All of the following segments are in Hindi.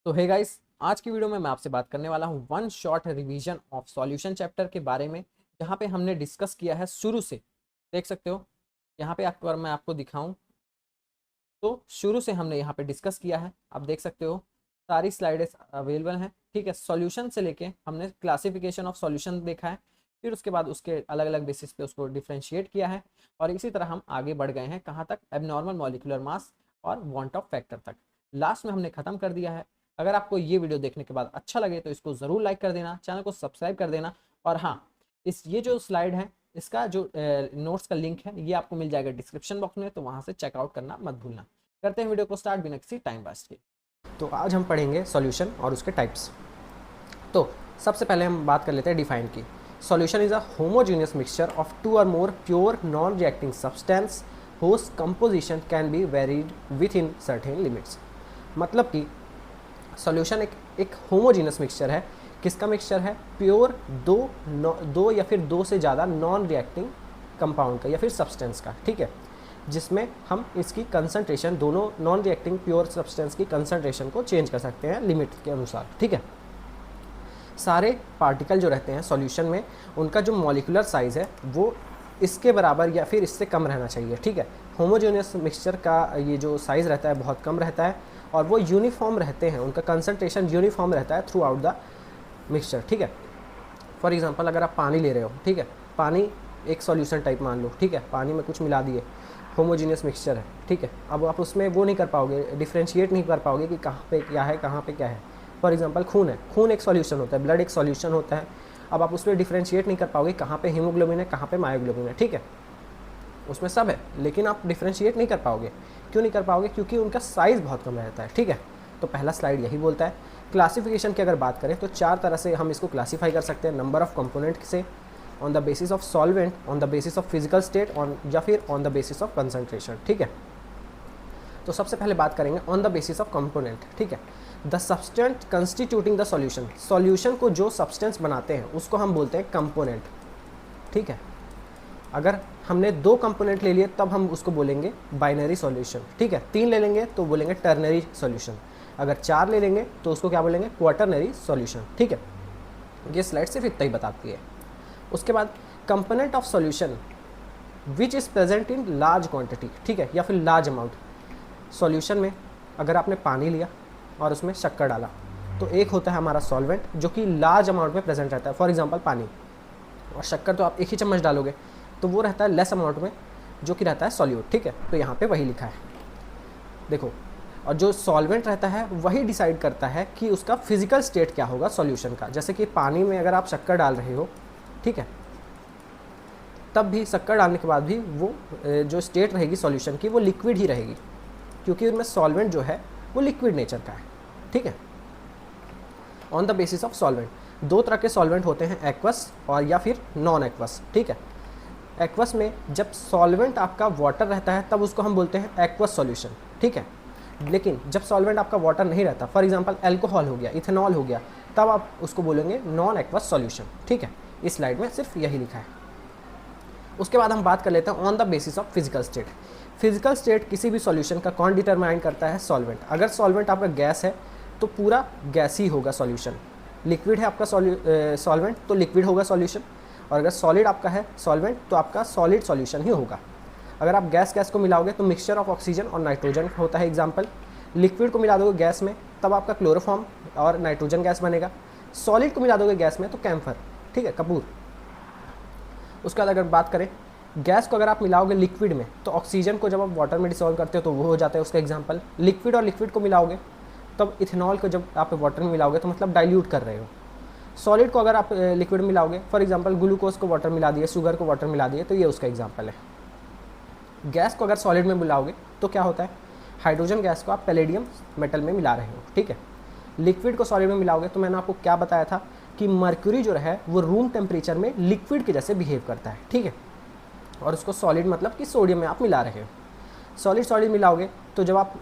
तो हे गाइस, आज की वीडियो में मैं आपसे बात करने वाला हूँ one short revision of solution chapter के बारे में, जहाँ पे हमने डिस्कस किया है शुरू से। देख सकते हो यहाँ पे अगर मैं आपको दिखाऊं तो शुरू से हमने यहाँ पे डिस्कस किया है। आप देख सकते हो सारी स्लाइड्स अवेलेबल हैं। ठीक है, सॉल्यूशन से लेके हमने क्लासिफिकेशन ऑफ सॉल्यूशन देखा है, फिर उसके बाद उसके अलग अलग बेसिस पे उसको डिफ्रेंशिएट किया है, और इसी तरह हम आगे बढ़ गए हैं कहाँ तक, एबनॉर्मल मॉलिक्यूलर मास और वांट ऑफ फैक्टर तक। लास्ट में हमने खत्म कर दिया है। अगर आपको ये वीडियो देखने के बाद अच्छा लगे तो इसको ज़रूर लाइक कर देना, चैनल को सब्सक्राइब कर देना। और हाँ, ये जो स्लाइड है इसका जो नोट्स का लिंक है ये आपको मिल जाएगा डिस्क्रिप्शन बॉक्स में, तो वहाँ से चेकआउट करना मत भूलना। करते हैं वीडियो को स्टार्ट बिना किसी टाइम वेस्ट के। तो आज हम पढ़ेंगे सॉल्यूशन और उसके टाइप्स। तो सबसे पहले हम बात कर लेते हैं डिफाइन की। Solution is a homogeneous mixture of two or more pure non reacting substance whose composition can be varied within certain limits। मतलब कि सॉल्यूशन एक होमोजेनियस मिक्सचर है। किसका मिक्सचर है? प्योर दो या फिर दो से ज़्यादा नॉन रिएक्टिंग कंपाउंड का या फिर सब्सटेंस का। ठीक है, जिसमें हम इसकी कंसंट्रेशन, दोनों नॉन रिएक्टिंग प्योर सब्सटेंस की कंसंट्रेशन को चेंज कर सकते हैं लिमिट के अनुसार। ठीक है, सारे पार्टिकल जो रहते हैं सॉल्यूशन में, उनका जो मॉलिक्यूलर साइज़ है वो इसके बराबर या फिर इससे कम रहना चाहिए। ठीक है, होमोजेनियस मिक्सचर का ये जो साइज़ रहता है बहुत कम रहता है, और वो यूनिफॉर्म रहते हैं, उनका कंसंट्रेशन यूनिफॉर्म रहता है थ्रू आउट द मिक्सचर। ठीक है, फॉर एग्जांपल अगर आप पानी ले रहे हो, ठीक है, पानी एक सॉल्यूशन टाइप मान लो। ठीक है, पानी में कुछ मिला दिए, होमोजेनियस मिक्सचर है। ठीक है, अब आप उसमें वो नहीं कर पाओगे, डिफ्रेंशिएट नहीं कर पाओगे कि कहाँ पे क्या है, कहाँ पे क्या है। फॉर एग्जांपल खून है, खून एक सॉल्यूशन होता है, ब्लड एक सॉल्यूशन होता है। अब आप उसमें डिफ्रेंशिएट नहीं कर पाओगे कहाँ पे हीमोग्लोबिन है, कहाँ पे मायोग्लोबिन है। ठीक है, उसमें सब है, लेकिन आप डिफ्रेंशिएट नहीं कर पाओगे। क्यों नहीं कर पाओगे? क्योंकि उनका साइज़ बहुत कम रहता है। ठीक है, तो पहला स्लाइड यही बोलता है। क्लासिफिकेशन की अगर बात करें तो चार तरह से हम इसको क्लासीफाई कर सकते हैं। नंबर ऑफ कंपोनेंट से, on the basis of solvent, on the basis of physical state, या फिर on the basis of concentration. ठीक है, तो सबसे पहले बात करेंगे on the basis of component. ठीक है, the substance constituting the solution, solution को जो सब्सटेंस बनाते हैं उसको हम बोलते हैं कंपोनेंट। ठीक है, अगर हमने दो कंपोनेंट ले लिए तब हम उसको बोलेंगे बाइनरी सॉल्यूशन। ठीक है, तीन ले लेंगे तो बोलेंगे टर्नरी सॉल्यूशन, अगर चार ले लेंगे तो उसको क्या बोलेंगे? Quaternary solution. ठीक है, ये स्लाइड सिर्फ इतना ही बताती है। उसके बाद component of solution which is present in large quantity. ठीक है, या फिर लार्ज अमाउंट। सॉल्यूशन में अगर आपने पानी लिया और उसमें शक्कर डाला तो एक होता है हमारा सॉल्वेंट जो कि लार्ज अमाउंट में प्रेजेंट रहता है। फॉर एग्जांपल पानी और शक्कर तो आप एक ही चम्मच डालोगे, तो वो रहता है लेस अमाउंट में जो कि रहता है सॉल्यूट। ठीक है, तो यहाँ पे वही लिखा है, देखो। और जो सॉल्वेंट रहता है वही डिसाइड करता है कि उसका फिजिकल स्टेट क्या होगा सॉल्यूशन का। जैसे कि पानी में अगर आप शक्कर डाल रहे हो, ठीक है, तब भी शक्कर डालने के बाद भी वो जो स्टेट रहेगी सॉल्यूशन की वो लिक्विड ही रहेगी, क्योंकि उनमें सॉल्वेंट जो है वो लिक्विड नेचर का है। ठीक है, on the basis of solvent, दो तरह के सॉल्वेंट होते हैं, एक्वस और या फिर नॉन एक्वस। ठीक है, एक्वस में जब सॉल्वेंट आपका वाटर रहता है तब उसको हम बोलते हैं एक्वस सॉल्यूशन। ठीक है, लेकिन जब सॉल्वेंट आपका वाटर नहीं रहता, फॉर एग्जांपल अल्कोहल हो गया, इथेनॉल हो गया, तब आप उसको बोलेंगे नॉन एक्वस सॉल्यूशन। ठीक है, इस स्लाइड में सिर्फ यही लिखा है। उसके बाद हम बात कर लेते हैं on the basis of physical state. Physical state किसी भी सॉल्यूशन का कौन डिटरमाइन करता है? सॉल्वेंट। अगर सॉल्वेंट आपका गैस है तो पूरा गैस ही होगा सॉल्यूशन। लिक्विड है आपका सॉल्वेंट तो लिक्विड होगा सॉल्यूशन, और अगर सॉलिड आपका है सॉल्वेंट तो आपका सॉलिड सॉल्यूशन ही होगा। अगर आप गैस को मिलाओगे तो मिक्सचर ऑफ ऑक्सीजन और नाइट्रोजन होता है एग्जाम्पल। लिक्विड को मिला दोगे गैस में तब आपका क्लोरोफॉर्म और नाइट्रोजन गैस बनेगा। सॉलिड को मिला दोगे गैस में तो कैम्फर, ठीक है, कपूर। उसके बाद अगर बात करें गैस को अगर आप मिलाओगे लिक्विड में तो ऑक्सीजन को जब आप वाटर में डिसॉल्व करते हो तो वो हो जाता है उसका एग्जाम्पल। लिक्विड और लिक्विड को मिलाओगे तब इथेनॉल को जब आप वाटर में मिलाओगे तो मतलब डाइल्यूट कर रहे हो। सॉलिड को अगर आप लिक्विड में मिलाओगे, फॉर एग्जांपल ग्लूकोज को वाटर मिला दिए, शुगर को वाटर मिला दिए, तो ये उसका एग्जांपल है। गैस को अगर सॉलिड में मिलाओगे तो क्या होता है? हाइड्रोजन गैस को आप पैलेडियम मेटल में मिला रहे हो। ठीक है, लिक्विड को सॉलिड में मिलाओगे तो मैंने आपको क्या बताया था कि मर्क्यूरी जो है वो रूम टेम्परेचर में लिक्विड के जैसे बिहेव करता है। ठीक है, और उसको सॉलिड मतलब कि सोडियम में आप मिला रहे हो। सॉलिड मिलाओगे तो जब आप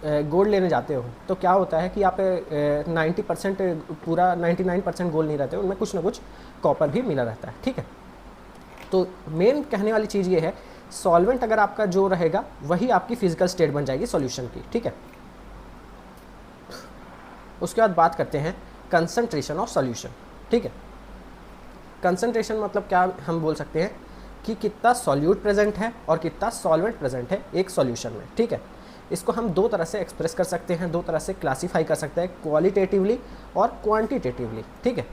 गोल्ड लेने जाते हो तो क्या होता है कि आप 90% पूरा 99% गोल्ड नहीं रहते, उनमें कुछ ना कुछ कॉपर भी मिला रहता है। ठीक है, तो मेन कहने वाली चीज़ ये है, सॉल्वेंट अगर आपका जो रहेगा वही आपकी फिजिकल स्टेट बन जाएगी सॉल्यूशन की। ठीक है, उसके बाद बात करते हैं कंसंट्रेशन ऑफ सॉल्यूशन। ठीक है, कंसंट्रेशन मतलब क्या हम बोल सकते हैं कि कितना सॉल्यूट प्रेजेंट है और कितना सॉल्वेंट प्रेजेंट है एक सॉल्यूशन में। ठीक है, इसको हम दो तरह से एक्सप्रेस कर सकते हैं, दो तरह से क्लासीफाई कर सकते हैं, क्वालिटेटिवली और क्वांटिटेटिवली। ठीक है,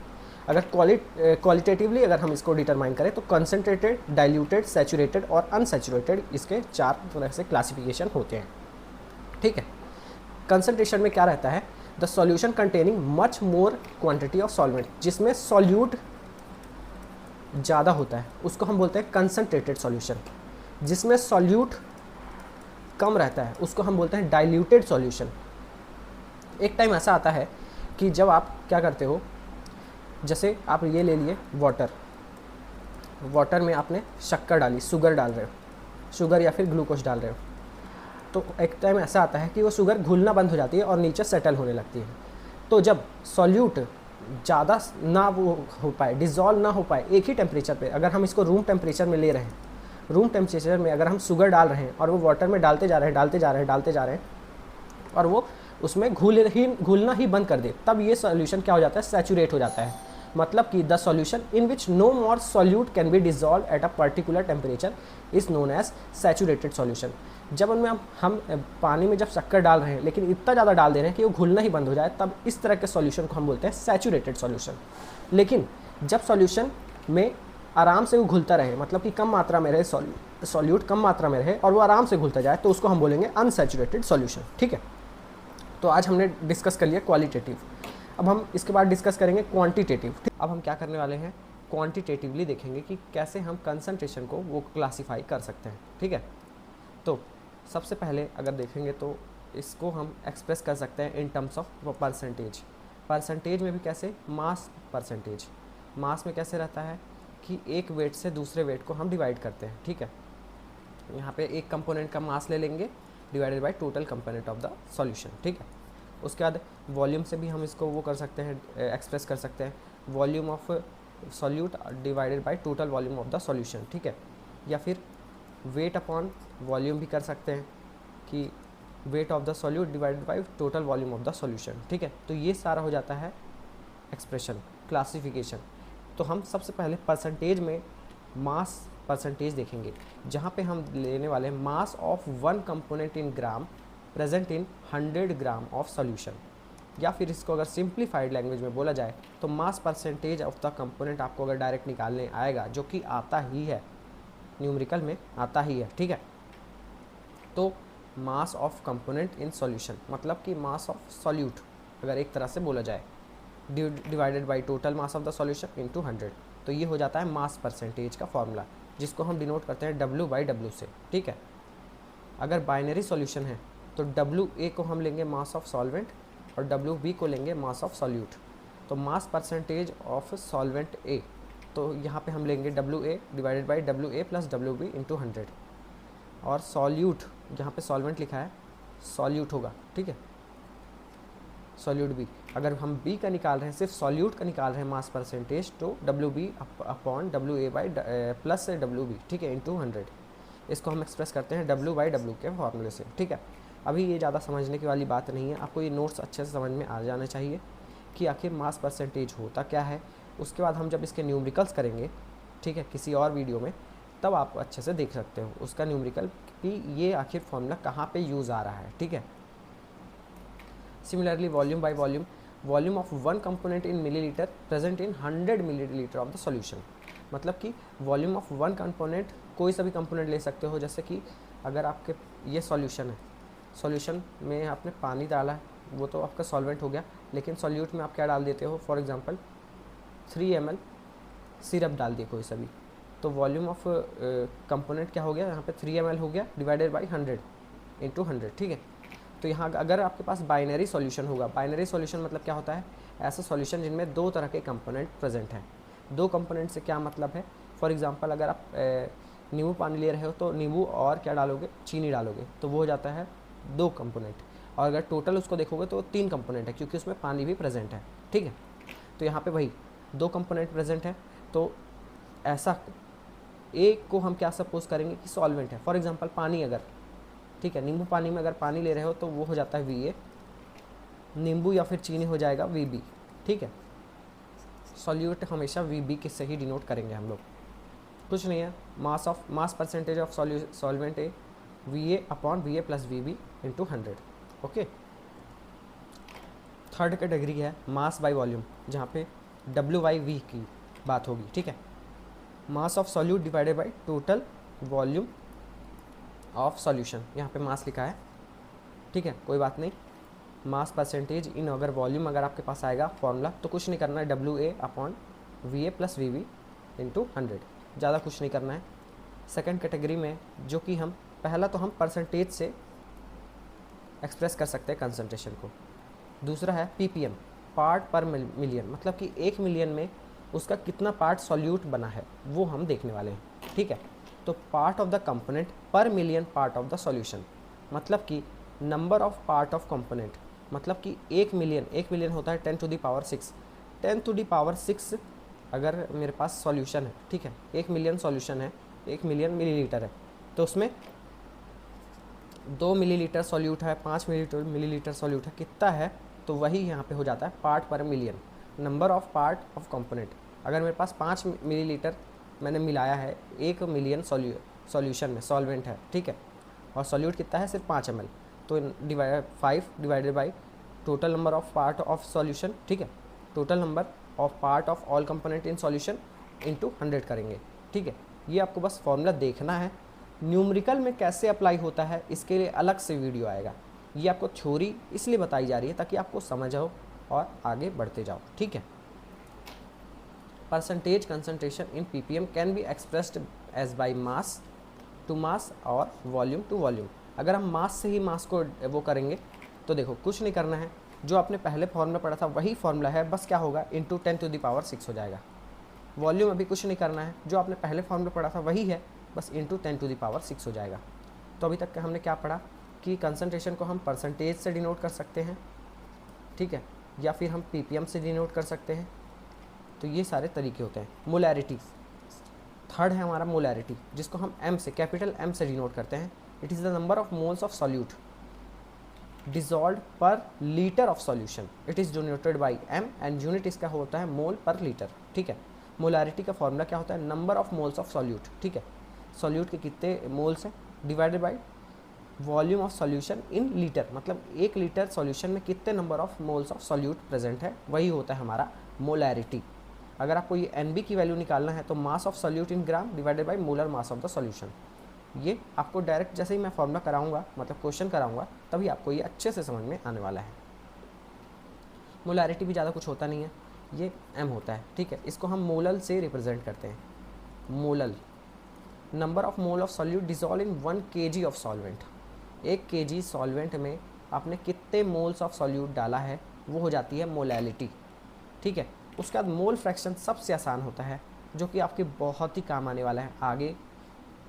अगर क्वालिटेटिवली अगर हम इसको डिटरमाइन करें तो कंसनट्रेटेड, डाइल्यूटेड, सैचुरेटेड और अनसैचुरेटेड, इसके 4 तरह से क्लासिफिकेशन होते हैं। ठीक है, कंसंट्रेशन में क्या रहता है, the solution containing much more quantity of solvent, जिसमें सॉल्यूट ज़्यादा होता है उसको हम बोलते हैं कंसंट्रेटेड सॉल्यूशन। जिसमें सॉल्यूट कम रहता है उसको हम बोलते हैं डाइल्यूटेड सॉल्यूशन। एक टाइम ऐसा आता है कि जब आप क्या करते हो, जैसे आप ये ले लिए वाटर में आपने शक्कर डाली, शुगर डाल रहे हो, शुगर या फिर ग्लूकोज डाल रहे हो, तो एक टाइम ऐसा आता है कि वो शुगर घुलना बंद हो जाती है और नीचे सेटल होने लगती है। तो जब सॉल्यूट ज़्यादा ना वो हो पाए, डिज़ोल्व ना हो पाए एक ही टेम्परेचर पे, अगर हम इसको रूम टेम्परेचर में ले रहे हैं, रूम टेम्परेचर में अगर हम शुगर डाल रहे हैं और वो वाटर में डालते जा रहे हैं और वो उसमें घुलना ही बंद कर दे, तब ये सॉल्यूशन क्या हो जाता है, सैचुरेट हो जाता है। मतलब कि the solution in which no more solute can be dissolved at a particular temperature is known as saturated solution. जब उनमें हम पानी में जब शक्कर डाल रहे हैं लेकिन इतना ज़्यादा डाल दे रहे हैं कि वो घुलना ही बंद हो जाए, तब इस तरह के सॉल्यूशन को हम बोलते हैं सैचुरेटेड सॉल्यूशन। लेकिन जब सॉल्यूशन में आराम से वो घुलता रहे, मतलब कि कम मात्रा में रहे, सॉल्यूट कम मात्रा में रहे और वो आराम से घुलता जाए, तो उसको हम बोलेंगे अनसैचुरेटेड सॉल्यूशन। ठीक है, तो आज हमने डिस्कस कर लिया क्वालिटेटिव। अब हम इसके बाद डिस्कस करेंगे क्वांटिटेटिव। अब हम क्या करने वाले हैं, क्वांटिटेटिवली देखेंगे कि कैसे हम कंसंट्रेशन को वो क्लासीफाई कर सकते हैं। ठीक है, तो सबसे पहले अगर देखेंगे तो इसको हम एक्सप्रेस कर सकते हैं in terms of percentage. Percentage में भी कैसे, मास परसेंटेज। मास में कैसे रहता है कि एक वेट से दूसरे वेट को हम डिवाइड करते हैं। ठीक है, यहाँ पे एक कंपोनेंट का मास ले लेंगे divided by total component of the solution. ठीक है, उसके बाद वॉल्यूम से भी हम इसको वो कर सकते हैं, एक्सप्रेस कर सकते हैं, volume of solute divided by total volume of the solution. ठीक है, या फिर वेट अपॉन वॉल्यूम भी कर सकते हैं कि weight of the solute divided by total volume of the solution. ठीक है, तो ये सारा हो जाता है एक्सप्रेशन, क्लासिफिकेशन। तो हम सबसे पहले परसेंटेज में मास परसेंटेज देखेंगे, जहाँ पे हम लेने वाले हैं mass of one component in gram present in 100 gram of solution. या फिर इसको अगर सिंप्लीफाइड लैंग्वेज में बोला जाए तो mass percentage of the component आपको अगर डायरेक्ट निकालने आएगा, जो कि आता ही है, न्यूमेरिकल में आता ही है। ठीक है, तो mass of component in solution मतलब कि मास ऑफ सॉल्यूट अगर एक तरह से बोला जाए, divided by total mass of the solution into 100, तो ये हो जाता है मास परसेंटेज का फॉर्मूला, जिसको हम डिनोट करते हैं W/W से। ठीक है, अगर बाइनरी सॉल्यूशन है तो WA को हम लेंगे मास ऑफ सॉल्वेंट और WB को लेंगे मास ऑफ सॉल्यूट। तो mass percentage of solvent A, तो यहाँ पे हम लेंगे WA divided by WA plus WB into 100, और सॉल्यूट यहाँ पे सॉल्वेंट लिखा है, सॉल्यूट होगा। ठीक है, सॉल्यूट B, अगर हम B का निकाल रहे हैं, सिर्फ सॉल्यूट का निकाल रहे हैं मास परसेंटेज, तो WB upon WA by plus WB। ठीक है, इंटू 100। इसको हम एक्सप्रेस करते हैं W/W के फॉर्मूले से। ठीक है, अभी ये ज़्यादा समझने की वाली बात नहीं है, आपको ये नोट्स अच्छे से समझ में आ जाना चाहिए कि आखिर मास परसेंटेज होता क्या है। उसके बाद हम जब इसके न्यूमेरिकल्स करेंगे, ठीक है, किसी और वीडियो में, तब आप अच्छे से देख सकते हो उसका न्यूमेरिकल कि ये आखिर फॉर्मूला कहाँ पे यूज़ आ रहा है। ठीक है, similarly volume by volume, volume of one component in millilitre present in 100 millilitre of the solution. मतलब कि वॉल्यूम ऑफ वन कंपोनेंट, कोई सा भी कंपोनेंट ले सकते हो, जैसे कि अगर आपके ये सॉल्यूशन है, सॉल्यूशन में आपने पानी डाला है, वो तो आपका सॉल्वेंट हो गया, लेकिन सॉल्यूट में आप क्या डाल देते हो, फॉर एग्जांपल 3 ml सिरप डाल दिए कोई सा भी, तो वॉल्यूम ऑफ कंपोनेंट क्या हो गया, यहाँ पे 3 ml हो गया डिवाइडेड बाई 100 इंटू 100। ठीक है, तो यहाँ अगर आपके पास बाइनरी सॉल्यूशन होगा, बाइनरी सॉल्यूशन मतलब क्या होता है, ऐसा सॉल्यूशन जिनमें दो तरह के कंपोनेंट प्रेजेंट हैं। दो कंपोनेंट से क्या मतलब है, फॉर एग्जांपल अगर आप नींबू पानी ले रहे हो तो नींबू और क्या डालोगे, चीनी डालोगे, तो वो हो जाता है 2 कंपोनेंट। और अगर टोटल उसको देखोगे तो 3 कंपोनेंट है, क्योंकि उसमें पानी भी प्रेजेंट है। ठीक है, तो यहाँ पे भाई 2 कंपोनेंट प्रेजेंट है, तो ऐसा एक को हम क्या सपोज करेंगे कि सॉल्वेंट है, फॉर एग्जांपल पानी अगर, ठीक है, नींबू पानी में अगर पानी ले रहे हो तो वो हो जाता है VA, नींबू या फिर चीनी हो जाएगा VB, ठीक है। सॉल्यूट हमेशा VB के से ही डिनोट करेंगे हम लोग, कुछ नहीं है। Mass percentage of solvent A VA upon VA plus VB into 100, okay. Third category है मास बाय वॉल्यूम, जहाँ पे W/V की बात होगी, ठीक है। Mass of solute divided by total volume of solution, यहाँ पे मास लिखा है, ठीक है, कोई बात नहीं। मास परसेंटेज इन अगर वॉल्यूम अगर आपके पास आएगा फॉर्मूला तो कुछ नहीं करना है, WA upon VA plus VB into 100, ज़्यादा कुछ नहीं करना है। सेकंड कैटेगरी में जो कि हम पहला तो हम परसेंटेज से एक्सप्रेस कर सकते हैं कंसंट्रेशन को, दूसरा है PPM पार्ट पर मिलियन, मतलब कि 1 मिलियन में उसका कितना पार्ट सॉल्यूट बना है वो हम देखने वाले हैं, ठीक है। तो part of the component per million part of the solution, मतलब कि number of part of component, मतलब कि 1 मिलियन होता है 10 to the power 6, 10 to the power 6 अगर मेरे पास सॉल्यूशन है, ठीक है, 1 मिलियन सॉल्यूशन है, 1 मिलियन मिलीलीटर है, तो उसमें 2 मिलीलीटर सॉल्यूट है, 5 मिलीलीटर सॉल्यूट है, कितना है, तो वही यहाँ पे हो जाता है पार्ट पर million, number of part of component. अगर मेरे पास 5 मिलीलीटर मैंने मिलाया है 1 मिलियन सॉल्यूशन में, सॉल्वेंट है, ठीक है, और सॉल्यूट कितना है सिर्फ 5 ml, तो 5 divided by total number of part of solution, ठीक है, total number of part of all component in solution into 100 करेंगे, ठीक है। ये आपको बस फॉर्मूला देखना है। न्यूमेरिकल में कैसे अप्लाई होता है इसके लिए अलग से वीडियो आएगा, ये आपको थ्योरी इसलिए बताई जा रही है ताकि आपको समझ आओ और आगे बढ़ते जाओ, ठीक है। Percentage concentration in PPM can be expressed as by mass to mass और वॉल्यूम टू वॉल्यूम। अगर हम मास से ही मास को वो करेंगे तो देखो कुछ नहीं करना है, जो आपने पहले फॉर्मूला पढ़ा था वही फॉर्मूला है, बस क्या होगा इंटू 10 टू द पावर 6 हो जाएगा। वॉल्यूम अभी कुछ नहीं करना है, जो आपने पहले फॉर्मूला पढ़ा था वही है, बस इंटू 10 टू द पावर 6 हो जाएगा। तो अभी तक हमने क्या पढ़ा कि कंसंट्रेशन को हम परसेंटेज से डिनोट कर सकते हैं, ठीक है, या फिर हम PPM से डिनोट कर सकते हैं, तो ये सारे तरीके होते हैं। मोलैरिटी थर्ड है हमारा, मोलैरिटी, जिसको हम M से, कैपिटल M से डिनोट करते हैं। It is the number of moles of solute dissolve per litre of solution, it is denoted by M and unit इसका होता है मोल पर लीटर, ठीक है। मोलैरिटी का फॉर्मूला क्या होता है, number of moles of solute, ठीक है, सॉल्यूट के कितने मोल्स हैं divided by volume of solution in litre, मतलब 1 लीटर सॉल्यूशन में कितने number of moles of solute present है, वही होता है हमारा मोलैरिटी। अगर आपको ये NB की वैल्यू निकालना है तो mass of solute in gram divided by molar mass of the solution. ये आपको डायरेक्ट जैसे ही मैं फॉर्मूला कराऊंगा, मतलब क्वेश्चन कराऊंगा, तभी आपको ये अच्छे से समझ में आने वाला है। मोलैरिटी भी ज़्यादा कुछ होता नहीं है, ये M होता है, ठीक है। इसको हम मोलल से रिप्रेजेंट करते हैं, molal, number of mole of solute dissolve in 1 kg of solvent. 1 kg solvent में आपने कितने मोल्स ऑफ सॉल्यूट डाला है वो हो जाती है मोलैलिटी, ठीक है। उसके बाद मोल फ्रैक्शन सबसे आसान होता है, जो कि आपके बहुत ही काम आने वाला है आगे,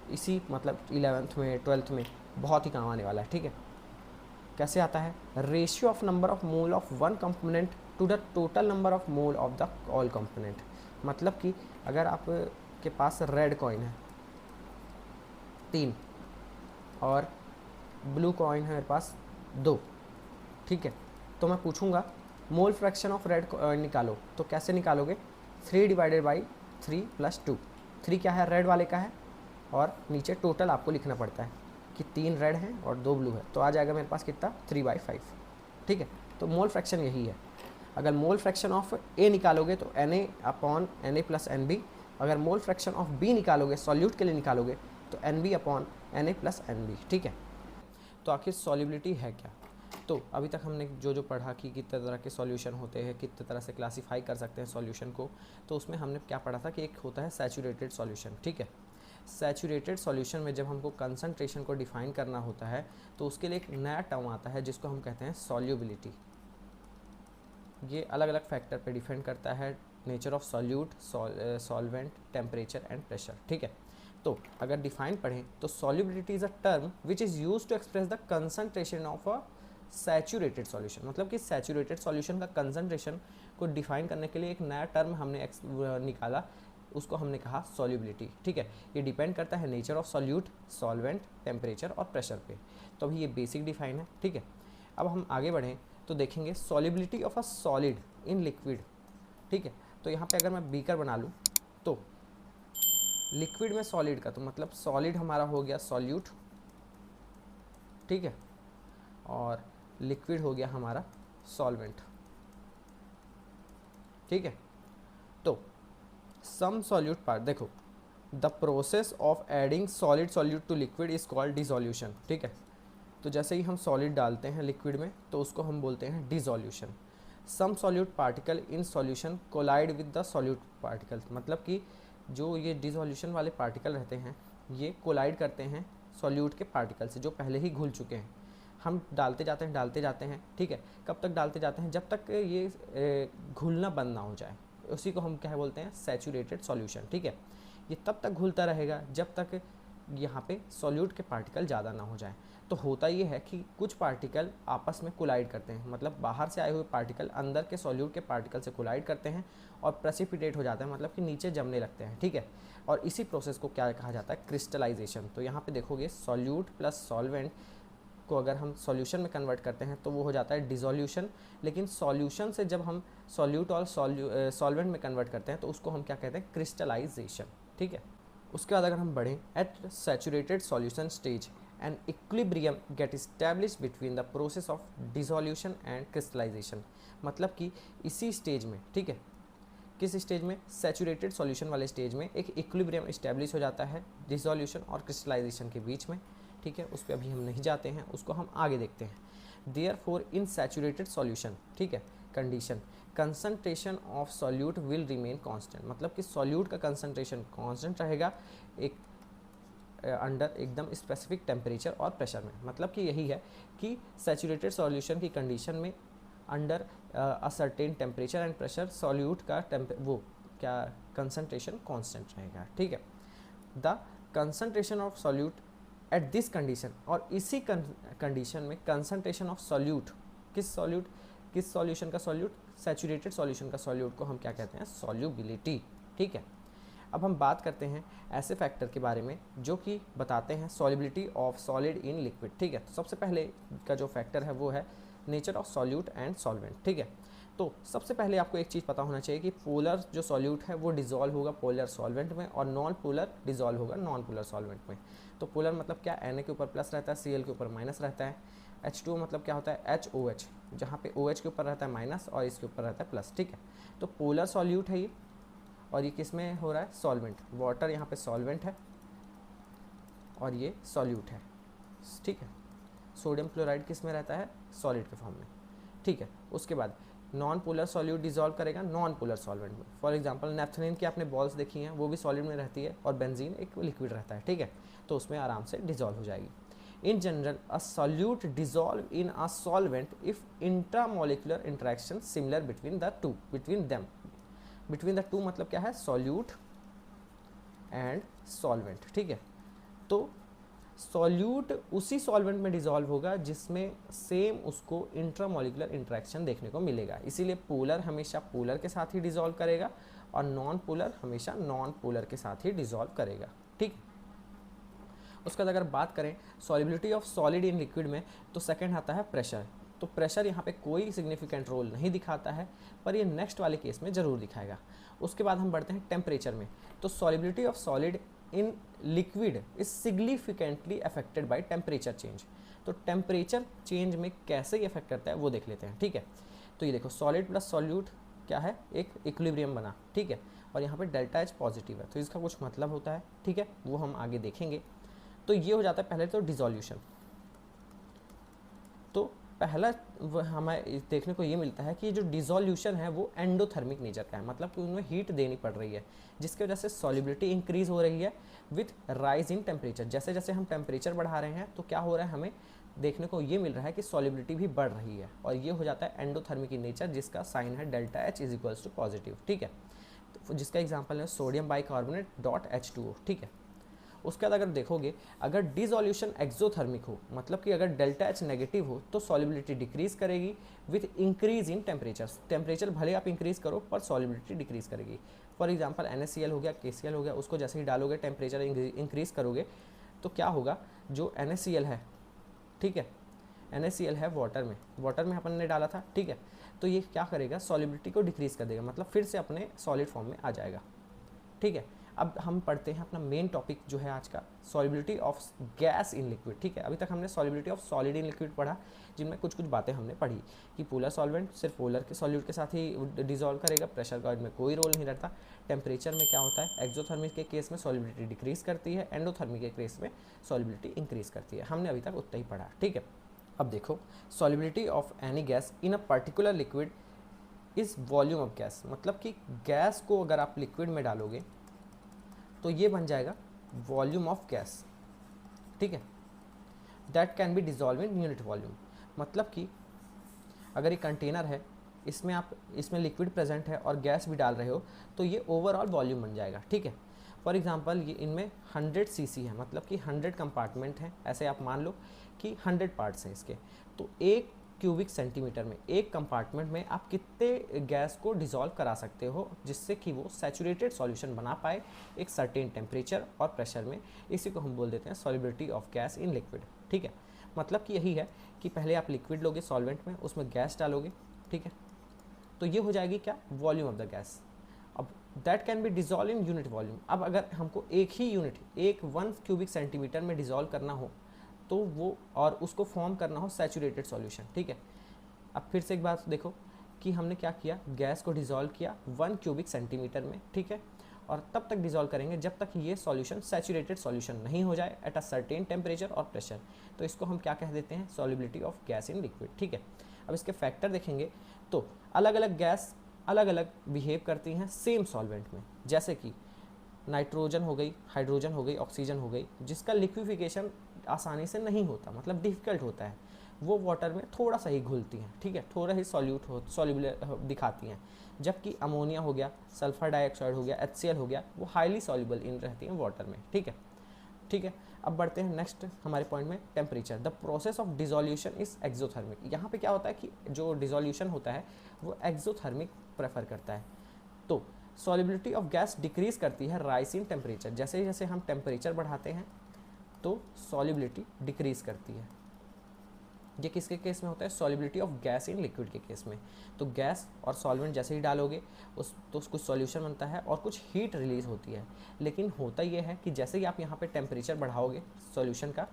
इसी मतलब 11th में 12th में बहुत ही काम आने वाला है, ठीक है। कैसे आता है, ratio of number of mole of one component to the total number of mole of the all component. मतलब कि अगर आपके पास रेड कॉइन है 3 और ब्लू कॉइन है मेरे पास 2, ठीक है, तो मैं पूछूंगा मोल फ्रैक्शन ऑफ रेड निकालो, तो कैसे निकालोगे, 3 डिवाइडेड बाई 3 प्लस 2। 3 क्या है, रेड वाले का है, और नीचे टोटल आपको लिखना पड़ता है कि 3 रेड हैं और 2 ब्लू है, तो आ जाएगा मेरे पास कितना 3/5, ठीक है। तो मोल फ्रैक्शन यही है। अगर मोल फ्रैक्शन ऑफ A निकालोगे तो Na upon Na plus NB, अगर मोल फ्रैक्शन ऑफ B निकालोगे, सॉल्यूट के लिए निकालोगे, तो NB upon Na plus NB, ठीक है। तो आखिर सॉल्युबिलिटी है क्या, तो अभी तक हमने जो पढ़ा कि कितने तरह के सॉल्यूशन होते हैं, कितने तरह से क्लासीफाई कर सकते हैं सॉल्यूशन को, तो उसमें हमने क्या पढ़ा था कि एक होता है सैचुरेटेड सॉल्यूशन, ठीक है। सैचुरेटेड सॉल्यूशन में जब हमको कंसंट्रेशन को डिफाइन करना होता है तो उसके लिए एक नया टर्म आता है जिसको हम कहते हैं सॉल्युबिलिटी। ये अलग अलग फैक्टर पे डिपेंड करता है, nature of solute, solvent, temperature and pressure, ठीक है। तो अगर डिफाइन पढ़ें तो solubility is a term which is use to express the concentration of a saturated solution. मतलब कि सैचुरेटेड सॉल्यूशन का कंसंट्रेशन को डिफाइन करने के लिए एक नया टर्म हमने निकाला, उसको हमने कहा सॉल्युबिलिटी, ठीक है। ये डिपेंड करता है nature of solute, solvent, temperature और प्रेशर पे। तो अभी ये बेसिक डिफाइन है, ठीक है। अब हम आगे बढ़ें तो देखेंगे solubility of a solid in liquid, ठीक है। तो यहाँ पे अगर मैं बीकर बना लूँ तो लिक्विड में सॉलिड का, तो मतलब सॉलिड हमारा हो गया सॉल्यूट, ठीक है, और लिक्विड हो गया हमारा सॉल्वेंट, ठीक है। तो सम सॉल्यूट पार्ट, देखो the process of adding solid solute to liquid is called dissolution, ठीक है। तो जैसे ही हम सॉलिड डालते हैं लिक्विड में तो उसको हम बोलते हैं dissolution. Some solute particle in solution collide with the solute particle, मतलब कि जो ये डिसोल्यूशन वाले पार्टिकल रहते हैं ये कोलाइड करते हैं सॉल्यूट के पार्टिकल से जो पहले ही घुल चुके हैं। हम डालते जाते हैं, ठीक है। कब तक डालते जाते हैं? जब तक ये घुलना बंद ना हो जाए, उसी को हम क्या बोलते हैं? सैचुरेटेड सॉल्यूशन, ठीक है। ये तब तक घुलता रहेगा जब तक यहाँ पे सॉल्यूट के पार्टिकल ज़्यादा ना हो जाए। तो होता ये है कि कुछ पार्टिकल आपस में कोलाइड करते हैं, मतलब बाहर से आए हुए पार्टिकल अंदर के सॉल्यूट के पार्टिकल से कोलाइड करते हैं और प्रेसिपिटेट हो जाता है, मतलब कि नीचे जमने लगते हैं, ठीक है। और इसी प्रोसेस को क्या कहा जाता है? क्रिस्टलाइजेशन। तो यहाँ पे देखोगे सॉल्यूट प्लस सॉल्वेंट को अगर हम सॉल्यूशन में कन्वर्ट करते हैं तो वो हो जाता है डिसोल्यूशन, लेकिन सॉल्यूशन से जब हम सॉल्यूट और सॉल्वेंट में कन्वर्ट करते हैं तो उसको हम क्या कहते हैं? क्रिस्टलाइजेशन, ठीक है। उसके बाद अगर हम बढ़ें, at saturated solution stage an equilibrium get establish between the process of dissolution and crystallization, मतलब कि इसी स्टेज में, ठीक है, किस स्टेज में? सैचुरेटेड सॉल्यूशन वाले स्टेज में एक इक्विलिब्रियम इस्टेब्लिश हो जाता है डिसोल्यूशन और क्रिस्टलाइजेशन के बीच में, ठीक है। उस पर अभी हम नहीं जाते हैं, उसको हम आगे देखते हैं। देयरफॉर इन सैचुरेटेड सॉल्यूशन, ठीक है, condition concentration of solute will remain constant, मतलब कि सॉल्यूट का कंसंट्रेशन कांस्टेंट रहेगा एक अंडर एकदम स्पेसिफिक टेम्परेचर और प्रेशर में। मतलब कि यही है कि सैचुरेटेड सॉल्यूशन की कंडीशन में under a certain temperature and pressure solute का वो क्या कंसंट्रेशन कांस्टेंट रहेगा, ठीक है। The concentration of solute at this condition, और इसी कंडीशन में कंसंट्रेशन ऑफ सॉल्यूट, किस सॉल्यूशन का सॉल्यूट? सैचुरेटेड सॉल्यूशन का सॉल्यूट को हम क्या कहते हैं? सॉल्युबिलिटी, ठीक है। अब हम बात करते हैं ऐसे फैक्टर के बारे में जो कि बताते हैं solubility of solid in liquid, ठीक है। तो सबसे पहले का जो फैक्टर है वो है nature of solute and solvent, ठीक है। तो सबसे पहले आपको एक चीज़ पता होना चाहिए कि पोलर जो सॉल्यूट है वो डिजॉल्व होगा पोलर सॉल्वेंट में और नॉन पोलर डिजॉल्व होगा नॉन पोलर सॉल्वेंट में। तो पोलर मतलब क्या? Na के ऊपर प्लस रहता है, Cl के ऊपर माइनस रहता है। H2O मतलब क्या होता है? HOH, जहाँ पे OH के ऊपर रहता है माइनस और इसके ऊपर रहता है प्लस, ठीक है। तो पोलर सॉल्यूट है ये, और ये किस में हो रहा है? सॉल्वेंट। वाटर यहाँ पे सॉल्वेंट है और ये सॉल्यूट है, ठीक है। सोडियम क्लोराइड किस में रहता है? सॉलिड के फॉर्म में, ठीक है। उसके बाद नॉन पोलर सॉल्यूट डिजॉल्व करेगा नॉन पोलर सॉल्वेंट में। फॉर एग्जांपल नेफ्थलीन की आपने बॉल्स देखी हैं, वो भी सॉलिड में रहती है और बेंजीन एक लिक्विड रहता है, ठीक है। तो उसमें आराम से डिजॉल्व हो जाएगी। In general a solute dissolve in a solvent if intramolecular interaction similar between the two मतलब क्या है? सॉल्यूट एंड सॉल्वेंट, ठीक है। तो सॉल्यूट उसी सॉल्वेंट में डिसॉल्व होगा जिसमें सेम उसको इंट्रामोलिकुलर इंटरेक्शन देखने को मिलेगा, इसीलिए पोलर हमेशा पोलर के साथ ही डिसॉल्व करेगा और नॉन पोलर हमेशा नॉन पोलर के साथ ही डिसॉल्व करेगा, ठीक। उसके बाद अगर बात करें solubility of solid in liquid में, तो सेकंड आता है प्रेशर। तो प्रेशर यहाँ पे कोई सिग्निफिकेंट रोल नहीं दिखाता है, पर ये नेक्स्ट वाले केस में ज़रूर दिखाएगा। उसके बाद हम बढ़ते हैं टेम्परेचर में। तो solubility of solid in liquid is significantly affected by temperature change. तो टेम्परेचर चेंज में कैसे ये अफेक्ट करता है वो देख लेते हैं, ठीक है। तो ये देखो सॉलिड प्लस सॉल्यूट क्या है? एक इक्विलिब्रियम बना, ठीक है। और यहाँ पे डेल्टा H पॉजिटिव है, तो इसका कुछ मतलब होता है, ठीक है, वो हम आगे देखेंगे। तो ये हो जाता है पहले तो डिसोल्यूशन। तो पहला हमें देखने को ये मिलता है कि जो डिसोल्यूशन है वो एंडोथर्मिक नेचर का है, मतलब कि उनमें हीट देनी पड़ रही है, जिसकी वजह से सॉल्युबिलिटी इंक्रीज हो रही है विथ राइज इन टेम्परेचर। जैसे जैसे हम टेम्परेचर बढ़ा रहे हैं तो क्या हो रहा है, हमें देखने को ये मिल रहा है कि सॉल्युबिलिटी भी बढ़ रही है, और ये हो जाता है एंडोथर्मिक इन नेचर, जिसका साइन है delta H is equals to positive, ठीक है। तो जिसका एग्जाम्पल है सोडियम बाइकार्बोनेट डॉट H2O, ठीक है। उसके बाद अगर देखोगे, अगर डिसोल्यूशन एक्सोथर्मिक हो, मतलब कि अगर डेल्टा H नेगेटिव हो, तो सॉल्युबिलिटी डिक्रीज करेगी with increase in temperature. Temperature भले आप इंक्रीज करो पर सॉल्युबिलिटी डिक्रीज करेगी। फॉर एग्जांपल NaCl हो गया, KCl हो गया, उसको जैसे ही डालोगे टेम्परेचर इंक्रीज करोगे तो क्या होगा, जो NaCl है, ठीक है, NaCl है वाटर में अपन ने डाला था, ठीक है। तो ये क्या करेगा, सॉलिबिलिटी को डिक्रीज़ कर देगा, मतलब फिर से अपने सॉलिड फॉर्म में आ जाएगा, ठीक है। अब हम पढ़ते हैं अपना मेन टॉपिक जो है आज का, solubility of gas in liquid, ठीक है। अभी तक हमने solubility of solid in liquid पढ़ा, जिनमें कुछ कुछ बातें हमने पढ़ी कि पोलर सॉल्वेंट सिर्फ पोलर के सॉल्यूट के साथ ही डिजॉल्व करेगा, प्रेशर का इनमें कोई रोल नहीं रहता। टेम्परेचर में क्या होता है, एक्सोथर्मिक के केस में सॉलिबिलिटी डिक्रीज करती है, एंडोथर्मिक के केस में सॉलिबिलिटी इंक्रीज करती है। हमने अभी तक उतना ही पढ़ा, ठीक है। अब देखो, solubility of any gas in a particular liquid is volume of gas, मतलब कि गैस को अगर आप लिक्विड में डालोगे तो ये बन जाएगा वॉल्यूम ऑफ गैस, ठीक है। That can be dissolve in unit volume, मतलब कि अगर ये कंटेनर है, इसमें लिक्विड प्रेजेंट है और गैस भी डाल रहे हो, तो ये ओवरऑल वॉल्यूम बन जाएगा, ठीक है। फॉर एग्जांपल ये इनमें 100 सीसी है, मतलब कि 100 कंपार्टमेंट हैं, ऐसे आप मान लो कि 100 पार्ट्स हैं इसके। तो 1 क्यूबिक सेंटीमीटर में, एक कंपार्टमेंट में आप कितने गैस को डिसॉल्व करा सकते हो जिससे कि वो सैचुरेटेड सॉल्यूशन बना पाए एक सर्टेन टेम्परेचर और प्रेशर में। इसी को हम बोल देते हैं solubility of gas in liquid, ठीक है। मतलब कि यही है कि पहले आप लिक्विड लोगे सॉल्वेंट में, उसमें गैस डालोगे, ठीक है, तो ये हो जाएगी क्या, वॉल्यूम ऑफ द गैस। अब that can be dissolve in unit volume. अब अगर हमको एक ही यूनिट, 1 क्यूबिक सेंटीमीटर में डिजॉल्व करना हो तो वो, और उसको फॉर्म करना हो सैचुरेटेड सॉल्यूशन, ठीक है। अब फिर से एक बात देखो कि हमने क्या किया, गैस को डिजॉल्व किया 1 क्यूबिक सेंटीमीटर में, ठीक है, और तब तक डिजॉल्व करेंगे जब तक ये सॉल्यूशन सैचुरेटेड सॉल्यूशन नहीं हो जाए एट अ सर्टेन टेम्परेचर और प्रेशर। तो इसको हम क्या कह देते हैं, solubility of gas in liquid, ठीक है। अब इसके फैक्टर देखेंगे तो अलग अलग गैस अलग अलग बिहेव करती हैं सेम सॉल्वेंट में, जैसे कि नाइट्रोजन हो गई, हाइड्रोजन हो गई, ऑक्सीजन हो गई, जिसका लिक्विफिकेशन आसानी से नहीं होता, मतलब डिफ़िकल्ट होता है, वो वाटर में थोड़ा सा ही घुलती हैं, ठीक है, थोड़ा ही सॉल्यूबल दिखाती हैं। जबकि अमोनिया हो गया, सल्फर डाइऑक्साइड हो गया, HCl हो गया, वो हाईली सॉल्यूबल इन रहती हैं वाटर में, ठीक है, ठीक है। अब बढ़ते हैं नेक्स्ट हमारे पॉइंट में, temperature. The process of dissolution is exothermic. यहाँ पे क्या होता है कि जो डिसोल्यूशन होता है वो एक्सोथर्मिक प्रेफर करता है। तो सॉलिबिलिटी ऑफ गैस डिक्रीज करती है राइज इन टेम्परेचर, जैसे जैसे हम टेम्परेचर बढ़ाते हैं तो सॉलिबिलिटी डिक्रीज करती है। ये किसके केस में होता है, solubility of gas in liquid के केस में। तो गैस और सॉल्वेंट जैसे ही डालोगे तो कुछ सॉल्यूशन बनता है और कुछ हीट रिलीज होती है। लेकिन होता ये है कि जैसे ही आप यहाँ पे टेम्परेचर बढ़ाओगे सॉल्यूशन का,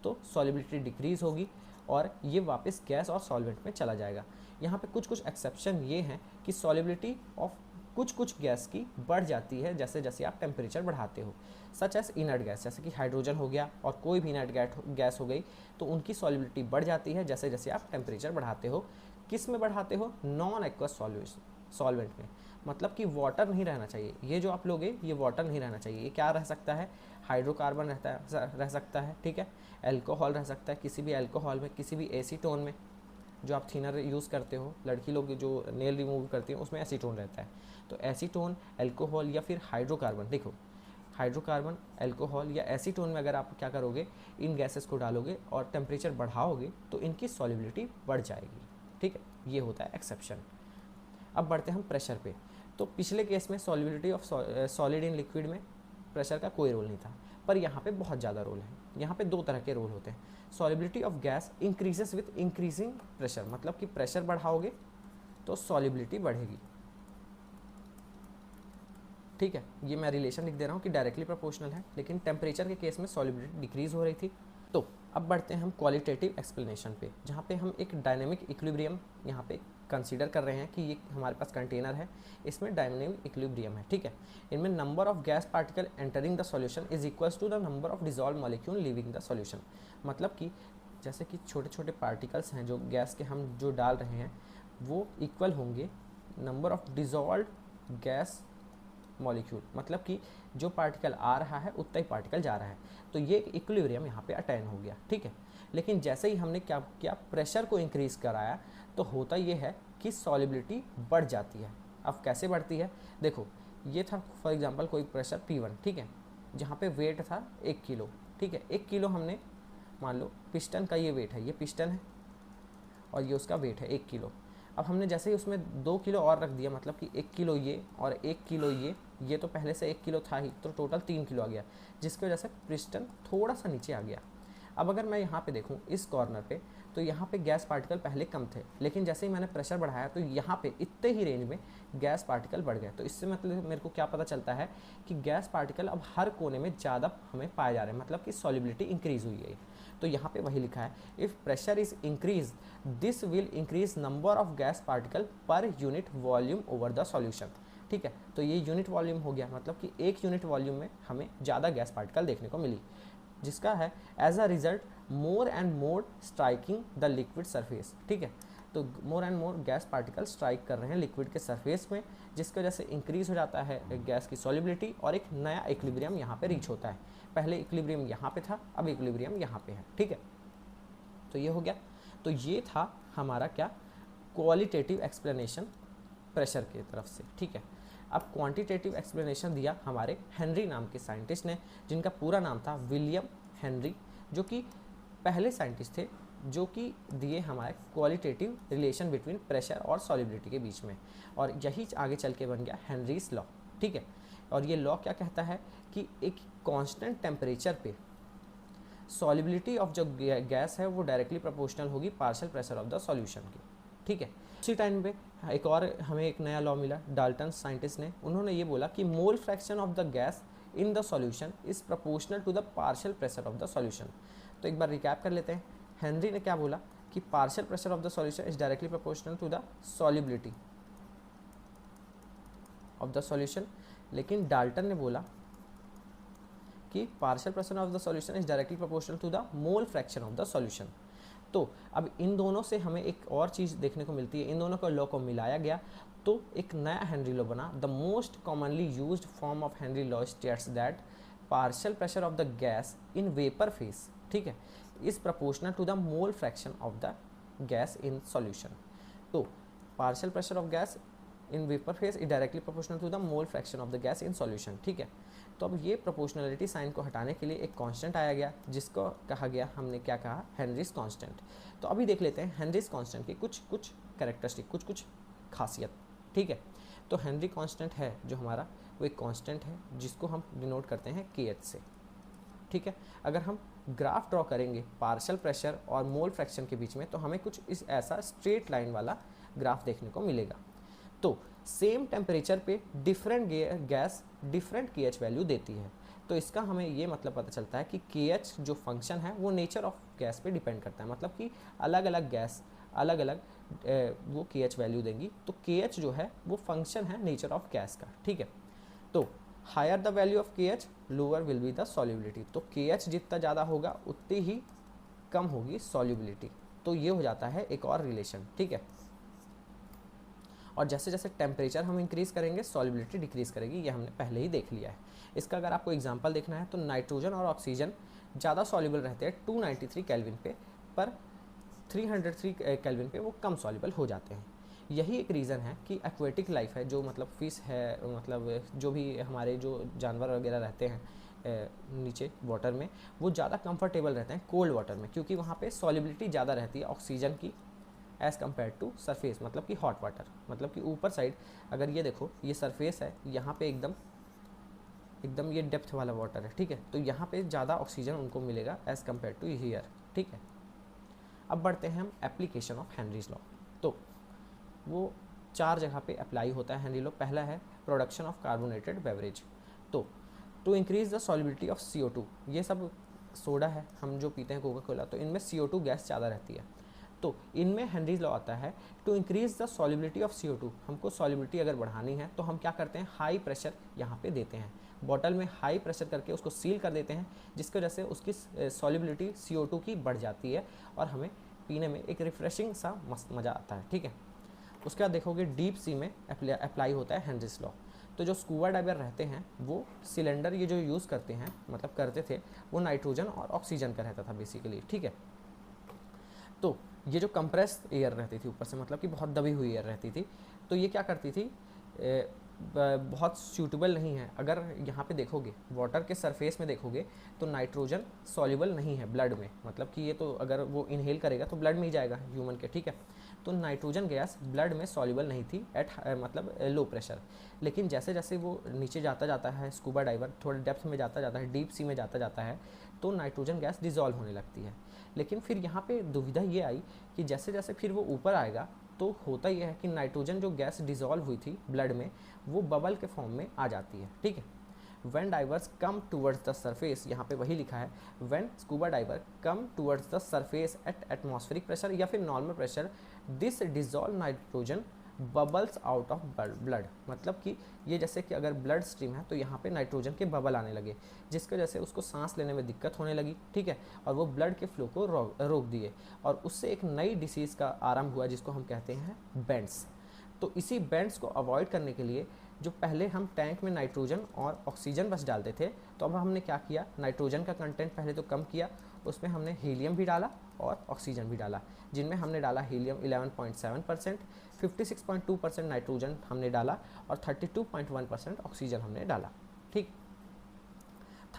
तो सॉलिबिलिटी डिक्रीज होगी और ये वापस गैस और सॉल्वेंट में चला जाएगा। यहाँ पे कुछ कुछ एक्सेप्शन ये हैं कि सॉलिबिलिटी ऑफ कुछ गैस की बढ़ जाती है जैसे जैसे आप टेम्परेचर बढ़ाते हो, सच एस इनर्ट गैस, जैसे कि हाइड्रोजन हो गया और कोई भी इनर्ट गैस हो गई, तो उनकी सॉलिबिलिटी बढ़ जाती है जैसे जैसे आप टेम्परेचर बढ़ाते हो। किस में बढ़ाते हो, नॉन एक्वस सॉल्वेंट में, मतलब कि वाटर नहीं रहना चाहिए। ये जो आप लोगे ये वाटर नहीं रहना चाहिए, ये क्या रह सकता है, हाइड्रोकार्बन रह सकता है, ठीक है, एल्कोहल रह सकता है, किसी भी एल्कोहल में, किसी भी एसीटोन में, जो आप थिनर यूज़ करते हो, लड़की लोग जो नेल रिमूव करती हैं उसमें एसीटोन रहता है। तो एसीटोन, एल्कोहल या फिर हाइड्रोकार्बन, देखो हाइड्रोकार्बन, एल्कोहल या एसीटोन में अगर आप क्या करोगे, इन गैसेस को डालोगे और टेम्परेचर बढ़ाओगे तो इनकी सॉलिबिलिटी बढ़ जाएगी, ठीक है, ये होता है एक्सेप्शन। अब बढ़ते हैं हम प्रेशर पे। तो पिछले केस में solubility of solid in liquid में प्रेशर का कोई रोल नहीं था, पर यहाँ पे बहुत ज़्यादा रोल है। यहाँ पे 2 तरह के रोल होते हैं। Solubility of gas increases with increasing pressure, मतलब कि प्रेशर बढ़ाओगे तो सॉलिबिलिटी बढ़ेगी, ठीक है। ये मैं रिलेशन लिख दे रहा हूँ कि डायरेक्टली प्रोपोर्शनल है, लेकिन टेम्परेचर के केस में सॉलिबिलिटी डिक्रीज हो रही थी। तो अब बढ़ते हैं हम क्वालिटेटिव एक्सप्लेनेशन पे, जहाँ पे हम एक डायनेमिक इक्विलिब्रियम यहाँ पे कंसीडर कर रहे हैं कि ये हमारे पास कंटेनर है, इसमें डायनेमिक इक्विलिब्रियम है, ठीक है। इनमें number of gas particle entering the solution is equals to the number of dissolve molecule leaving the solution. मतलब कि जैसे कि छोटे छोटे पार्टिकल्स हैं जो गैस के हम जो डाल रहे हैं वो इक्वल होंगे number of dissolve gas molecule, मतलब कि जो पार्टिकल आ रहा है उतना ही पार्टिकल जा रहा है। तो ये इक्विलिब्रियम यहाँ पे अटेन हो गया, ठीक है। लेकिन जैसे ही हमने क्या किया, प्रेशर को इंक्रीज़ कराया, तो होता ये है कि सॉलिबिलिटी बढ़ जाती है। अब कैसे बढ़ती है, देखो ये था फॉर एग्जांपल कोई प्रेशर P1, ठीक है, जहाँ पे वेट था 1 किलो, ठीक है। 1 किलो हमने मान लो पिस्टन का ये वेट है, ये पिस्टन है और ये उसका वेट है 1 किलो। अब हमने जैसे ही उसमें 2 किलो और रख दिया, मतलब कि 1 किलो ये और 1 किलो ये तो पहले से 1 किलो था ही, तो टोटल 3 किलो आ गया, जिसकी वजह से पिस्टन थोड़ा सा नीचे आ गया। अब अगर मैं यहाँ पे देखूँ इस कॉर्नर पे, तो यहाँ पे गैस पार्टिकल पहले कम थे, लेकिन जैसे ही मैंने प्रेशर बढ़ाया तो यहाँ पे इतने ही रेंज में गैस पार्टिकल बढ़ गए। तो इससे मतलब मेरे को क्या पता चलता है कि गैस पार्टिकल अब हर कोने में ज़्यादा हमें पाए जा रहे हैं, मतलब कि सॉल्युबिलिटी इंक्रीज़ हुई है। तो यहाँ पे वही लिखा है, if pressure is increase this will increase number of gas particle per unit volume over the solution. ठीक है, तो ये यूनिट वॉल्यूम हो गया, मतलब कि एक यूनिट वॉल्यूम में हमें ज़्यादा गैस पार्टिकल देखने को मिली, जिसका है as a result more and more striking the liquid surface. ठीक है, तो more and more gas particle strike कर रहे हैं लिक्विड के सरफेस में, जिसकी वजह से इंक्रीज हो जाता है गैस की सॉल्युबिलिटी और एक नया इक्विलिब्रियम यहाँ पे रीच होता है। पहले इक्विलिब्रियम यहाँ पे था, अब इक्विलिब्रियम यहाँ पे है। ठीक है, तो ये हो गया। तो ये था हमारा क्या, क्वालिटेटिव एक्सप्लेनेशन प्रेशर की तरफ से। ठीक है, अब क्वांटिटेटिव एक्सप्लेनेशन दिया हमारे हेनरी नाम के साइंटिस्ट ने, जिनका पूरा नाम था विलियम हेनरी, जो कि पहले साइंटिस्ट थे जो कि दिए हमारे क्वालिटेटिव रिलेशन बिटवीन प्रेशर और सॉल्युबिलिटी के बीच में, और यही आगे चल के बन गया हेनरीज लॉ। ठीक है, और ये लॉ क्या कहता है कि एक कांस्टेंट टेम्परेचर पे सॉल्युबिलिटी ऑफ जो गैस है वो डायरेक्टली प्रोपोर्शनल होगी partial pressure of the solution की। ठीक है, उसी टाइम पे एक और हमें एक नया लॉ मिला डाल्टन साइंटिस्ट ने, उन्होंने ये बोला कि mole fraction of the gas in the solution is proportional to the partial pressure of the solution. तो एक बार रिकैप कर लेते हैं, हेनरी ने क्या बोला कि partial pressure of the solution is directly proportional to the solubility of the solution, लेकिन डाल्टन ने बोला कि partial pressure of the solution is directly proportional to the mole fraction of the solution. तो अब इन दोनों से हमें एक और चीज़ देखने को मिलती है, इन दोनों को लॉ को मिलाया गया तो एक नया हेनरी लॉ बना। The most commonly used form of Henry law states that partial pressure of the gas in vapour phase, ठीक है, is proportional to the mole fraction of the gas in solution. तो partial pressure of gas in vapour phase is directly proportional to the mole fraction of the gas in solution. ठीक है, तो अब ये प्रोपोर्शनलिटी साइन को हटाने के लिए एक कांस्टेंट आया गया, जिसको कहा गया, हमने क्या कहा, हेनरीज कांस्टेंट। तो अभी देख लेते हैं हेनरीज कांस्टेंट की कुछ कुछ कैरेक्टरिस्टिक, कुछ कुछ खासियत। ठीक है, तो हेनरी कांस्टेंट है जो हमारा, वो एक कांस्टेंट है जिसको हम डिनोट करते हैं KH से। ठीक है, अगर हम ग्राफ ड्रॉ करेंगे पार्शियल प्रेशर और मोल फ्रैक्शन के बीच में, तो हमें कुछ इस ऐसा स्ट्रेट लाइन वाला ग्राफ देखने को मिलेगा। तो सेम टेम्परेचर पे different gas different KH value देती है। तो इसका हमें ये मतलब पता चलता है कि KH जो फंक्शन है वो नेचर ऑफ गैस पे डिपेंड करता है, मतलब कि अलग अलग गैस अलग अलग वो KH वैल्यू देंगी। तो KH जो है वो फंक्शन है नेचर ऑफ गैस का। ठीक है, तो higher the value of KH lower will be the solubility. तो KH जितना ज़्यादा होगा उतनी ही कम होगी सॉल्युबिलिटी। तो ये हो जाता है एक और रिलेशन। ठीक है, और जैसे जैसे टेम्परेचर हम इंक्रीज़ करेंगे सॉल्युबिलिटी डिक्रीज़ करेगी, ये हमने पहले ही देख लिया है। इसका अगर आपको एग्जांपल देखना है तो नाइट्रोजन और ऑक्सीजन ज़्यादा सॉल्युबल रहते हैं 293 केल्विन पे, पर 303 केल्विन पे वो कम सॉल्युबल हो जाते हैं। यही एक रीज़न है कि एक्वेटिक लाइफ है, जो मतलब फिश है, मतलब जो भी हमारे जो जानवर वगैरह रहते हैं नीचे वाटर में, वो ज़्यादा कंफर्टेबल रहते हैं कोल्ड वाटर में, क्योंकि वहाँ पे सॉल्युबिलिटी ज़्यादा रहती है ऑक्सीजन की एज़ कम्पेयर टू सरफेस, मतलब कि हॉट वाटर। मतलब कि ऊपर साइड अगर ये देखो, ये सरफेस है, यहाँ पे एकदम ये डेप्थ वाला वाटर है। ठीक है, तो यहाँ पे ज़्यादा ऑक्सीजन उनको मिलेगा एज़ कम्पेयर टू हियर। ठीक है, अब बढ़ते हैं हम एप्लीकेशन ऑफ हेनरीज लॉ। तो वो 4 जगह पे अप्लाई होता है हेनरी लॉ। पहला है प्रोडक्शन ऑफ कार्बोनेटेड बेवरेज। तो to increase the solubility of CO2, ये सब सोडा है हम जो पीते हैं कोका कोला, तो इनमें CO2 गैस ज़्यादा रहती है। तो इनमें हेनरीज लॉ आता है to increase the solubility of CO2। हमको सॉल्युबिलिटी अगर बढ़ानी है तो हम क्या करते हैं, हाई प्रेशर यहाँ पे देते हैं, बॉटल में हाई प्रेशर करके उसको सील कर देते हैं, जिसकी वजह से उसकी सॉल्युबिलिटी CO2 की बढ़ जाती है और हमें पीने में एक रिफ्रेशिंग सा मस्त मज़ा आता है। ठीक है, उसके बाद देखोगे डीप सी में अप्लाई होता है हेनरीज लॉ। तो जो स्कूबा डाइवर रहते हैं वो सिलेंडर ये जो यूज़ करते हैं, मतलब करते थे, वो नाइट्रोजन और ऑक्सीजन का रहता था बेसिकली। ठीक है, तो ये जो कंप्रेस्ड एयर रहती थी ऊपर से, मतलब कि बहुत दबी हुई एयर रहती थी, तो ये क्या करती थी, बहुत सूटेबल नहीं है। अगर यहाँ पे देखोगे वाटर के सरफेस में देखोगे तो नाइट्रोजन सॉल्युबल नहीं है ब्लड में, मतलब कि ये तो अगर वो इनहेल करेगा तो ब्लड में ही जाएगा ह्यूमन के। ठीक है, तो नाइट्रोजन गैस ब्लड में सॉल्युबल नहीं थी एट मतलब लो प्रेशर। लेकिन जैसे जैसे वो नीचे जाता है स्कूबा डाइवर, थोड़े डेप्थ में जाता है, डीप सी में जाता है, तो नाइट्रोजन गैस डिज़ोल्व होने लगती है। लेकिन फिर यहाँ पे दुविधा ये आई कि जैसे जैसे फिर वो ऊपर आएगा तो होता यह है कि नाइट्रोजन जो गैस डिजॉल्व हुई थी ब्लड में वो बबल के फॉर्म में आ जाती है, ठीक है। When divers come towards the surface, यहाँ पे वही लिखा है, when scuba diver come towards the surface at atmospheric pressure या फिर normal pressure, this dissolved nitrogen bubbles out of blood। मतलब कि ये जैसे कि अगर ब्लड स्ट्रीम है तो यहाँ पे नाइट्रोजन के बबल आने लगे, जिसकी वजह से उसको सांस लेने में दिक्कत होने लगी, ठीक है, और वो ब्लड के फ्लो को रोक दिए, और उससे एक नई डिसीज़ का आरंभ हुआ जिसको हम कहते हैं बेंड्स। तो इसी बेंड्स को अवॉइड करने के लिए जो पहले हम टैंक में नाइट्रोजन और ऑक्सीजन बस डालते थे, तो अब हमने क्या किया, नाइट्रोजन का कंटेंट पहले तो कम किया, उसमें हमने हीलियम भी डाला और ऑक्सीजन भी डाला, जिनमें हमने डाला हीलियम 11.7%, 56.2% नाइट्रोजन हमने डाला और 32.1% ऑक्सीजन हमने डाला, ठीक।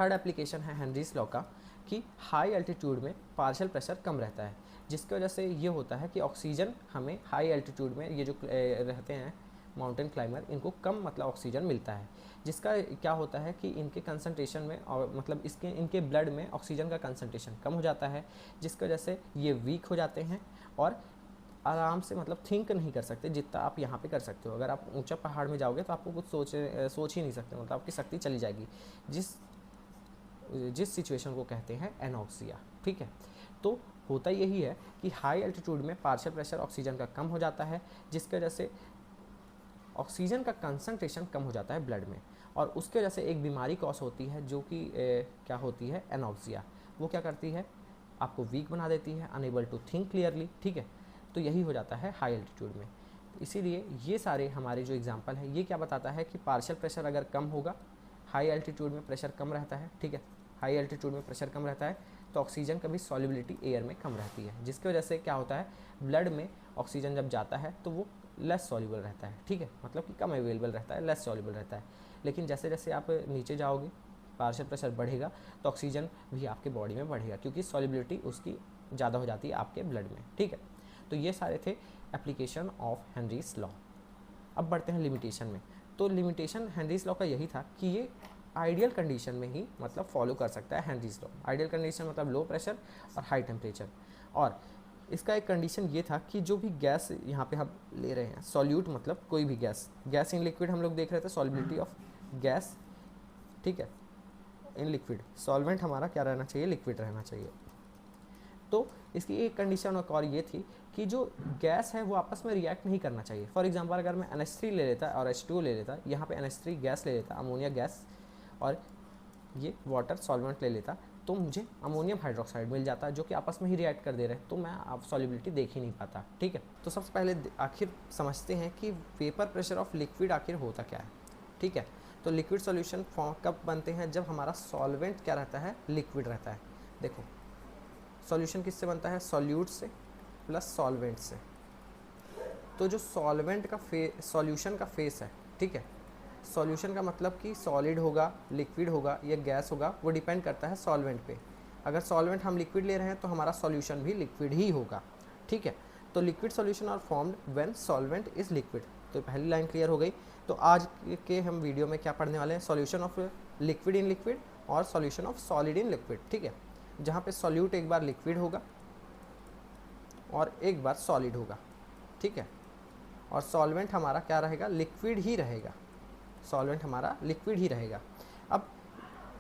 थर्ड एप्लीकेशन है हेनरीज लॉ का कि हाई एल्टीट्यूड में पार्शियल प्रेशर कम रहता है, जिसकी वजह से ये होता है कि ऑक्सीजन हमें हाई एल्टीट्यूड में, ये जो रहते हैं माउंटेन क्लाइंबर, इनको कम मतलब ऑक्सीजन मिलता है, जिसका क्या होता है कि इनके कंसंट्रेशन में और मतलब इनके ब्लड में ऑक्सीजन का कंसंट्रेशन कम हो जाता है, जिसकी वजह से ये वीक हो जाते हैं और आराम से मतलब थिंक नहीं कर सकते जितना आप यहाँ पे कर सकते हो। अगर आप ऊंचा पहाड़ में जाओगे तो आपको कुछ सोच ही नहीं सकते, मतलब आपकी शक्ति चली जाएगी, जिस सिचुएशन को कहते हैं एनॉक्सिया, ठीक है। तो होता यही है कि हाई एल्टीट्यूड में पार्शियल प्रेशर ऑक्सीजन का कम हो जाता है, जिसकी वजह से ऑक्सीजन का कंसंट्रेशन कम हो जाता है ब्लड में, और उसके वजह से एक बीमारी कॉज होती है जो कि क्या होती है, एनॉक्सिया। वो क्या करती है, आपको वीक बना देती है, अनेबल टू थिंक क्लियरली, ठीक है। तो यही हो जाता है हाई एल्टीट्यूड में। इसीलिए ये सारे हमारे जो एग्जांपल है ये क्या बताता है कि पार्शियल प्रेशर अगर कम होगा, हाई एल्टीट्यूड में प्रेशर कम रहता है, ठीक है, हाई एल्टीट्यूड में प्रेशर कम रहता है तो ऑक्सीजन का भी सॉल्युबिलिटी एयर में कम रहती है, जिसकी वजह से क्या होता है, ब्लड में ऑक्सीजन जब जाता है तो वो लेस सॉल्युबल रहता है, ठीक है, मतलब कि कम अवेलेबल रहता है, लेस सॉल्युबल रहता है। लेकिन जैसे जैसे आप नीचे जाओगे पार्शियल प्रेशर बढ़ेगा तो ऑक्सीजन भी आपके बॉडी में बढ़ेगा, क्योंकि सॉल्युबिलिटी उसकी ज़्यादा हो जाती है आपके ब्लड में, ठीक है। तो ये सारे थे एप्लीकेशन ऑफ हेनरीज लॉ। अब बढ़ते हैं लिमिटेशन में। तो लिमिटेशन हेनरीज लॉ का यही था कि ये आइडियल कंडीशन में ही मतलब फॉलो कर सकता है हेनरीज लॉ। आइडियल कंडीशन मतलब लो प्रेशर और हाई टेम्परेचर, और इसका एक कंडीशन ये था कि जो भी गैस यहाँ पे हम ले रहे हैं, सॉल्यूट मतलब कोई भी गैस इन लिक्विड हम लोग देख रहे थे, सॉल्युबिलिटी ऑफ गैस, ठीक है, इन लिक्विड, सॉल्वेंट हमारा क्या रहना चाहिए, लिक्विड रहना चाहिए। तो इसकी एक कंडीशन और ये थी कि जो गैस है वो आपस में रिएक्ट नहीं करना चाहिए। फॉर एग्जांपल अगर मैं NH3 ले लेता और H2O ले लेता, यहाँ पे NH3 गैस ले लेता, अमोनिया गैस, और ये वाटर सॉल्वेंट ले लेता, तो मुझे अमोनियम हाइड्रोक्साइड मिल जाता जो कि आपस में ही रिएक्ट कर दे रहे हैं, तो मैं आप सॉल्युबिलिटी देख ही नहीं पाता, ठीक है। तो सबसे पहले आखिर समझते हैं कि वेपर प्रेशर ऑफ लिक्विड आखिर होता क्या है, ठीक है। तो लिक्विड सॉल्यूशन फॉर्म कब बनते हैं, जब हमारा सॉल्वेंट क्या रहता है, लिक्विड रहता है। देखो सॉल्यूशन किससे बनता है, सॉल्यूट से प्लस सॉल्वेंट से। तो जो सॉल्वेंट का सॉल्यूशन का फेस है, ठीक है, सॉल्यूशन का मतलब कि सॉलिड होगा, लिक्विड होगा या गैस होगा, वो डिपेंड करता है सॉल्वेंट पे। अगर सॉल्वेंट हम लिक्विड ले रहे हैं तो हमारा सॉल्यूशन भी लिक्विड ही होगा, ठीक है। तो liquid solution are formed when solvent is liquid. तो पहली लाइन क्लियर हो गई। तो आज के हम वीडियो में क्या पढ़ने वाले हैं, solution of liquid in liquid और solution of solid in liquid, ठीक है, जहाँ पे सॉल्यूट एक बार लिक्विड होगा और एक बार सॉलिड होगा, ठीक है, और सॉल्वेंट हमारा क्या रहेगा, लिक्विड ही रहेगा, सॉल्वेंट हमारा लिक्विड ही रहेगा। अब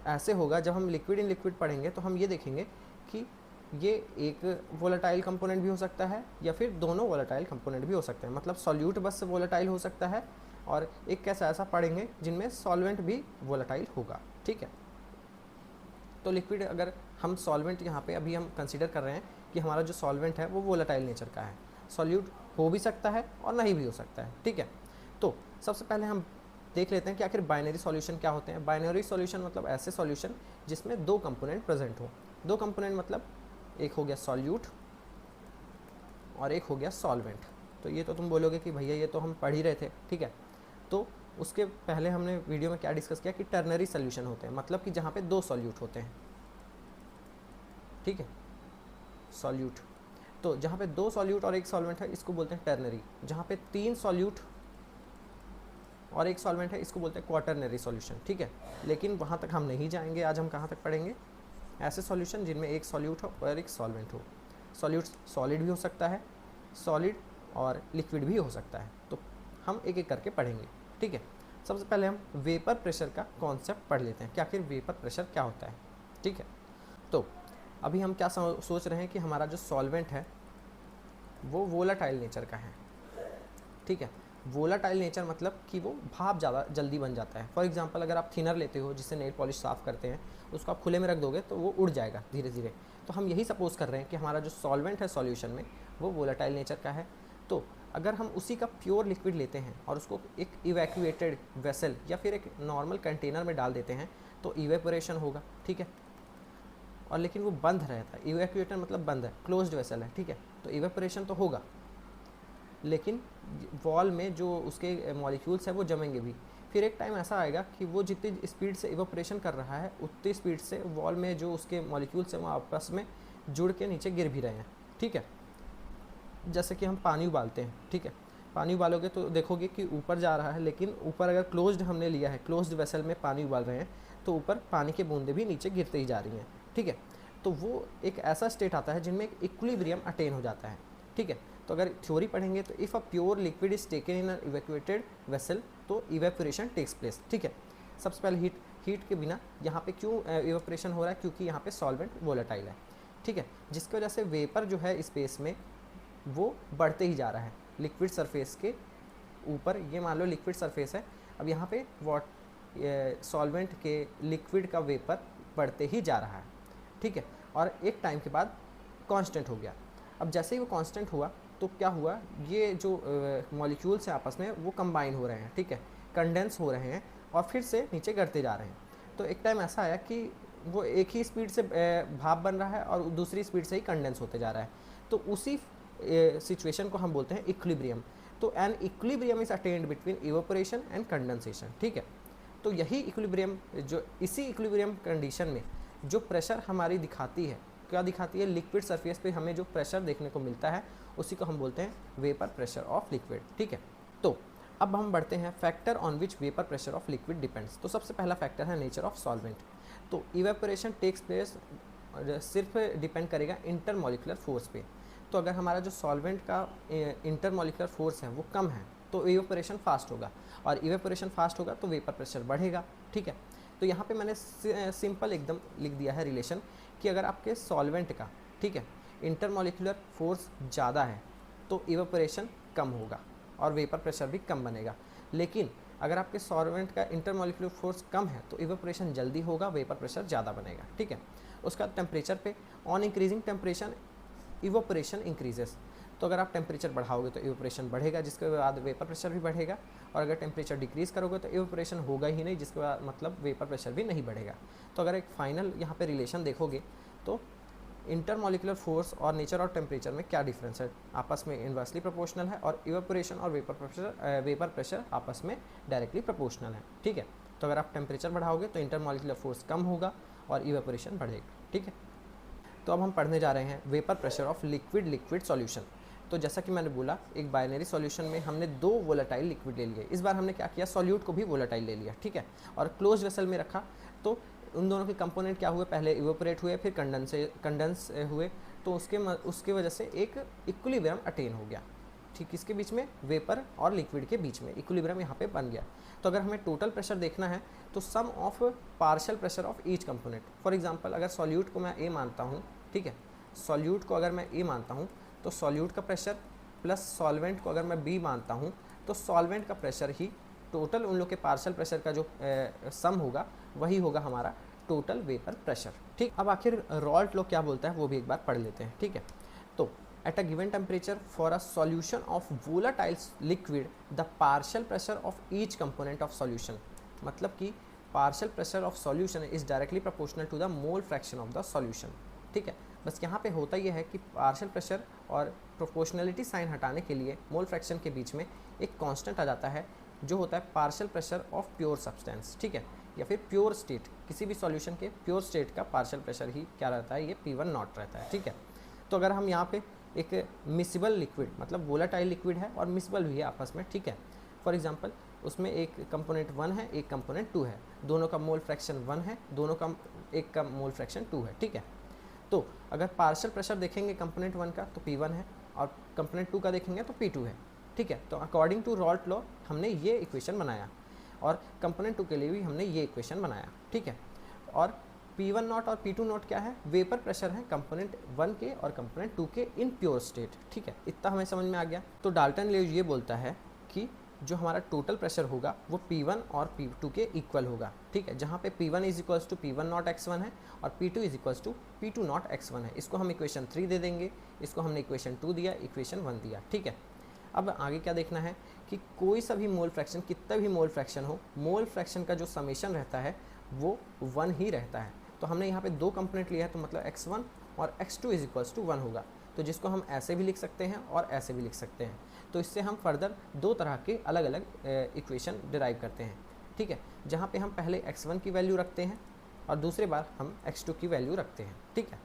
ऐसे होगा जब हम लिक्विड इन लिक्विड पढ़ेंगे तो हम ये देखेंगे कि ये एक वोलेटाइल कंपोनेंट भी हो सकता है या फिर दोनों वोलेटाइल कंपोनेंट भी हो सकते हैं, मतलब सॉल्यूट बस वोलेटाइल हो सकता है और एक कैसा ऐसा पढ़ेंगे जिनमें सॉल्वेंट भी वोलेटाइल होगा, ठीक है। तो लिक्विड अगर हम सॉल्वेंट यहाँ पे अभी हम कंसीडर कर रहे हैं कि हमारा जो सॉल्वेंट है वो वोलेटाइल नेचर का है, सॉल्यूट हो भी सकता है और नहीं भी हो सकता है, ठीक है। तो सबसे पहले हम देख लेते हैं कि आखिर बाइनरी सॉल्यूशन क्या होते हैं। बाइनरी सॉल्यूशन मतलब ऐसे सॉल्यूशन जिसमें दो कंपोनेंट प्रेजेंट हो। दो कंपोनेंट मतलब एक हो गया सॉल्यूट और एक हो गया सॉल्वेंट। तो ये तो तुम बोलोगे कि भैया ये तो हम पढ़ ही रहे थे, ठीक है। तो उसके पहले हमने वीडियो में क्या डिस्कस किया कि टर्नरी सॉल्यूशन होते हैं, मतलब कि जहाँ पे दो सॉल्यूट होते हैं, ठीक है, सॉल्यूट। तो जहाँ पे दो सॉल्यूट और एक सॉल्वेंट है इसको बोलते हैं टर्नरी। जहाँ पे तीन सॉल्यूट और एक सॉल्वेंट है इसको बोलते हैं क्वाटरनरी सॉल्यूशन, ठीक है। लेकिन वहाँ तक हम नहीं जाएंगे, आज हम कहाँ तक पढ़ेंगे, ऐसे सॉल्यूशन जिनमें एक सॉल्यूट हो और एक सॉल्वेंट हो। सॉल्यूट सॉलिड भी हो सकता है, सॉलिड और लिक्विड भी हो सकता है। तो हम एक एक करके पढ़ेंगे, ठीक है। सबसे पहले हम वेपर प्रेशर का कॉन्सेप्ट पढ़ लेते हैं कि आखिर वेपर प्रेशर क्या होता है, ठीक है। तो अभी हम क्या सोच रहे हैं कि हमारा जो सॉल्वेंट है वो वोलाटाइल नेचर का है, ठीक है। वोलाटाइल नेचर मतलब कि वो भाप ज़्यादा जल्दी बन जाता है। फॉर एग्जांपल अगर आप थिनर लेते हो जिससे नेल पॉलिश साफ़ करते हैं, उसको आप खुले में रख दोगे तो वो उड़ जाएगा धीरे धीरे। तो हम यही सपोज़ कर रहे हैं कि हमारा जो सॉल्वेंट है सॉल्यूशन में वो वोलाटाइल नेचर का है। तो अगर हम उसी का प्योर लिक्विड लेते हैं और उसको एक इवैक्यूएटेड वेसल या फिर एक नॉर्मल कंटेनर में डाल देते हैं तो इवेपोरेशन होगा, ठीक है। और लेकिन वो बंद रहता है, इवैक्यूएटर मतलब बंद है, क्लोज्ड वेसल है, ठीक है। तो इवेपोरेशन तो होगा, लेकिन वॉल में जो उसके मॉलिक्यूल्स है वो जमेंगे भी। फिर एक टाइम ऐसा आएगा कि वो जितनी स्पीड से इवेपोरेशन कर रहा है उतनी स्पीड से वॉल में जो उसके मॉलिक्यूल्स हैं वो आपस में जुड़ के नीचे गिर भी रहे हैं, ठीक है। जैसे कि हम पानी उबालते हैं, ठीक है। पानी उबालोगे तो देखोगे कि ऊपर जा रहा है, लेकिन ऊपर अगर क्लोज्ड हमने लिया है, क्लोज्ड वेसल में पानी उबाल रहे हैं तो ऊपर पानी के बूंदे भी नीचे गिरते ही जा रही हैं, ठीक है। तो वो एक ऐसा स्टेट आता है जिनमें एक इक्विलिब्रियम अटेन हो जाता है, ठीक है। तो अगर थ्योरी पढ़ेंगे तो if a pure liquid is taken in a evacuated vessel तो इवेपोरेशन टेक्स प्लेस, ठीक है। सबसे पहले हीट के बिना यहाँ पे क्यों इवेपोरेशन हो रहा है, क्योंकि यहाँ पे सॉल्वेंट वोलेटाइल है, ठीक है। जिसकी वजह से वेपर जो है स्पेस में वो बढ़ते ही जा रहा है लिक्विड सरफेस के ऊपर। ये मान लो लिक्विड सरफेस है, अब यहाँ पे सॉल्वेंट के लिक्विड का वेपर बढ़ते ही जा रहा है, ठीक है। और एक टाइम के बाद कांस्टेंट हो गया। अब जैसे ही वो कांस्टेंट हुआ तो क्या हुआ, ये जो मॉलिक्यूल्स हैं आपस में वो कंबाइन हो रहे हैं, ठीक है, कंडेंस हो रहे हैं और फिर से नीचे गिरते जा रहे हैं। तो एक टाइम ऐसा आया कि वो एक ही स्पीड से भाप बन रहा है और दूसरी स्पीड से ही कंडेंस होते जा रहा है। तो उसी सिचुएशन को हम बोलते हैं इक्विलिब्रियम। तो an equilibrium is attend between evaporation and condensation, ठीक है। तो यही इक्विलिब्रियम, जो इसी इक्विलिब्रियम कंडीशन में जो प्रेशर हमारी दिखाती है, क्या दिखाती है, लिक्विड सरफेस पे हमें जो प्रेशर देखने को मिलता है उसी को हम बोलते हैं वेपर प्रेशर ऑफ लिक्विड, ठीक है। तो अब हम बढ़ते हैं factor on which vapour pressure of liquid depends. तो सबसे पहला फैक्टर है नेचर ऑफ सॉल्वेंट। तो इवेपोरेशन टेक्स प्लेस सिर्फ डिपेंड करेगा इंटरमॉलिकुलर फोर्स पे। तो अगर हमारा जो सॉल्वेंट का इंटरमॉलिकुलर फोर्स है वो कम है तो इवेपोरेशन फास्ट होगा, और इवेपोरेशन फास्ट होगा तो वेपर प्रेशर बढ़ेगा, ठीक है। तो यहाँ पे मैंने सिंपल एकदम लिख दिया है रिलेशन कि अगर आपके सॉल्वेंट का, ठीक है, इंटरमॉलिकुलर फोर्स ज़्यादा है तो इवेपोरेशन कम होगा और वेपर प्रेशर भी कम बनेगा। लेकिन अगर आपके सॉल्वेंट का इंटरमॉलिकुलर फोर्स कम है तो इवेपोरेशन जल्दी होगा, वेपर प्रेशर ज़्यादा बनेगा, ठीक है। उसका टेम्परेचर पे, on increasing temperature evaporation increases. तो अगर आप टेम्परेचर बढ़ाओगे तो इवेपोरेशन बढ़ेगा, जिसके बाद वेपर प्रेशर भी बढ़ेगा, और अगर टेम्परेचर डिक्रीज़ करोगे तो इवेपोरेशन होगा ही नहीं, जिसके बाद मतलब वेपर प्रेशर भी नहीं बढ़ेगा। तो अगर एक फाइनल यहाँ पे रिलेशन देखोगे तो इंटरमॉलिकुलर फोर्स और नेचर और टेम्परेचर में क्या डिफरेंस है, आपस में इन्वर्सली प्रोपोर्शनल है, और इवेपोरेशन और वेपर प्रेशर आपस में डायरेक्टली प्रोपोर्शनल है, ठीक है। तो अगर आप टेम्परेचर बढ़ाओगे तो इंटरमॉलिकुलर फोर्स कम होगा और इवेपोरेशन बढ़ेगा, ठीक है। तो अब हम पढ़ने जा रहे हैं vapour pressure of liquid solution. तो जैसा कि मैंने बोला, एक बाइनरी सॉल्यूशन में हमने दो वोलेटाइल लिक्विड ले लिए। इस बार हमने क्या किया, सॉल्यूट को भी वोलेटाइल ले लिया, ठीक है, और क्लोज वेसल में रखा। तो उन दोनों के कंपोनेंट क्या हुए, पहले इवेपोरेट हुए फिर कंडेंस हुए। तो उसके वजह से एक इक्विलिब्रियम अटेन हो गया, ठीक, इसके बीच में वेपर और लिक्विड के बीच में इक्विलिब्रियम यहाँ पे बन गया। तो अगर हमें टोटल प्रेशर देखना है तो sum of partial pressure of each component. For example अगर सॉल्यूट को मैं ए मानता हूँ, ठीक है, सॉल्यूट को अगर मैं ए मानता हूँ तो सॉल्यूट का प्रेशर प्लस सॉल्वेंट को अगर मैं बी मानता हूँ तो सॉल्वेंट का प्रेशर ही टोटल उन लोग के पार्शियल प्रेशर का जो सम होगा वही होगा हमारा टोटल वेपर प्रेशर, ठीक। अब आखिर रॉल्ट लॉ क्या बोलता है वो भी एक बार पढ़ लेते हैं, ठीक है। तो at a given temperature for a solution of volatile liquid the partial pressure of each component of solution, मतलब कि partial pressure of solution is directly proportional to the mole fraction of the solution, ठीक है। बस यहाँ पे होता ये है कि पार्शियल प्रेशर और प्रोपोर्शनलिटी साइन हटाने के लिए मोल फ्रैक्शन के बीच में एक कांस्टेंट आ जाता है जो होता है partial pressure of pure substance, ठीक है, या फिर प्योर स्टेट। किसी भी सॉल्यूशन के प्योर स्टेट का पार्शियल प्रेशर ही क्या रहता है, ये P1 नॉट रहता है, ठीक है। तो अगर हम यहाँ पे एक मिसिबल लिक्विड, मतलब वोलाटाइल लिक्विड है और मिसिबल भी है आपस में, ठीक है। फॉर एग्जांपल उसमें एक कंपोनेंट 1 है, एक कंपोनेंट 2 है, दोनों का मोल फ्रैक्शन 1 है, दोनों का एक का मोल फ्रैक्शन 2 है, ठीक है। तो अगर पार्शियल प्रेशर देखेंगे कंपोनेंट 1 का तो P1 है, और कंपोनेंट 2 का देखेंगे तो P2 है, ठीक है। तो अकॉर्डिंग टू रॉल्ट लॉ हमने ये इक्वेशन बनाया, और कंपोनेंट 2 के लिए भी हमने ये इक्वेशन बनाया, ठीक है। और P1 नॉट और P2 नॉट क्या है, वेपर प्रेशर है कंपोनेंट 1 के और कंपोनेंट 2 के इन प्योर स्टेट, ठीक है। इतना हमें समझ में आ गया। तो डाल्टन ले ये बोलता है कि जो हमारा टोटल प्रेशर होगा वो P1 और P2 के इक्वल होगा, ठीक है, जहाँ पे P1 is equals to P1 not x1 है और P2 is equals to P2 not x1 है। इसको हम इक्वेशन 3 दे देंगे, इसको हमने इक्वेशन 2 दिया, इक्वेशन 1 दिया, ठीक है। अब आगे क्या देखना है कि कोई सा भी मोल फ्रैक्शन, कितना भी मोल फ्रैक्शन हो, मोल फ्रैक्शन का जो समेशन रहता है वो 1 ही रहता है। तो हमने यहाँ पे दो कंपोनेंट लिया है, तो मतलब x1 और x2 इज इक्वल्स टू 1 होगा, तो जिसको हम ऐसे भी लिख सकते हैं और ऐसे भी लिख सकते हैं। तो इससे हम फर्दर दो तरह के अलग अलग इक्वेशन डिराइव करते हैं, ठीक है, जहाँ पे हम पहले x1 की वैल्यू रखते हैं और दूसरे बार हम x2 की वैल्यू रखते हैं, ठीक है।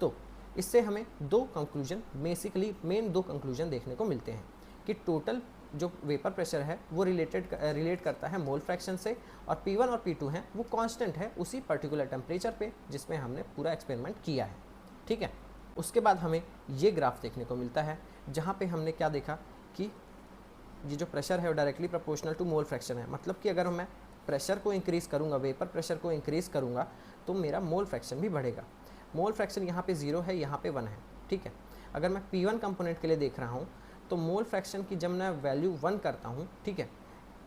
तो इससे हमें दो कंक्लूजन, बेसिकली मेन दो कंक्लूजन देखने को मिलते हैं कि टोटल जो वेपर प्रेशर है वो रिलेट करता है मोल फ्रैक्शन से, और P1 और P2 हैं वो कांस्टेंट है उसी पर्टिकुलर टेम्परेचर पे जिसमें हमने पूरा एक्सपेरिमेंट किया है, ठीक है। उसके बाद हमें ये ग्राफ देखने को मिलता है जहाँ पे हमने क्या देखा कि ये जो प्रेशर है वो directly proportional to mole fraction है। मतलब कि अगर मैं प्रेशर को इंक्रीज़ करूँगा, वेपर प्रेशर को इंक्रीज़ करूँगा, तो मेरा मोल फ्रैक्शन भी बढ़ेगा। मोल फ्रैक्शन यहाँ पे 0 है, यहाँ पे 1 है, ठीक है। अगर मैं P1 कंपोनेंट के लिए देख रहा हूँ तो मोल फ्रैक्शन की जब मैं वैल्यू 1 करता हूँ, ठीक है।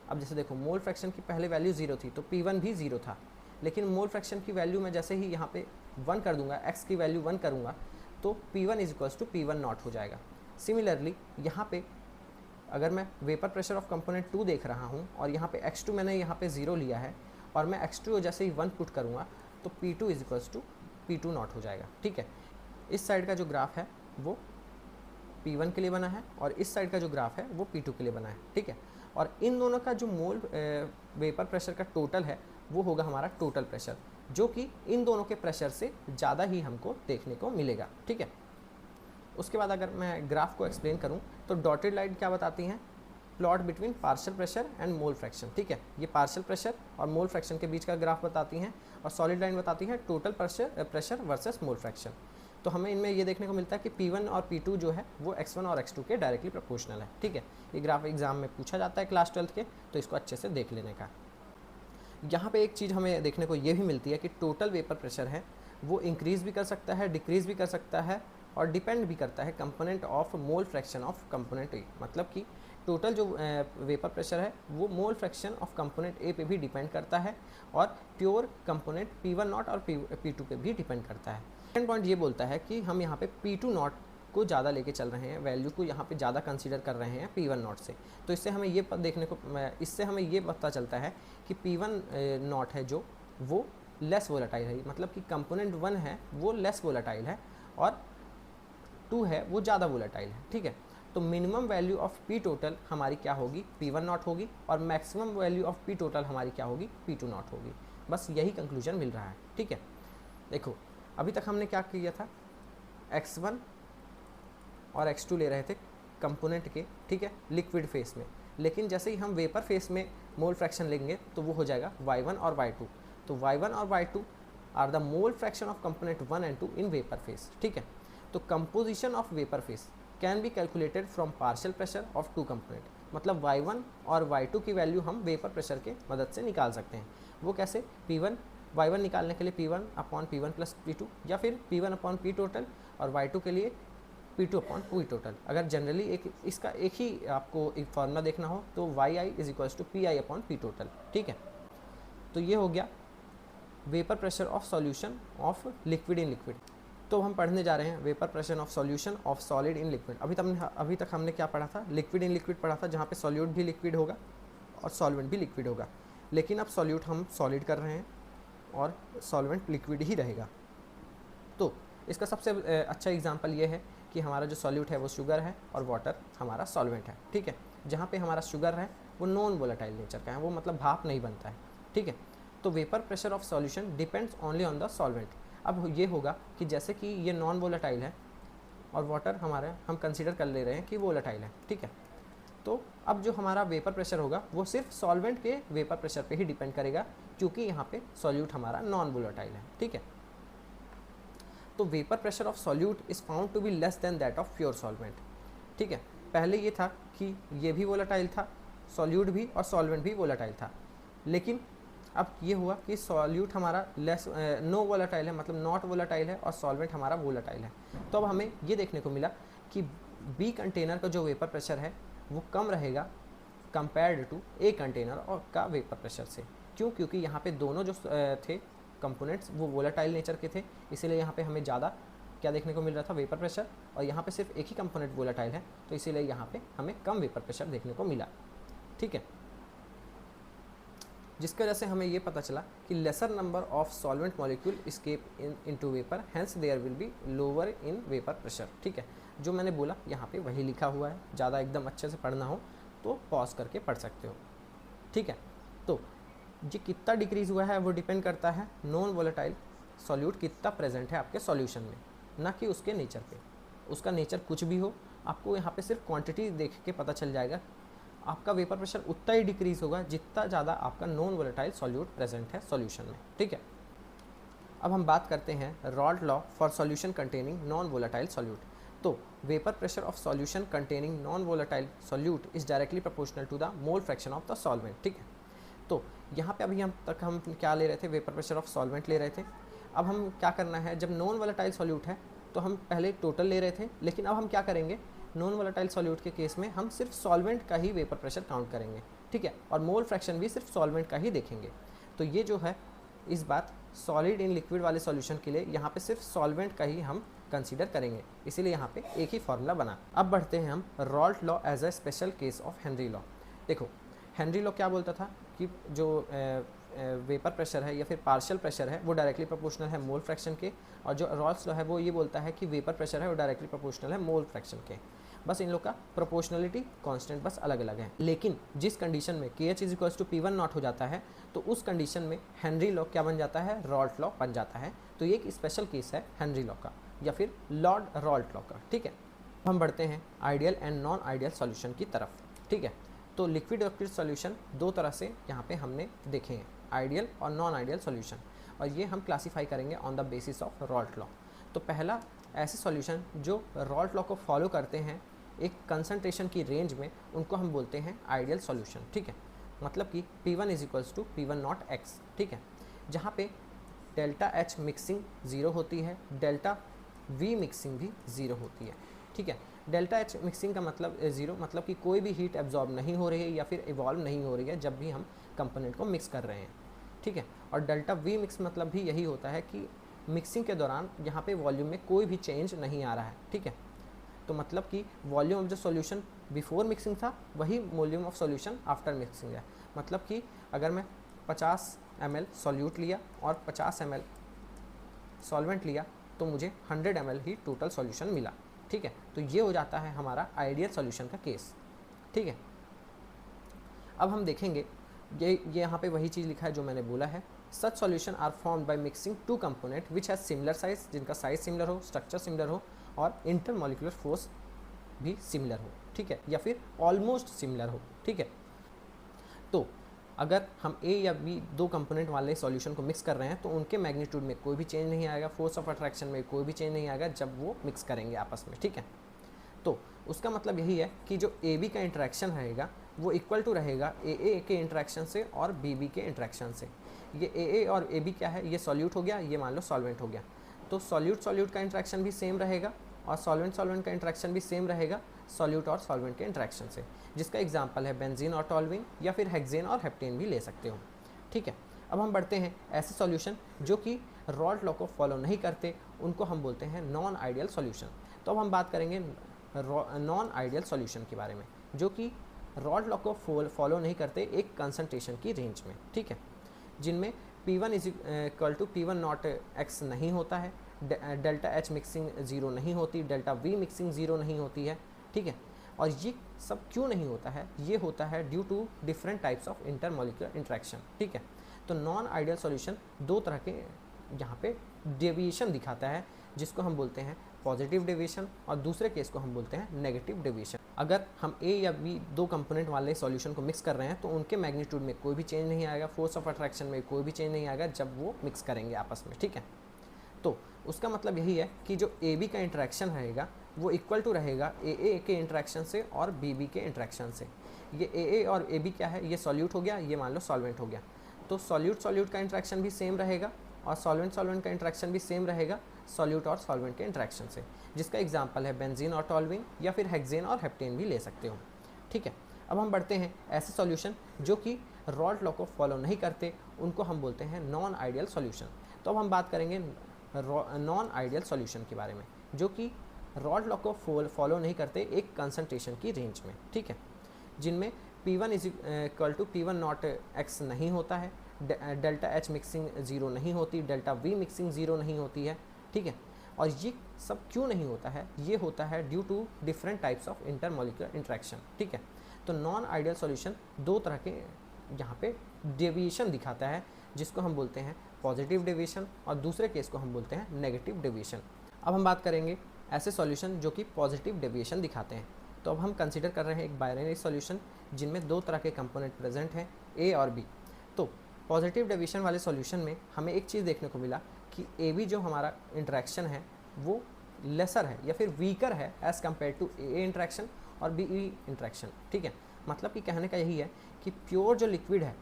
अब जैसे देखो मोल फ्रैक्शन की पहले वैल्यू 0 थी तो P1 भी 0 था, लेकिन मोल फ्रैक्शन की वैल्यू मैं जैसे ही यहाँ पे 1 कर दूंगा, x की वैल्यू 1 करूँगा, तो P1 is equals to P1 naught हो जाएगा। सिमिलरली यहाँ पे अगर मैं वेपर प्रेशर ऑफ कंपोनेंट 2 देख रहा हूँ और यहाँ पे x2 मैंने यहाँ पे 0 लिया है और मैं x2 जैसे ही 1 पुट करूँगा तो P2 is equals to P2 not हो जाएगा, ठीक है। इस साइड का जो ग्राफ है वो P1 के लिए बना है और इस साइड का जो ग्राफ है वो P2 के लिए बना है, ठीक है। और इन दोनों का जो मोल वेपर प्रेशर का टोटल है वो होगा हमारा टोटल प्रेशर, जो कि इन दोनों के प्रेशर से ज़्यादा ही हमको देखने को मिलेगा, ठीक है। उसके बाद अगर मैं ग्राफ को एक्सप्लेन करूं तो डॉटेड लाइन क्या बताती हैं, plot between partial pressure and mole fraction, ठीक है। ये पार्शियल प्रेशर और मोल फ्रैक्शन के बीच का ग्राफ बताती हैं, और सॉलिड लाइन बताती है total pressure versus mole fraction. तो हमें इनमें ये देखने को मिलता है कि P1 और P2 जो है वो x1 और x2 के डायरेक्टली प्रोपोर्शनल है, ठीक है। ये ग्राफ एग्जाम में पूछा जाता है क्लास 12 के, तो इसको अच्छे से देख लेने का। यहाँ पे एक चीज़ हमें देखने को ये भी मिलती है कि टोटल वेपर प्रेशर है वो इंक्रीज़ भी कर सकता है, डिक्रीज़ भी कर सकता है, और डिपेंड भी करता है component of mole fraction of component ए। मतलब कि टोटल जो वेपर प्रेशर है वो मोल फ्रैक्शन ऑफ कंपोनेंट ए पे भी डिपेंड करता है, और प्योर कंपोनेंट P1 नॉट और P2 पे भी डिपेंड करता है। सेकंड पॉइंट ये बोलता है कि हम यहाँ पे P2 नॉट को ज़्यादा लेके चल रहे हैं, वैल्यू को यहाँ पे ज़्यादा कंसीडर कर रहे हैं P1 नॉट से। तो इससे हमें ये इससे हमें ये पता चलता है कि P1 नॉट है जो वो लेस वोलेटाइल है, मतलब कि कंपोनेंट 1 है वो लेस वोलेटाइल है और 2 है वो ज़्यादा वोलेटाइल है, ठीक है। तो minimum value of P total हमारी क्या होगी, P1 नॉट होगी, और maximum value of P total हमारी क्या होगी, P2 नॉट होगी। बस यही कंक्लूजन मिल रहा है, ठीक है। देखो अभी तक हमने क्या किया था, x1 और x2 ले रहे थे कंपोनेंट के, ठीक है, लिक्विड फेस में, लेकिन जैसे ही हम वेपर फेस में मोल फ्रैक्शन लेंगे तो वो हो जाएगा y1 और y2। तो y1 और y2 are the mole fraction of component 1 and 2 in vapour phase, ठीक है। तो composition of vapour phase can be calculated from partial pressure of 2 component, मतलब y1 और y2 की वैल्यू हम वेपर प्रेशर के मदद से निकाल सकते हैं। वो कैसे, y1 निकालने के लिए P1 upon P1 plus P2, या फिर P1 अपॉन P टोटल, और y2 के लिए P2 अपॉन P टोटल। अगर जनरली इसका एक ही आपको एक फार्मूला देखना हो तो yi is equals to Pi upon P total, ठीक है। तो ये हो गया vapour pressure of solution of liquid in liquid. तो हम पढ़ने जा रहे हैं vapour pressure of solution of solid in liquid. अभी तक हमने क्या पढ़ा था, लिक्विड इन लिक्विड पढ़ा था, जहाँ पे सॉल्यूट भी लिक्विड होगा और सॉल्वेंट भी लिक्विड होगा। लेकिन अब सॉल्यूट हम सॉलिड कर रहे हैं और सॉल्वेंट लिक्विड ही रहेगा। तो इसका सबसे अच्छा एग्जांपल ये है कि हमारा जो सॉल्यूट है वो शुगर है और वाटर हमारा सॉल्वेंट है, ठीक है। जहाँ पे हमारा शुगर है वो नॉन वोलेटाइल नेचर का है, वो मतलब भाप नहीं बनता है, ठीक है। तो vapour pressure of solution depends only on the solvent. अब ये होगा कि जैसे कि ये नॉन वोलेटाइल है और वाटर हमारे हम कंसीडर कर ले रहे हैं कि वोलेटाइल है, ठीक है। तो अब जो हमारा वेपर प्रेशर होगा वो सिर्फ सॉल्वेंट के वेपर प्रेशर पे ही डिपेंड करेगा, क्योंकि यहाँ पे सॉल्यूट हमारा नॉन वोलेटाइल है, ठीक है। तो vapour pressure of solute is found to be less than that of pure solvent, ठीक है। पहले ये था कि ये भी वोलेटाइल था, सॉल्यूट भी और सॉल्वेंट भी वोलेटाइल था, लेकिन अब ये हुआ कि सॉल्यूट हमारा नो वोलेटाइल है, मतलब नॉट वोलेटाइल है, और सॉल्वेंट हमारा वोलेटाइल है। तो अब हमें ये देखने को मिला कि बी कंटेनर का जो वेपर प्रेशर है वो कम रहेगा कंपेयर्ड टू ए कंटेनर और का वेपर प्रेशर से। क्यों? क्योंकि यहाँ पे दोनों जो थे कंपोनेंट्स वो वोलेटाइल नेचर के थे, इसीलिए यहाँ पे हमें ज़्यादा क्या देखने को मिल रहा था, वेपर प्रेशर, और यहाँ पे सिर्फ एक ही कंपोनेंट वोलेटाइल है, तो इसीलिए यहाँ पे हमें कम वेपर प्रेशर देखने को मिला, ठीक है। जिसकी वजह से हमें ये पता चला कि lesser number of solvent molecule escape into vapour, hence there will be lower in vapour pressure, ठीक है। जो मैंने बोला यहाँ पे वही लिखा हुआ है, ज़्यादा एकदम अच्छे से पढ़ना हो तो पॉज करके पढ़ सकते हो, ठीक है। तो ये कितना डिक्रीज़ हुआ है वो डिपेंड करता है नॉन वोलेटाइल सॉल्यूट कितना प्रेजेंट है आपके सॉल्यूशन में, ना कि उसके नेचर पे। उसका नेचर कुछ भी हो, आपको यहाँ पे सिर्फ क्वांटिटी देख के पता चल जाएगा, आपका वेपर प्रेशर उतना ही डिक्रीज़ होगा जितना ज़्यादा आपका नॉन वोलेटाइल सॉल्यूट प्रेजेंट है सॉल्यूशन में, ठीक है। अब हम बात करते हैं Raoult law for solution containing non volatile solute. तो vapour pressure of solution containing non volatile solute is directly proportional to the mole fraction of the solvent, ठीक है। तो यहाँ पे अभी हम क्या ले रहे थे, वेपर प्रेशर ऑफ सॉल्वेंट ले रहे थे। अब हम क्या करना है, जब नॉन वोलेटाइल सॉल्यूट है तो हम पहले टोटल ले रहे थे, लेकिन अब हम क्या करेंगे, नॉन वोलेटाइल सॉल्यूट के केस में हम सिर्फ सॉल्वेंट का ही वेपर प्रेशर काउंट करेंगे, ठीक है, और मोल फ्रैक्शन भी सिर्फ सॉल्वेंट का ही देखेंगे। तो ये जो है इस बात सॉलिड इन लिक्विड वाले सॉल्यूशन के लिए यहाँ पे सिर्फ सॉल्वेंट का ही हम कंसीडर करेंगे, इसीलिए यहाँ पे एक ही फॉर्मूला बना। अब बढ़ते हैं हम Raoult law as a special case of Henry law. देखो हेनरी लॉ क्या बोलता था कि जो वेपर प्रेशर है या फिर पार्शियल प्रेशर है वो डायरेक्टली प्रोपोर्शनल है मोल फ्रैक्शन के, और जो रॉल्ट्स लॉ है वो ये बोलता है कि वेपर प्रेशर है वो डायरेक्टली प्रोपोर्शनल है मोल फ्रैक्शन के। बस इन लोग का प्रोपोर्शनलिटी कांस्टेंट बस अलग अलग है, लेकिन जिस कंडीशन में KH is equals to P1 naught हो जाता है तो उस कंडीशन में हेनरी लॉ क्या बन जाता है, रॉल्ट लॉ बन जाता है। तो ये एक स्पेशल केस है हेनरी लॉ का या फिर लॉर्ड रॉल्ट लॉ का, ठीक है। हम बढ़ते हैं ideal and non ideal solution की तरफ, ठीक है। तो लिक्विड लिक्विड सॉल्यूशन दो तरह से यहाँ पे हमने देखे हैं, आइडियल और नॉन आइडियल सॉल्यूशन, और ये हम क्लासीफाई करेंगे on the basis of Raoult law. तो पहला ऐसे सॉल्यूशन जो रॉल्ट लॉ को फॉलो करते हैं एक कंसंट्रेशन की रेंज में, उनको हम बोलते हैं आइडियल सॉल्यूशन, ठीक है। मतलब कि P1 is equals to P1 naught x, ठीक है, जहाँ पे डेल्टा H मिक्सिंग ज़ीरो होती है, डेल्टा V मिक्सिंग भी ज़ीरो होती है, ठीक है। डेल्टा H मिक्सिंग का मतलब ज़ीरो, मतलब कि कोई भी हीट एब्जॉर्ब नहीं हो रही है या फिर इवॉल्व नहीं हो रही है जब भी हम कंपोनेंट को मिक्स कर रहे हैं, ठीक है। और डेल्टा V मिक्स मतलब भी यही होता है कि मिक्सिंग के दौरान यहाँ पे वॉल्यूम में कोई भी चेंज नहीं आ रहा है, ठीक है। तो मतलब कि volume of the solution before mixing था वही volume of solution after mixing है। मतलब कि अगर मैं 50 ml सॉल्यूट लिया और 50 ml सॉल्वेंट लिया तो मुझे 100 ml ही टोटल सॉल्यूशन मिला, ठीक है। तो ये हो जाता है हमारा आइडियल सॉल्यूशन का केस, ठीक है। अब हम देखेंगे ये यहाँ पे वही चीज़ लिखा है जो मैंने बोला है, such solution are formed by mixing two component which has similar size, जिनका साइज सिमिलर हो, स्ट्रक्चर सिमिलर हो और इंटरमॉलिक्यूलर फोर्स भी सिमिलर हो, ठीक है, या फिर ऑलमोस्ट सिमिलर हो, ठीक है। तो अगर हम ए या बी दो कंपोनेंट वाले सॉल्यूशन को मिक्स कर रहे हैं तो उनके मैग्नीट्यूड में कोई भी चेंज नहीं आएगा, फोर्स ऑफ अट्रैक्शन में कोई भी चेंज नहीं आएगा जब वो मिक्स करेंगे आपस में, ठीक है। तो उसका मतलब यही है कि जो ए बी का इंटरेक्शन रहेगा वो इक्वल टू रहेगा ए के इंटरेक्शन से और बी के इंटरेक्शन से। ये ए और ए बी क्या है, ये सॉल्यूट हो गया, ये मान लो सॉल्वेंट हो गया, तो सॉल्यूट का इंटरेक्शन भी सेम रहेगा और सॉल्वेंट का इंटरेक्शन भी सेम रहेगा सॉल्यूट और सॉल्वेंट के इंटरेक्शन से, जिसका एग्जांपल है बेंजीन और टॉल्यूइन या फिर हेक्सेन और हेप्टेन भी ले सकते हो, ठीक है। अब हम बढ़ते हैं ऐसे सॉल्यूशन जो कि रॉल्ट लॉ को फॉलो नहीं करते, उनको हम बोलते हैं नॉन आइडियल सॉल्यूशन। तो अब हम बात करेंगे नॉन आइडियल सॉल्यूशन के बारे में जो कि रॉल्ट लॉ को फॉलो नहीं करते एक कंसंट्रेशन की रेंज में, ठीक है, जिनमें P1 is equal to P1 naught x नहीं होता है, डेल्टा H मिक्सिंग ज़ीरो नहीं होती, डेल्टा V मिक्सिंग ज़ीरो नहीं होती है, ठीक है। और ये सब क्यों नहीं होता है, ये होता है due to different types of intermolecular interaction, ठीक है। तो नॉन आइडियल सॉल्यूशन दो तरह के यहाँ पे डेविएशन दिखाता है, जिसको हम बोलते हैं पॉजिटिव डेविएशन और दूसरे केस को हम बोलते हैं नेगेटिव डेविएशन। अगर हम ए या बी दो कंपोनेंट वाले सॉल्यूशन को मिक्स कर रहे हैं तो उनके मैग्नीट्यूड में कोई भी चेंज नहीं आएगा, फोर्स ऑफ अट्रैक्शन में कोई भी चेंज नहीं आएगा जब वो मिक्स करेंगे आपस में, ठीक है। तो उसका मतलब यही है कि जो ए बी का इंटरेक्शन रहेगा वो इक्वल टू रहेगा ए के इंटरेक्शन से और बी बी के इंटरेक्शन से। ये ए और ए बी क्या है, ये सॉल्यूट हो गया, ये मान लो सॉल्वेंट हो गया। तो सॉल्यूट का इंटरेक्शन भी सेम रहेगा और सॉल्वेंट का इंटरेक्शन भी सेम रहेगा सॉल्यूट और सॉल्वेंट के इंटरेक्शन से, जिसका एग्जांपल है बेंजीन और टॉल्यूइन या फिर हेक्सेन और हेप्टेन भी ले सकते हो, ठीक है। अब हम बढ़ते हैं ऐसे सॉल्यूशन जो कि रॉल्ट लॉ को फॉलो नहीं करते, उनको हम बोलते हैं नॉन आइडियल सॉल्यूशन। तो अब हम बात करेंगे नॉन आइडियल सॉल्यूशन के बारे में, जो कि रॉल्ट लॉ को फॉलो नहीं करते एक कंसंट्रेशन की रेंज में, ठीक है, जिनमें P1 is equal to P1 naught x नहीं होता है, डेल्टा एच मिक्सिंग ज़ीरो नहीं होती, डेल्टा वी मिक्सिंग ज़ीरो नहीं होती है, ठीक है। और ये सब क्यों नहीं होता है, ये होता है due to different types of intermolecular interaction, ठीक है। तो नॉन आइडियल सॉल्यूशन दो तरह के यहाँ पे डेविएशन दिखाता है, जिसको हम बोलते हैं पॉजिटिव डेविएशन और दूसरे केस को हम बोलते हैं नेगेटिव डेविएशन। अब हम बात करेंगे ऐसे सॉल्यूशन जो कि पॉजिटिव डेविएशन दिखाते हैं। तो अब हम कंसीडर कर रहे हैं एक बाइनरी सॉल्यूशन जिनमें दो तरह के कंपोनेंट प्रेजेंट हैं, ए और बी। तो पॉजिटिव डेविएशन वाले सॉल्यूशन में हमें एक चीज़ देखने को मिला कि ए बी जो हमारा इंटरेक्शन है वो लेसर है या फिर वीकर है as compare to A interaction और बी ई इंटरेक्शन, ठीक है। मतलब कि कहने का यही है कि प्योर जो लिक्विड है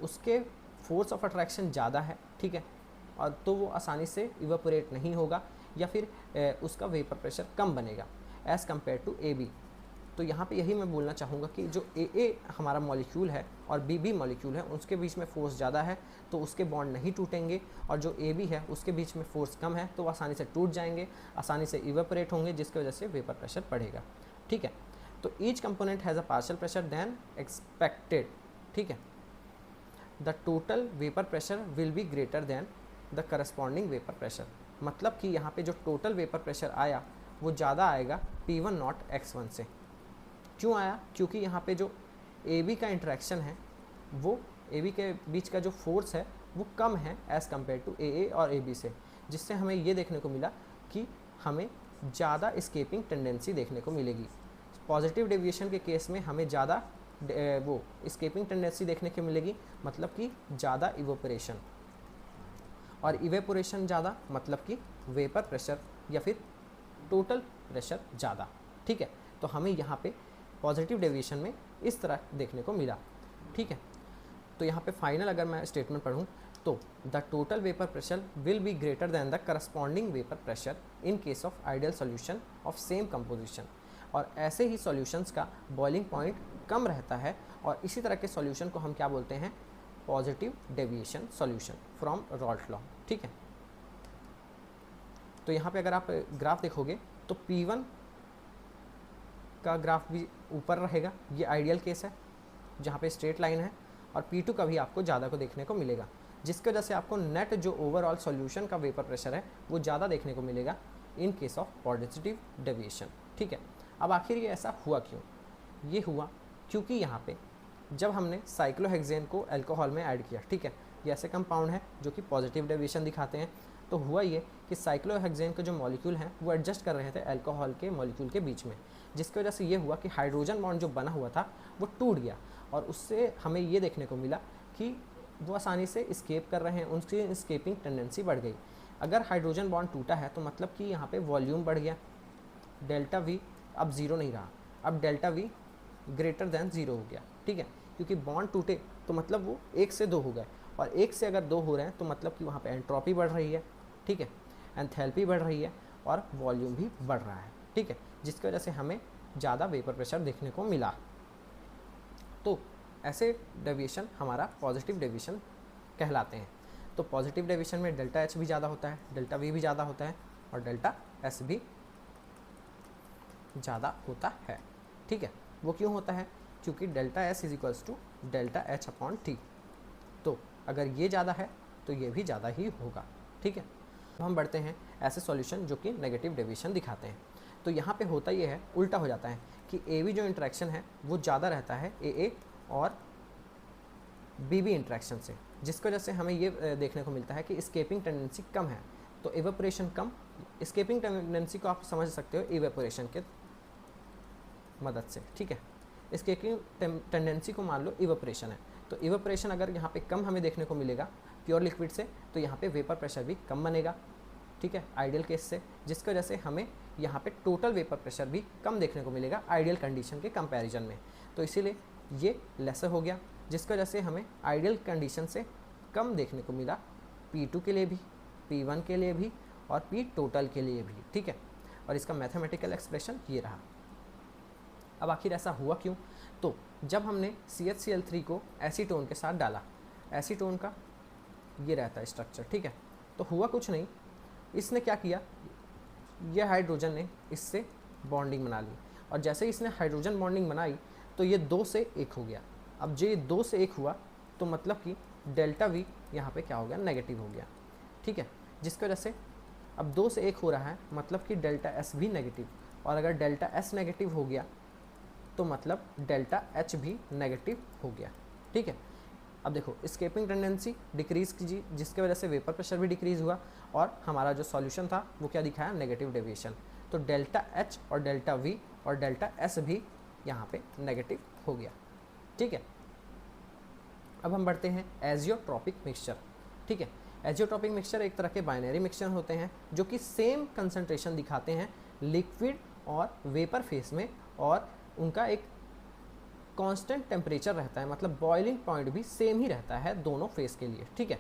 उसके फोर्स ऑफ अट्रैक्शन ज़्यादा है, ठीक है, और तो वो आसानी से इवेपोरेट नहीं होगा या फिर उसका वेपर प्रेशर कम बनेगा as compare to A B. तो यहाँ पे यही मैं बोलना चाहूँगा कि जो ए हमारा मॉलिक्यूल है और बी मॉलिक्यूल है उसके बीच में फोर्स ज़्यादा है तो उसके बॉन्ड नहीं टूटेंगे, और जो ए बी है उसके बीच में फोर्स कम है तो वो आसानी से टूट जाएंगे, आसानी से इवेपोरेट होंगे, जिसकी वजह से वेपर प्रेशर बढ़ेगा, ठीक है। तो each component has a partial pressure then expected, ठीक है। The total vapour pressure will be greater than the corresponding vapour pressure. मतलब कि यहाँ पे जो टोटल वेपर प्रेशर आया वो ज़्यादा आएगा P1 नॉट X1 से। क्यों आया? क्योंकि यहाँ पे जो AB का इंटरेक्शन है वो AB के बीच का जो फोर्स है वो कम है एज़ कम्पेयर टू AA और AB से, जिससे हमें ये देखने को मिला कि हमें ज़्यादा स्केपिंग टेंडेंसी देखने को मिलेगी। पॉजिटिव डेविएशन के केस में हमें ज़्यादा वो स्केपिंग टेंडेंसी देखने को मिलेगी, मतलब कि ज़्यादा इवेपोरेशन, और इवेपोरेशन ज़्यादा मतलब कि वेपर प्रेशर या फिर टोटल प्रेशर ज़्यादा, ठीक है। तो हमें यहाँ पे पॉजिटिव डेविएशन में इस तरह देखने को मिला, ठीक है। तो यहाँ पे फाइनल अगर मैं स्टेटमेंट पढ़ूँ तो the total vapour pressure will be greater than the corresponding vapour pressure in case of ideal solution of same composition. और ऐसे ही सॉल्यूशंस का बॉइलिंग पॉइंट कम रहता है, और इसी तरह के सॉल्यूशन को हम क्या बोलते हैं, positive deviation solution from Raoult law, ठीक है। तो यहाँ पे अगर आप ग्राफ देखोगे तो P1 का ग्राफ भी ऊपर रहेगा, ये आइडियल केस है जहाँ पे स्ट्रेट लाइन है, और P2 का भी आपको ज़्यादा को देखने को मिलेगा, जिसकी वजह से आपको नेट जो ओवरऑल सॉल्यूशन का वेपर प्रेशर है वो ज़्यादा देखने को मिलेगा in case of positive deviation, ठीक है। अब आखिर ये ऐसा हुआ क्यों? ये हुआ क्योंकि यहाँ पे जब हमने साइक्लोहेक्सेन को अल्कोहल में ऐड किया, ठीक है, ये ऐसे कंपाउंड है जो कि पॉजिटिव डेविएशन दिखाते हैं, तो हुआ ये कि साइक्लोहेक्सेन के जो मॉलिक्यूल हैं वो एडजस्ट कर रहे थे अल्कोहल के मॉलिक्यूल के बीच में, जिसकी वजह से ये हुआ कि हाइड्रोजन बॉन्ड जो बना हुआ था वो टूट गया, और उससे हमें ये देखने को मिला कि वो आसानी से स्केप कर रहे हैं, उनकी स्केपिंग टेंडेंसी बढ़ गई। अगर हाइड्रोजन बॉन्ड टूटा है तो मतलब कि यहाँ पे वॉल्यूम बढ़ गया, डेल्टा वी अब ज़ीरो नहीं रहा, अब delta V greater than zero हो गया, ठीक है, क्योंकि बॉन्ड टूटे तो मतलब वो 1 से 2 हो गए, और 1 से अगर 2 हो रहे हैं तो मतलब कि वहाँ पे एंट्रोपी बढ़ रही है, ठीक है, एंथैल्पी बढ़ रही है और वॉल्यूम भी बढ़ रहा है, ठीक है, जिसकी वजह से हमें ज़्यादा वेपर प्रेशर देखने को मिला। तो ऐसे डेविएशन हमारा पॉजिटिव डेविएशन कहलाते हैं। तो पॉजिटिव डेविएशन में डेल्टा एच भी ज़्यादा होता है, डेल्टा वी भी ज़्यादा होता है, और डेल्टा एस भी ज़्यादा होता है, ठीक है। वो क्यों होता है? क्योंकि delta S is equals to delta H upon T. तो अगर ये ज़्यादा है तो ये भी ज़्यादा ही होगा, ठीक है। तो हम बढ़ते हैं ऐसे सॉल्यूशन जो कि नेगेटिव डेविएशन दिखाते हैं। तो यहाँ पे होता ये है, उल्टा हो जाता है कि ए बी जो इंटरेक्शन है वो ज़्यादा रहता है ए और बी बी इंटरेक्शन से, जिसकी वजह से हमें ये देखने को मिलता है कि स्केपिंग टेंडेंसी कम है, तो इवेपोरेशन कम। स्केपिंग टेंडेंसी को आप समझ सकते हो इवेपोरेशन के मदद से, ठीक है। एस्केपिंग टेंडेंसी को मान लो इवेपोरेशन है, तो इवेपोरेशन अगर यहाँ पे कम हमें देखने को मिलेगा प्योर लिक्विड से, तो यहाँ पे वेपर प्रेशर भी कम बनेगा, ठीक है, आइडियल केस से, जिसकी वजह से हमें यहाँ पे टोटल वेपर प्रेशर भी कम देखने को मिलेगा आइडियल कंडीशन के कंपैरिजन में। तो इसीलिए ये लेसर हो गया, जिसकी वजह से हमें आइडियल कंडीशन से कम देखने को मिला P2 के लिए भी, P1 के लिए भी और P टोटल के लिए भी, ठीक है। और इसका मैथमेटिकल एक्सप्रेशन ये रहा। अब आखिर ऐसा हुआ क्यों? तो जब हमने CHCl3 को एसीटोन के साथ डाला, एसीटोन का ये रहता है स्ट्रक्चर, ठीक है, तो हुआ कुछ नहीं, इसने क्या किया, ये हाइड्रोजन ने इससे बॉन्डिंग बना ली, और जैसे ही इसने हाइड्रोजन बॉन्डिंग बनाई तो ये 2 से 1 हो गया। अब जो ये 2 से 1 हुआ तो मतलब कि डेल्टा V यहाँ पे क्या हो गया, नेगेटिव हो गया, ठीक है, जिसकी वजह से अब 2 से 1 हो रहा है, मतलब कि डेल्टा S भी नेगेटिव, और अगर डेल्टा S नेगेटिव हो गया तो मतलब डेल्टा H भी नेगेटिव हो गया, ठीक है। अब देखो एस्केपिंग टेंडेंसी डिक्रीज कीजिए, जिसकी वजह से वेपर प्रेशर भी डिक्रीज हुआ, और हमारा जो सॉल्यूशन था वो क्या दिखाया, नेगेटिव डेविएशन। तो डेल्टा H और डेल्टा V और डेल्टा S भी यहाँ पे नेगेटिव हो गया, ठीक है। अब हम बढ़ते हैं एजियोट्रॉपिक मिक्सचर, ठीक है। एजियोट्रॉपिक मिक्सचर एक तरह के बाइनरी मिक्सचर होते हैं जो कि सेम कंसंट्रेशन दिखाते हैं लिक्विड और वेपर फेस में, और उनका एक कांस्टेंट टेम्परेचर रहता है, मतलब बॉइलिंग पॉइंट भी सेम ही रहता है दोनों फेस के लिए, ठीक है।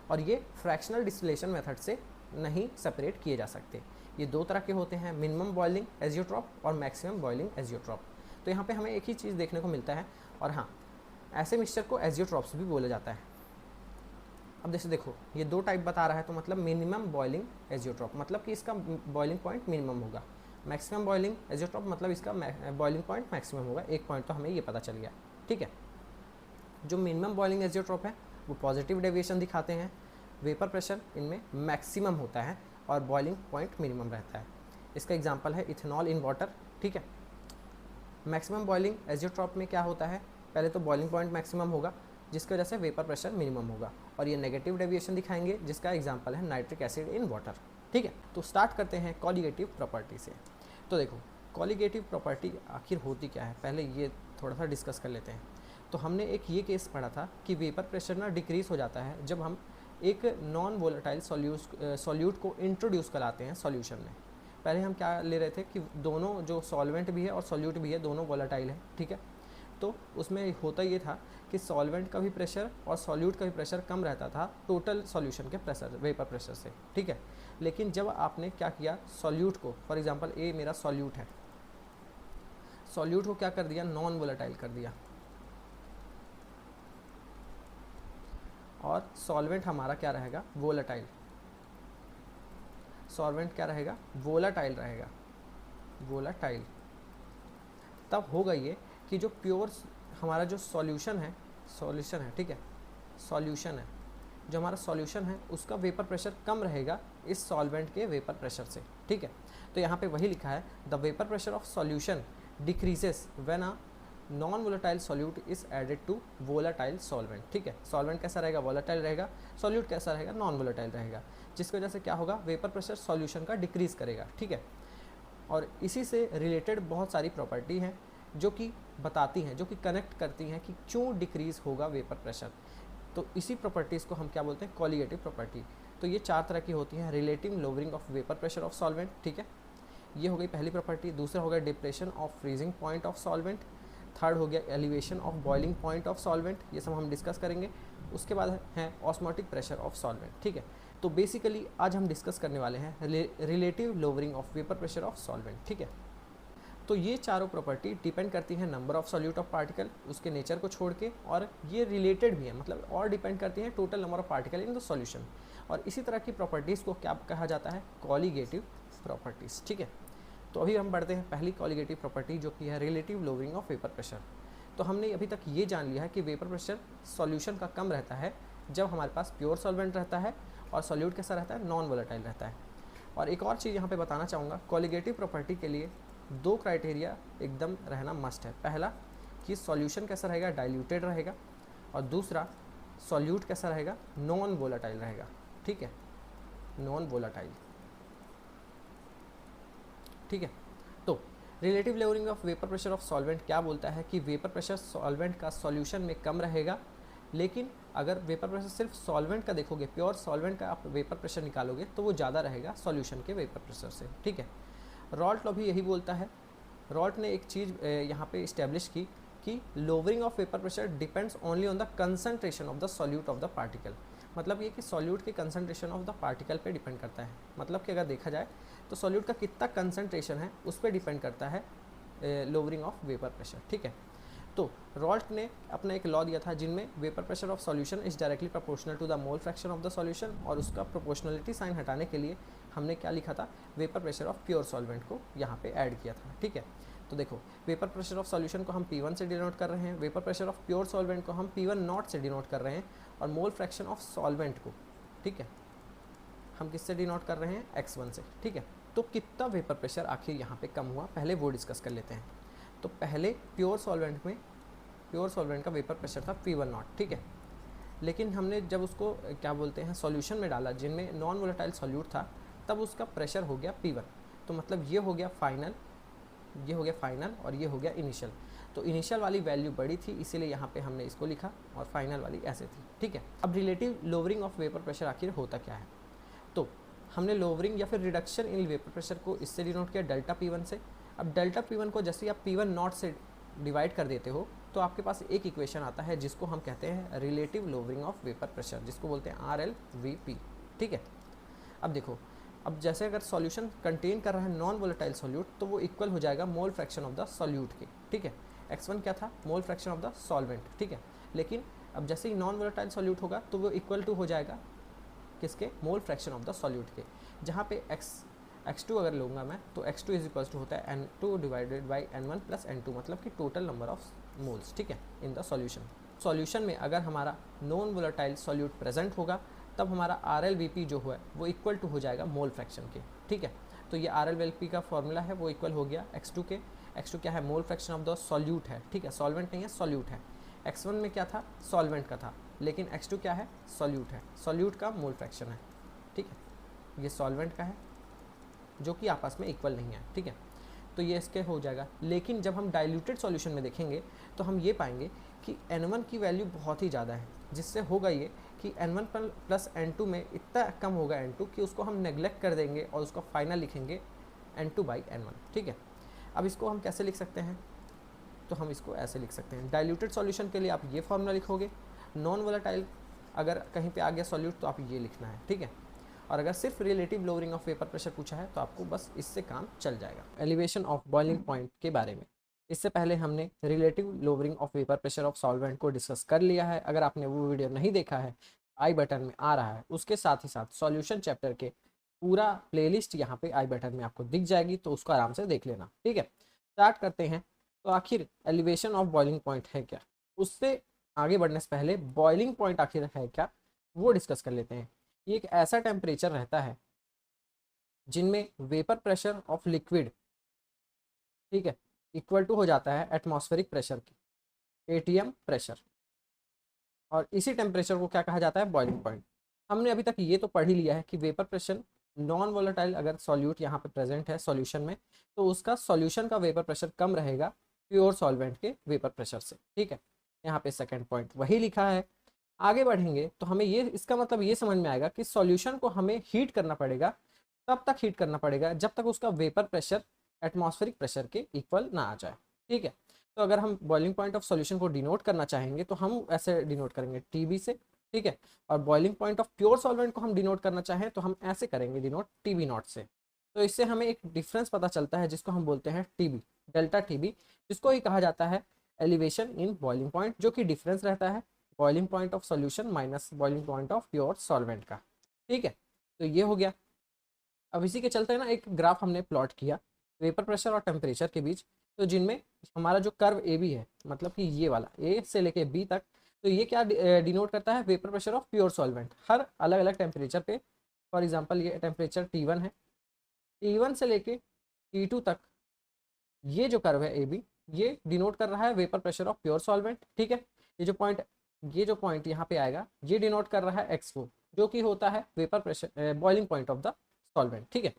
और ये फ्रैक्शनल डिस्टिलेशन मेथड से नहीं सेपरेट किए जा सकते। ये 2 तरह के होते हैं, मिनिमम बॉइलिंग एजियोट्रॉप और मैक्सिमम बॉइलिंग एजियोट्रॉप। तो यहाँ पे हमें एक ही चीज़ देखने को मिलता है, और हाँ, ऐसे मिक्सचर को एजियोट्रॉप्स भी बोला जाता है। अब जैसे देखो ये 2 टाइप बता रहा है, तो मतलब मिनिमम बॉइलिंग एजियोट्रॉप मतलब कि इसका बॉइलिंग पॉइंट मिनिमम होगा, मैक्सिमम बॉइलिंग एजियोट्रॉप मतलब इसका बॉइलिंग पॉइंट मैक्सिमम होगा। एक पॉइंट तो हमें ये पता चल गया, ठीक है। जो मिनिमम बॉइलिंग एजियोट्रॉप है वो पॉजिटिव डेविएशन दिखाते हैं, वेपर प्रेशर इनमें मैक्सिमम होता है और बॉइलिंग पॉइंट मिनिमम रहता है। इसका एग्जांपल है इथेनॉल इन वाटर, ठीक है। मैक्सिमम बॉइलिंग एजियोट्रॉप में क्या होता है, पहले तो बॉइलिंग पॉइंट मैक्सिमम होगा, जिसकी वजह से वेपर प्रेशर मिनिमम होगा, और ये नेगेटिव डेविएशन दिखाएंगे, जिसका एग्जांपल है नाइट्रिक एसिड इन वाटर, ठीक है। तो स्टार्ट करते हैं कॉलिगेटिव प्रॉपर्टी से। तो देखो कॉलिगेटिव प्रॉपर्टी आखिर होती क्या है, पहले ये थोड़ा सा डिस्कस कर लेते हैं। तो हमने एक ये केस पढ़ा था कि वेपर प्रेशर ना डिक्रीज हो जाता है जब हम एक नॉन वोलेटाइल सॉल्यूट को इंट्रोड्यूस कराते हैं सॉल्यूशन में। पहले हम क्या ले रहे थे कि दोनों जो सॉल्वेंट भी है और सॉल्यूट भी है दोनों वोलेटाइल है, ठीक है। तो उसमें होता ये था कि सॉल्वेंट का भी प्रेशर और सॉल्यूट का भी प्रेशर कम रहता था टोटल सॉल्यूशन के प्रेशर वेपर प्रेशर से, ठीक है। लेकिन जब आपने क्या किया, सॉल्यूट को, फॉर एग्जांपल ए मेरा सॉल्यूट है, सॉल्यूट को क्या कर दिया, नॉन वोलेटाइल कर दिया, और सॉल्वेंट हमारा क्या रहेगा, वोलेटाइल। सॉल्वेंट क्या रहेगा, वोलेटाइल रहेगा, वोलेटाइल। तब होगा ये कि जो प्योर हमारा जो सॉल्यूशन है ठीक है, सॉल्यूशन है, जो हमारा सॉल्यूशन है उसका वेपर प्रेशर कम रहेगा इस सॉल्वेंट के वेपर प्रेशर से, ठीक है। तो यहाँ पे वही लिखा है, the vapour pressure of solution decreases when a non volatile solute is added to volatile solvent, ठीक है। सॉल्वेंट कैसा रहेगा, वोलेटाइल रहेगा, सॉल्यूट कैसा रहेगा, नॉन वोलेटाइल रहेगा, जिसकी वजह से क्या होगा, वेपर प्रेशर सॉल्यूशन का डिक्रीज करेगा, ठीक है। और इसी से रिलेटेड बहुत सारी प्रॉपर्टी हैं जो कि बताती हैं, जो कि कनेक्ट करती हैं कि क्यों डिक्रीज होगा वेपर प्रेशर। तो इसी प्रॉपर्टीज़ को हम क्या बोलते हैं, कॉलिगेटिव प्रॉपर्टी। तो ये 4 तरह की होती हैं, relative lowering of vapour pressure of solvent, ठीक है, ये हो गई पहली प्रॉपर्टी। दूसरा हो गया depression of freezing point of solvent. Third हो गया elevation of boiling point of solvent, ये सब हम डिस्कस करेंगे। उसके बाद है ऑस्मोटिक प्रेशर ऑफ सॉल्वेंट, ठीक है। तो बेसिकली आज हम डिस्कस करने वाले हैं relative lowering of vapour pressure of solvent, ठीक है। तो ये चारों प्रॉपर्टी डिपेंड करती हैं number of solute of particle, उसके नेचर को छोड़ के, और ये रिलेटेड भी है, मतलब और डिपेंड करती हैं total number of particle in the solution. और इसी तरह की प्रॉपर्टीज़ को क्या कहा जाता है, कॉलिगेटिव प्रॉपर्टीज़, ठीक है। तो अभी हम बढ़ते हैं पहली कॉलिगेटिव प्रॉपर्टी जो कि है relative lowering of vapour pressure. तो हमने अभी तक ये जान लिया है कि वेपर प्रेशर सॉल्यूशन का कम रहता है जब हमारे पास प्योर सॉल्वेंट रहता है, और सॉल्यूट कैसा रहता है, नॉन वोलेटाइल रहता है। और एक और चीज़ यहाँ पे बताना चाहूँगा, कॉलिगेटिव प्रॉपर्टी के लिए 2 क्राइटेरिया एकदम रहना मस्ट है। पहला कि सॉल्यूशन कैसा रहेगा, डाइल्यूटेड रहेगा, और दूसरा सॉल्यूट कैसा रहेगा, नॉन वोलेटाइल रहेगा, ठीक है, नॉन वोलेटाइल, ठीक है। तो relative levelling of vapour pressure of solvent क्या बोलता है कि वेपर प्रेशर सॉल्वेंट का सॉल्यूशन में कम रहेगा, लेकिन अगर वेपर प्रेशर सिर्फ सॉल्वेंट का देखोगे, प्योर सॉल्वेंट का आप वेपर प्रेशर निकालोगे तो वो ज़्यादा रहेगा सॉल्यूशन के वेपर प्रेशर से। ठीक है, रॉल्ट लॉ भी यही बोलता है। रॉल्ट ने एक चीज़ यहाँ पे इस्टेब्लिश की कि lowering of vapour pressure depends only on the concentration of the solute of the particle. मतलब ये कि सॉल्यूट के कंसंट्रेशन ऑफ द पार्टिकल पे डिपेंड करता है। मतलब कि अगर देखा जाए तो सॉल्यूट का कितना कंसंट्रेशन है उस पर डिपेंड करता है लोअरिंग ऑफ वेपर प्रेशर। ठीक है, तो रॉल्ट ने अपना एक लॉ दिया था जिनमें vapour pressure of solution is directly proportional to the mole fraction of the solution, और उसका प्रोपोर्शनलिटी साइन हटाने के लिए हमने क्या लिखा था, vapour pressure of pure solvent को यहाँ पे ऐड किया था। ठीक है, तो देखो वेपर प्रेशर ऑफ सॉल्यूशन को हम P1 से डिनोट कर रहे हैं, vapour pressure of pure solvent को हम P1 नॉट से डिनोट कर रहे हैं, और मोल फ्रैक्शन ऑफ सॉल्वेंट को, ठीक है, हम किससे डिनोट कर रहे हैं, x1 से। ठीक है, तो कितना वेपर प्रेशर आखिर यहाँ पे कम हुआ, पहले वो डिस्कस कर लेते हैं। तो पहले प्योर सॉल्वेंट में, प्योर सॉल्वेंट का वेपर प्रेशर था P1 नॉट। ठीक है, लेकिन हमने जब उसको क्या बोलते हैं सॉल्यूशन में डाला जिनमें नॉन वोलेटाइल सॉल्यूट था, तब उसका प्रेशर हो गया P1। तो मतलब ये हो गया फाइनल, ये हो गया फाइनल और ये हो गया इनिशियल। तो इनिशियल वाली वैल्यू बड़ी थी इसीलिए यहाँ पे हमने इसको लिखा, और फाइनल वाली ऐसे थी। ठीक है, अब relative lowering of vapour pressure आखिर होता क्या है, तो हमने लोअरिंग या फिर रिडक्शन इन वेपर प्रेशर को इससे डिनोट किया डेल्टा P1 से। अब डेल्टा P1 को जैसे आप P1 नॉट से डिवाइड कर देते हो तो आपके पास एक इक्वेशन आता है जिसको हम कहते हैं relative lowering of vapour pressure, जिसको बोलते हैं RLVP। ठीक है, अब देखो, अब जैसे अगर सॉल्यूशन कंटेन कर रहा है नॉन वोलेटाइल सॉल्यूट तो वो इक्वल हो जाएगा मोल फ्रैक्शन ऑफ द सॉल्यूट के। ठीक है, x1 क्या था, मोल फ्रैक्शन ऑफ द सॉल्वेंट। ठीक है, लेकिन अब जैसे ही नॉन वोलेटाइल सॉल्यूट होगा तो वो इक्वल टू हो जाएगा किसके, मोल फ्रैक्शन ऑफ द सॉल्यूट के, जहाँ पे x2 अगर लूँगा मैं तो x2 इज इक्वल टू होता है n2 divided by n1 plus n2, मतलब कि टोटल नंबर ऑफ मोल्स। ठीक है, इन द सॉल्यूशन। सॉल्यूशन में अगर हमारा नॉन वोलेटाइल सॉल्यूट प्रेजेंट होगा तब हमारा RLVP जो है वो इक्वल टू हो जाएगा मोल फ्रैक्शन के। ठीक है, तो ये RLVP का फॉर्मूला है, वो इक्वल हो गया x2 के। x2 क्या है, मोल फ्रैक्शन ऑफ द सॉल्यूट है। ठीक है, सॉल्वेंट नहीं है, सॉल्यूट है। x1 में क्या था, सॉल्वेंट का था, लेकिन x2 क्या है, सॉल्यूट है, सॉल्यूट का मोल फ्रैक्शन है। ठीक है, ये सॉल्वेंट का है जो कि आपस में इक्वल नहीं है। ठीक है, तो ये इसके हो जाएगा। लेकिन जब हम डाइल्यूटेड सॉल्यूशन में देखेंगे तो हम ये पाएंगे कि n1 की वैल्यू बहुत ही ज़्यादा है, जिससे होगा ये कि n1 प्लस n2 में इतना कम होगा n2 कि उसको हम नेग्लेक्ट कर देंगे और उसका फाइनल लिखेंगे n2 बाई n1। ठीक है, अब इसको हम कैसे लिख सकते हैं, तो हम इसको ऐसे लिख सकते हैं, डाइल्यूटेड सॉल्यूशन के लिए आप ये फॉर्मूला लिखोगे, नॉन वोलेटाइल अगर कहीं पे आ गया सॉल्यूट तो आप ये लिखना है। ठीक है, और अगर सिर्फ relative lowering of vapour pressure पूछा है तो आपको बस इससे काम चल जाएगा। एलिवेशन ऑफ बॉइलिंग पॉइंट के बारे में, इससे पहले हमने relative lowering of vapour pressure of solvent को डिस्कस कर लिया है। अगर आपने वो वीडियो नहीं देखा है, आई बटन में आ रहा है, उसके साथ ही साथ सॉल्यूशन चैप्टर के पूरा प्लेलिस्ट यहाँ पे आई बटन में आपको दिख जाएगी, तो उसको आराम से देख लेना। ठीक है, स्टार्ट करते हैं। तो आखिर एलिवेशन ऑफ बॉइलिंग पॉइंट है क्या, उससे आगे बढ़ने से पहले बॉइलिंग पॉइंट आखिर है क्या वो डिस्कस कर लेते हैं। ये एक ऐसा टेम्परेचर रहता है जिनमें वेपर प्रेशर ऑफ लिक्विड, ठीक है, इक्वल टू हो जाता है एटमॉस्फेरिक प्रेशर की, ATM प्रेशर, और इसी टेम्परेचर को क्या कहा जाता है, बॉइलिंग पॉइंट। हमने अभी तक ये तो पढ़ ही लिया है कि वेपर प्रेशर नॉन वोलेटाइल अगर सॉल्यूट यहाँ पे प्रेजेंट है सॉल्यूशन में तो उसका सॉल्यूशन का वेपर प्रेशर कम रहेगा प्योर सॉल्वेंट के वेपर प्रेशर से। ठीक है, यहाँ पे सेकंड पॉइंट वही लिखा है। आगे बढ़ेंगे तो हमें ये, इसका मतलब ये समझ में आएगा कि सॉल्यूशन को हमें हीट करना पड़ेगा, तब तक हीट करना पड़ेगा जब तक उसका वेपर प्रेशर एटमॉस्फेरिक प्रेशर के इक्वल ना आ जाए। ठीक है, तो अगर हम बॉइलिंग पॉइंट ऑफ सॉल्यूशन को डिनोट करना चाहेंगे तो हम ऐसे डिनोट करेंगे TB से। ठीक है, और boiling point of pure solvent को हम डिनोट करना चाहें तो हम ऐसे करेंगे डिनोट TB नॉट से। तो इससे हमें एक डिफरेंस पता चलता है जिसको हम बोलते हैं TB, डेल्टा TB, जिसको ही कहा जाता है एलिवेशन इन बॉइलिंग पॉइंट, जो कि डिफरेंस रहता है boiling point of solution minus boiling point of pure solvent का। ठीक है, तो ये हो गया। अब इसी के चलते ना एक ग्राफ हमने प्लॉट किया वेपर प्रेशर और टेम्परेचर के बीच, तो जिनमें हमारा जो कर्व AB है, मतलब कि ये वाला A से लेके B तक, तो ये क्या डिनोट करता है, vapour pressure of pure solvent हर अलग अलग टेम्परेचर पे। फॉर एग्जांपल ये टेम्परेचर T1 है, T1 से लेके T2 तक ये जो कर्व है AB, ये डिनोट कर रहा है vapour pressure of pure solvent. ठीक है, ये जो पॉइंट यहाँ पे आएगा ये डिनोट कर रहा है x4, जो कि होता है vapour pressure boiling point of the solvent. ठीक है,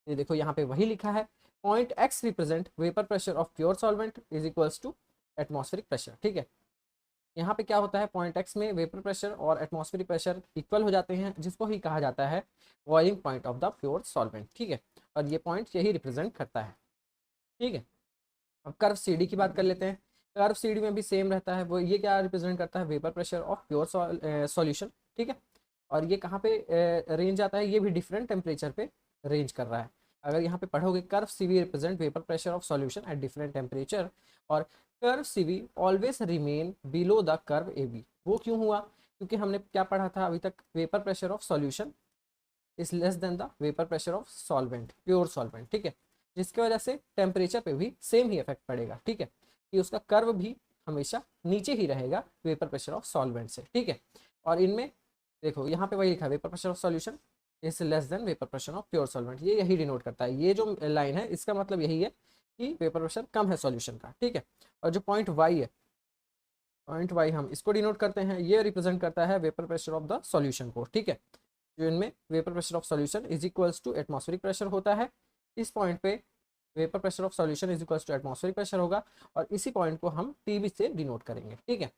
ये देखो यहाँ पे वही लिखा है, point x represent vapour pressure of pure solvent is equals to atmospheric pressure. ठीक है, यहाँ पे क्या होता है, पॉइंट एक्स में वेपर प्रेशर और एटमॉस्फेरिक प्रेशर इक्वल हो जाते हैं, जिसको ही कहा जाता है boiling point of the pure solvent. ठीक है, और ये पॉइंट यही रिप्रेजेंट करता है। ठीक है, अब कर्व सी डी की बात कर लेते हैं। कर्व सी डी में भी सेम रहता है, वो ये क्या रिप्रेजेंट करता है, vapour pressure of pure solution. ठीक है, और ये कहाँ पे रेंज आता है, ये भी डिफरेंट टेम्परेचर पे रेंज कर रहा है। अगर यहाँ पे पढ़ोगे, curve C V represent vapour pressure of solution at different temperature, और curve C V always remain below the curve A B. वो क्यों हुआ, क्योंकि हमने क्या पढ़ा था अभी तक, vapour pressure of solution is less than the vapour pressure of solvent, pure solvent. ठीक है, जिसकी वजह से टेम्परेचर पे भी सेम ही इफेक्ट पड़ेगा। ठीक है, कि उसका कर्व भी हमेशा नीचे ही रहेगा वेपर प्रेशर ऑफ सॉल्वेंट से। ठीक है, और इनमें देखो यहाँ पे वही लिखा है, vapour pressure of solution is less than vapour pressure of pure solvent. ये यही डिनोट करता है, ये जो लाइन है इसका मतलब यही है कि वेपर प्रेशर कम है सॉल्यूशन का। ठीक है, और जो पॉइंट वाई है, पॉइंट वाई हम इसको डिनोट करते हैं, ये रिप्रेजेंट करता है vapour pressure of the solution को। ठीक है, जो इनमें vapour pressure of solution is equals to atmospheric pressure होता है, इस पॉइंट पे vapour pressure of solution is equals to atmospheric pressure होगा, और इसी पॉइंट को हम टीवी से डिनोट करेंगे। ठीक है,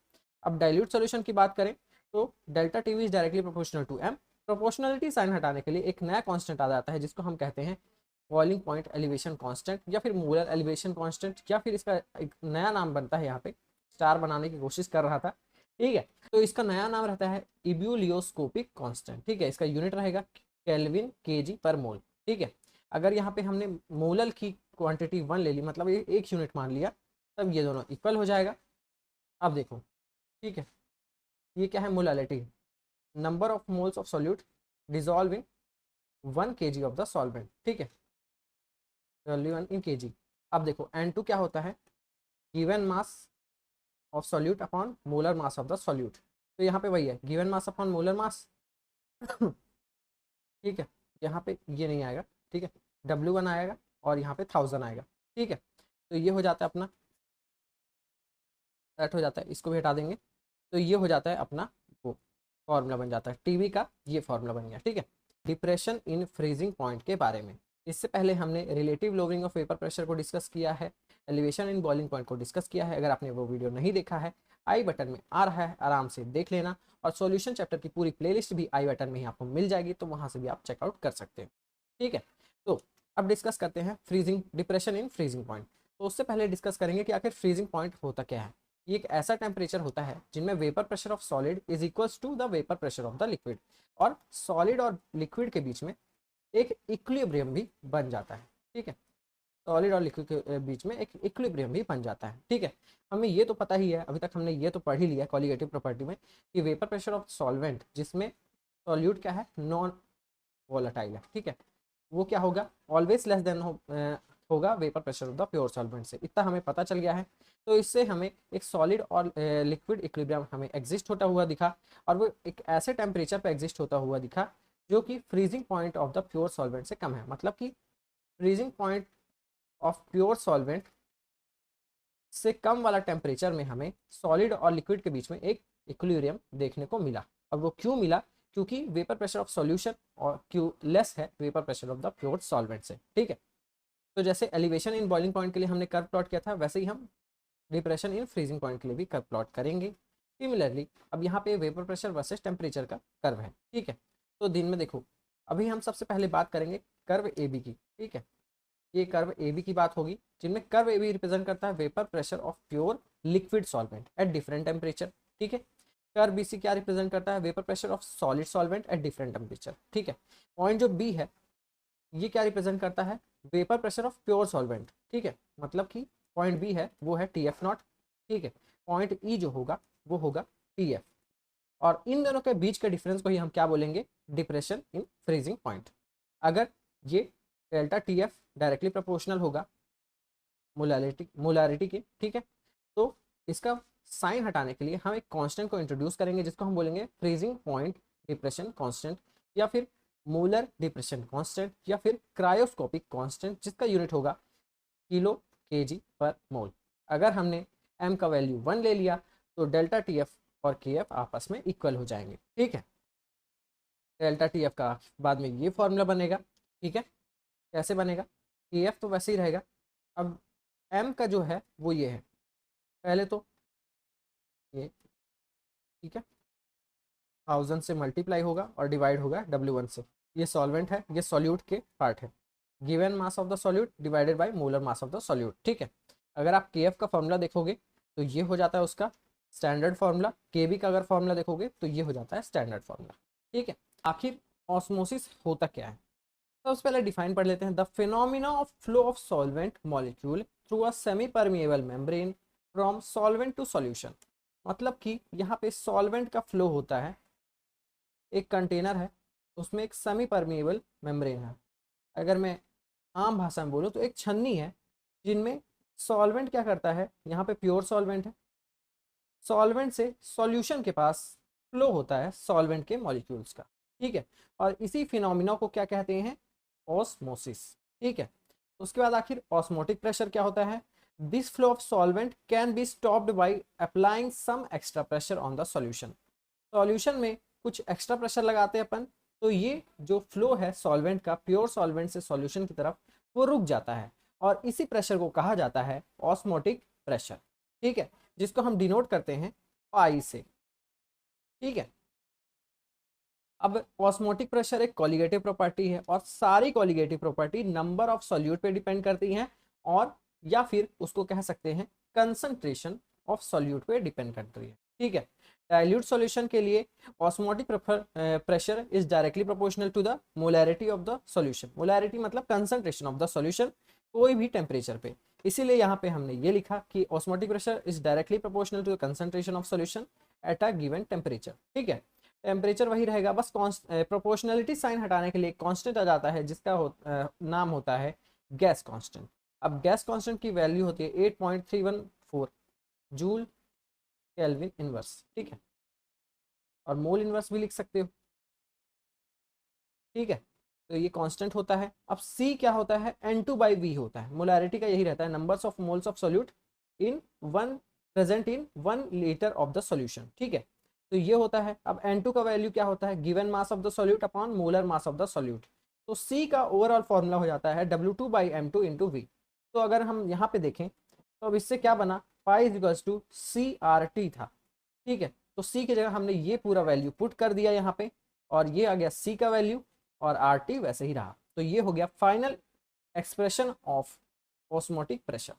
अब डाइल्यूट सॉल्यूशन की बात करें तो delta TB is directly proportional to M. Proportionality sign हटाने के लिए एक नया कांस्टेंट आ जाता है, जिसको हम कहते हैं बॉइलिंग पॉइंट एलिवेशन कांस्टेंट, या फिर मोलर एलिवेशन कांस्टेंट, या फिर इसका एक नया नाम बनता है, यहाँ पे स्टार बनाने की कोशिश कर रहा था। ठीक है, तो इसका नया नाम रहता है इब्यूलियोस्कोपिक कांस्टेंट। ठीक है, इसका यूनिट रहेगा केल्विन केजी पर मोल। ठीक है, अगर यहाँ पे हमने मोलर की क्वांटिटी 1 ले ली, मतलब एक यूनिट मान लिया, तब ये दोनों इक्वल हो जाएगा। अब देखो, ठीक है, ये क्या है, molality, number of moles of solute dissolve in 1 kg of the solvent. ठीक है, वैल्यू 1 इन kg। अब देखो N2 क्या होता है, given mass of solute upon molar mass of the solute. तो यहाँ पे वही है, given mass upon molar mass. ठीक है, यहाँ पे ये नहीं आएगा। ठीक है, W1 आएगा और यहाँ पे 1000 आएगा। ठीक है, तो ये हो जाता है अपना, सेट हो जाता है, इसको भी हटा देंगे, तो ये हो जाता है अपना, वो फॉर्मूला बन जाता है टीवी का, ये फॉर्मूला बन गया। ठीक है, डिप्रेशन इन फ्रीजिंग पॉइंट के बारे में, इससे पहले हमने relative lowering of vapour pressure को डिस्कस किया है, एलिवेशन इन बॉइलिंग पॉइंट को डिस्कस किया है। अगर आपने वो वीडियो नहीं देखा है, आई बटन में आ रहा है, आराम से देख लेना, और सॉल्यूशन चैप्टर की पूरी प्लेलिस्ट भी आई बटन में ही आपको मिल जाएगी, तो वहाँ से भी आप चेकआउट कर सकते हैं। ठीक है, तो अब डिस्कस करते हैं freezing, depression in freezing point. तो उससे पहले डिस्कस करेंगे कि आखिर फ्रीजिंग पॉइंट होता क्या है। ये एक ऐसा टेम्परेचर होता है जिनमें vapour pressure of solid is equals to the vapour pressure of the liquid, और सॉलिड और लिक्विड के बीच में एक इक्विलिब्रियम भी बन जाता है। ठीक है, सॉलिड और लिक्विड के बीच में एक इक्विलिब्रियम भी बन जाता है। ठीक है, हमें ये तो पता ही है, अभी तक हमने ये तो पढ़ ही लिया कॉलिगेटिव प्रॉपर्टी में, कि वेपर प्रेशर ऑफ सॉल्वेंट, जिसमें सॉल्यूट क्या है, नॉन वोलेटाइल है। ठीक है, वो क्या होगा, ऑलवेज लेस देन होगा vapour pressure of the pure solvent से, इतना हमें पता चल गया है। तो इससे हमें एक सॉलिड और लिक्विड इक्विलिब्रियम हमें एग्जिस्ट होता हुआ दिखा, और वो एक ऐसे टेम्परेचर पे एग्जिस्ट होता हुआ दिखा जो कि freezing point of the pure solvent से कम है। मतलब कि freezing point of pure solvent से कम वाला टेम्परेचर में हमें सॉलिड और लिक्विड के बीच में एक इक्विलिब्रियम देखने को मिला। और वो क्यों मिला, क्योंकि वेपर प्रेशर ऑफ सॉल्यूशन और क्यों लेस है vapour pressure of the pure solvent से। ठीक है, तो जैसे एलिवेशन इन बॉइलिंग पॉइंट के लिए हमने कर्व प्लॉट किया था, वैसे ही हम डिप्रेशन इन फ्रीजिंग पॉइंट के लिए भी कर्व प्लॉट करेंगे। सिमिलरली अब यहाँ पे वेपर प्रेशर वर्सेस टेम्परेचर का कर्व है। ठीक है, तो दिन में देखो, अभी हम सबसे पहले बात करेंगे कर्व ए बी की। ठीक है, ये कर्व ए बी की बात होगी, जिनमें कर्व ए बी रिप्रेजेंट करता है vapour pressure of pure liquid solvent eight different temperature. ठीक है, कर्व बी सी क्या रिप्रेजेंट करता है, vapour pressure of solid solvent eight different temperature. ठीक है, पॉइंट जो बी है, ये क्या रिप्रेजेंट करता है, vapour pressure of pure solvent. ठीक है, मतलब कि पॉइंट बी है वो है टी एफ नॉट। ठीक है, पॉइंट ई जो होगा वो होगा टी एफ, और इन दोनों के बीच के डिफरेंस को ही हम क्या बोलेंगे, डिप्रेशन इन फ्रीजिंग पॉइंट। अगर ये delta T F directly proportional होगा मोलारिटी के, ठीक है, तो इसका साइन हटाने के लिए हम एक कांस्टेंट को इंट्रोड्यूस करेंगे, जिसको हम बोलेंगे फ्रीजिंग पॉइंट डिप्रेशन कांस्टेंट, या फिर मोलर डिप्रेशन कांस्टेंट, या फिर क्रायोस्कोपिक कांस्टेंट, जिसका यूनिट होगा किलो केजी पर मोल। अगर हमने m का वैल्यू 1 ले लिया, तो डेल्टा टी एफ और के एफ आपस में इक्वल हो जाएंगे। ठीक है, डेल्टा टी एफ का बाद में ये फॉर्मूला बनेगा। ठीक है, कैसे बनेगा, के एफ तो वैसे ही रहेगा। अब एम का जो है वो ये है, पहले तो ये, ठीक है, 1000 से मल्टीप्लाई होगा और डिवाइड होगा W1 से। ये सॉल्वेंट है, ये सॉल्यूट के पार्ट है, given mass of the solute divided by molar mass of the solute, ठीक है। अगर आप के का फॉर्मूला देखोगे तो ये हो जाता है उसका स्टैंडर्ड फॉर्मूला, के का अगर फॉर्मूला देखोगे तो ये हो जाता है स्टैंडर्ड फॉर्मूला, ठीक है। आखिर ऑस्मोसिस होता क्या है, सबसे पहले डिफाइन पढ़ लेते हैं। The phenomena of flow of solvent molecule through a semi permeable membrane from solvent to solution. मतलब कि यहाँ पे सॉल्वेंट का फ्लो होता है, एक कंटेनर है, उसमें एक सेमी परमिएबल मेम्ब्रेन है। अगर मैं आम भाषा में बोलूँ तो एक छन्नी है, जिनमें सॉल्वेंट क्या करता है, यहाँ पे प्योर सॉल्वेंट है, सॉल्वेंट से सॉल्यूशन के पास फ्लो होता है सॉल्वेंट के मॉलिक्यूल्स का, ठीक है। और इसी फिनोमिना को क्या कहते हैं, ऑस्मोसिस, ठीक है। उसके बाद आखिर ऑस्मोटिक प्रेशर क्या होता है, this flow of solvent can be stopped by applying some extra pressure on the solution. Solution में कुछ एक्स्ट्रा प्रेशर लगाते हैं अपन, तो ये जो फ्लो है सॉल्वेंट का प्योर सॉल्वेंट से सॉल्यूशन की तरफ, वो रुक जाता है, और इसी प्रेशर को कहा जाता है ऑस्मोटिक प्रेशर, ठीक है, जिसको हम डिनोट करते हैं पाई से, ठीक है। अब ऑस्मोटिक प्रेशर एक कॉलिगेटिव प्रॉपर्टी है, और सारी colligative property number of solute पे डिपेंड करती हैं, और या फिर उसको कह सकते हैं कंसंट्रेशन ऑफ सॉल्यूट पे डिपेंड करती है, ठीक है। डाइल्यूट सॉल्यूशन के लिए osmotic pressure is directly proportional to the molarity of the solution. Molarity मतलब कंसंट्रेशन ऑफ द सॉल्यूशन कोई भी टेम्परेचर पे, इसीलिए यहाँ पे हमने ये लिखा कि osmotic pressure is directly proportional to the concentration of solution at a given temperature, ठीक है। टेम्परेचर वही रहेगा, बस प्रोपोर्शनलिटी साइन हटाने के लिए कांस्टेंट आ जाता है, जिसका नाम होता है गैस कांस्टेंट। अब गैस कांस्टेंट की वैल्यू होती है 8.314 जूल केल्विन इनवर्स, ठीक है, और मोल इनवर्स भी लिख सकते हो, ठीक है। तो ये कांस्टेंट होता है। अब C क्या होता है, N2/V होता है, मोलैरिटी का यही रहता है, numbers of moles of solute in one present in 1 litre of the solution, ठीक है। तो ये होता है। अब N2 का वैल्यू क्या होता है, given mass of the solute upon molar mass of the solute. तो C का ओवरऑल फॉर्मूला हो जाता है W2/M2 इंटू V। तो अगर हम यहाँ पे देखें तो अब इससे क्या बना, पाई इक्वल्स टू CRT था, ठीक है। तो C की जगह हमने ये पूरा वैल्यू पुट कर दिया यहाँ पे, और ये आ गया C का वैल्यू, और RT वैसे ही रहा। तो ये हो गया final expression of osmotic pressure,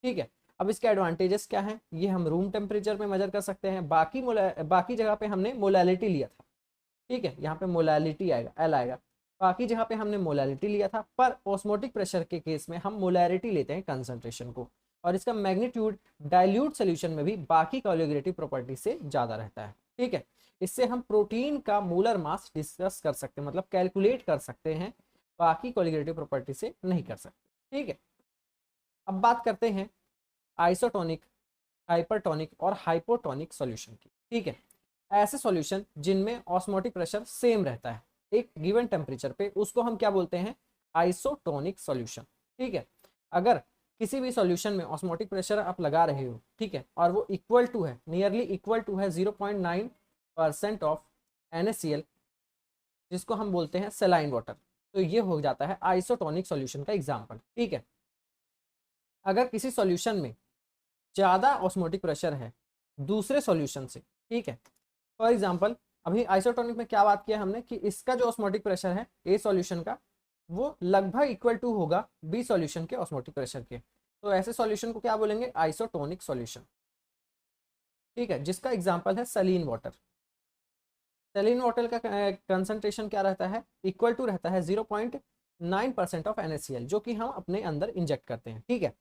ठीक है। अब इसके एडवांटेजेस क्या हैं, ये हम रूम टेम्परेचर में मेजर कर सकते हैं। बाकी जगह पे हमने मोलैलिटी लिया था, ठीक है, यहाँ पे मोलैलिटी आएगा, एल आएगा। बाकी जगह पे हमने मोलैलिटी लिया था, पर ऑस्मोटिक प्रेशर के केस में हम मोलैरिटी लेते हैं कंसंट्रेशन को, और इसका मैग्नीट्यूड डाइल्यूट सोल्यूशन में भी बाकी कॉलिगेटिव प्रॉपर्टी से ज़्यादा रहता है, ठीक है। इससे हम प्रोटीन का मोलर मास डिस्कस कर सकते हैं, मतलब कैलकुलेट कर सकते हैं, बाकी कॉलिगेटिव प्रॉपर्टी से नहीं कर सकते, ठीक है। अब बात करते हैं आइसोटोनिक, हाइपरटोनिक और हाइपोटोनिक सॉल्यूशन की, ठीक है। ऐसे सॉल्यूशन जिनमें ऑस्मोटिक प्रेशर सेम रहता है एक गिवन टेम्परेचर पे, उसको हम क्या बोलते हैं, आइसोटोनिक सॉल्यूशन, ठीक है। अगर किसी भी सॉल्यूशन में ऑस्मोटिक प्रेशर आप लगा रहे हो, ठीक है, और वो इक्वल टू है, नियरली इक्वल टू है 0.9% ऑफ NaCl, जिसको हम बोलते हैं सेलाइन वाटर, तो ये हो जाता है आइसोटोनिक सॉल्यूशन का एग्जांपल, ठीक है। अगर किसी सॉल्यूशन में ज़्यादा ऑस्मोटिक प्रेशर है दूसरे सॉल्यूशन से, ठीक है, फॉर एग्जांपल अभी आइसोटोनिक में क्या बात किया हमने कि इसका जो ऑस्मोटिक प्रेशर है ए सॉल्यूशन का, वो लगभग इक्वल टू होगा बी सॉल्यूशन के ऑस्मोटिक प्रेशर के, तो ऐसे सॉल्यूशन को क्या बोलेंगे, आइसोटोनिक सॉल्यूशन, ठीक है, जिसका एग्जांपल है सलीन वाटर। सलीन वाटर का कंसंट्रेशन क्या रहता है, इक्वल टू रहता है 0.9% ऑफ NaCl, जो कि हम अपने अंदर इंजेक्ट करते हैं, ठीक है।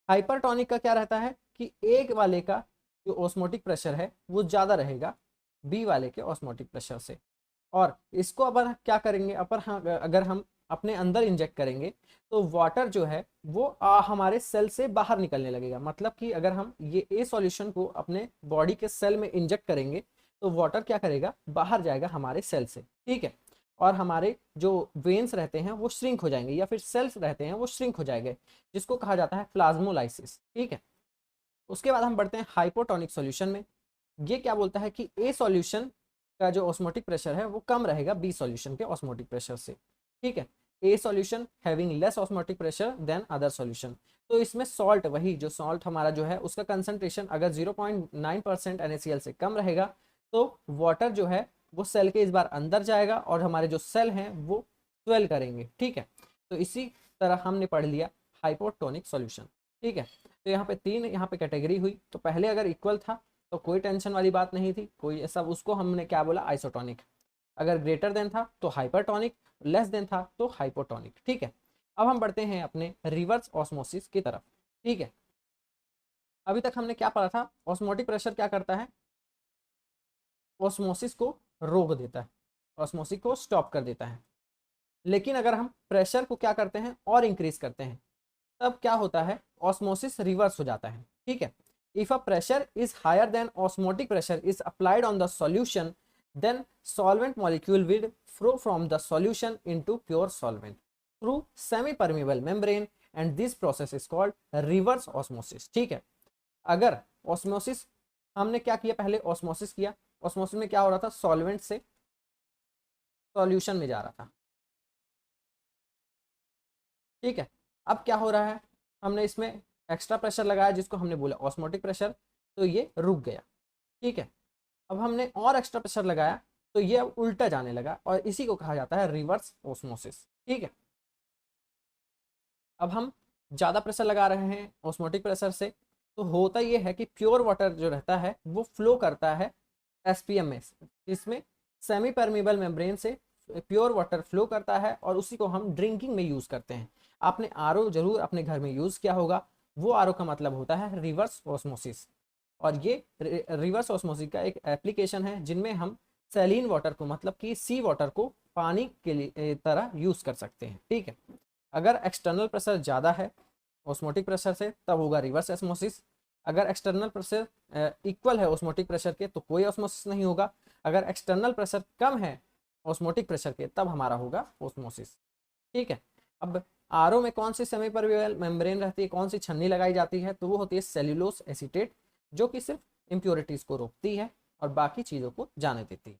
हाइपरटोनिक का क्या रहता है कि एक वाले का जो ऑस्मोटिक प्रेशर है वो ज़्यादा रहेगा बी वाले के ऑस्मोटिक प्रेशर से, और इसको अब क्या करेंगे, अगर हम अपने अंदर इंजेक्ट करेंगे तो वाटर जो है वो हमारे सेल से बाहर निकलने लगेगा। मतलब कि अगर हम ये ए सॉल्यूशन को अपने बॉडी के सेल में इंजेक्ट करेंगे तो वाटर क्या करेगा, बाहर जाएगा हमारे सेल से, ठीक है, और हमारे जो वेन्स रहते हैं वो श्रिंक हो जाएंगे, या फिर सेल्स रहते हैं वो श्रिंक हो जाएंगे, जिसको कहा जाता है प्लाज्मोलाइसिस, ठीक है। उसके बाद हम बढ़ते हैं हाइपोटोनिक सॉल्यूशन में। ये क्या बोलता है कि ए सॉल्यूशन का जो ऑस्मोटिक प्रेशर है वो कम रहेगा बी सॉल्यूशन के ऑस्मोटिक प्रेशर से, ठीक है। A solution having less osmotic pressure than other solution. तो इसमें सॉल्ट, वही जो सॉल्ट हमारा जो है उसका कंसंट्रेशन अगर 0.9% NaCl से कम रहेगा तो वाटर जो है वो सेल के इस बार अंदर जाएगा और हमारे जो सेल हैं वो स्वेल करेंगे। ठीक है, तो इसी तरह हमने पढ़ लिया हाइपोटोनिक सॉल्यूशन। ठीक है, तो यहाँ पे तीन यहाँ पे कैटेगरी हुई। तो पहले अगर इक्वल था तो कोई टेंशन वाली बात नहीं थी, कोई ऐसा, उसको हमने क्या बोला, आइसोटोनिक। अगर ग्रेटर देन था तो हाइपरटोनिक, लेस देन था तो हाइपोटोनिक। ठीक है, अब हम बढ़ते हैं अपने रिवर्स ऑस्मोसिस की तरफ। ठीक है, अभी तक हमने क्या पढ़ा था, ऑस्मोटिक प्रेशर क्या करता है, ऑस्मोसिस को रोक देता है, ऑस्मोसिस को स्टॉप कर देता है। लेकिन अगर हम प्रेशर को क्या करते हैं और इंक्रीज करते हैं तब क्या होता है, ऑस्मोसिस रिवर्स हो जाता है। ठीक है, if a pressure is higher than osmotic pressure is applied on the solution then solvent molecule will flow from the solution into pure solvent through semi-permeable membrane and this process is called reverse osmosis। ठीक है, अगर ऑस्मोसिस हमने क्या किया, पहले ऑस्मोसिस किया, ऑस्मोसिस में क्या हो रहा था, सॉल्वेंट से सॉल्यूशन में जा रहा था। ठीक है, अब क्या हो रहा है, हमने इसमें एक्स्ट्रा प्रेशर लगाया जिसको हमने बोला ऑस्मोटिक प्रेशर, तो ये रुक गया। ठीक है, अब हमने और एक्स्ट्रा प्रेशर लगाया तो ये अब उल्टा जाने लगा और इसी को कहा जाता है रिवर्स ऑस्मोसिस। ठीक है, अब हम ज़्यादा प्रेशर लगा रहे हैं ऑस्मोटिक प्रेशर से, तो होता ये है कि प्योर वाटर जो रहता है वो फ्लो करता है एसपीएम में, इसमें सेमी परमेबल मेम्ब्रेन से प्योर वाटर फ्लो करता है और उसी को हम ड्रिंकिंग में यूज़ करते हैं। आपने आरओ जरूर अपने घर में यूज़ किया होगा, वो आरओ का मतलब होता है रिवर्स ऑस्मोसिस। और ये रिवर्स ऑस्मोसिस का एक एप्लीकेशन है जिनमें हम सैलिन वाटर को, मतलब कि सी वाटर को पानी के लिए तरह यूज़ कर सकते हैं। ठीक है, अगर एक्सटर्नल प्रेशर ज़्यादा है ऑस्मोटिक प्रेशर से तब होगा रिवर्स ऑस्मोसिस। अगर एक्सटर्नल प्रेशर इक्वल है ऑस्मोटिक प्रेशर के तो कोई ऑस्मोसिस नहीं होगा। अगर एक्सटर्नल प्रेशर कम है ऑस्मोटिक प्रेशर के तब हमारा होगा ऑस्मोसिस। ठीक है, अब आरओ में कौन सी सेमी परमेबल मेम्ब्रेन रहती है, कौन सी छन्नी लगाई जाती है, तो वो होती है सेल्यूलोस एसीटेट, जो कि सिर्फ इम्प्योरिटीज़ को रोकती है और बाकी चीज़ों को जाने देती है।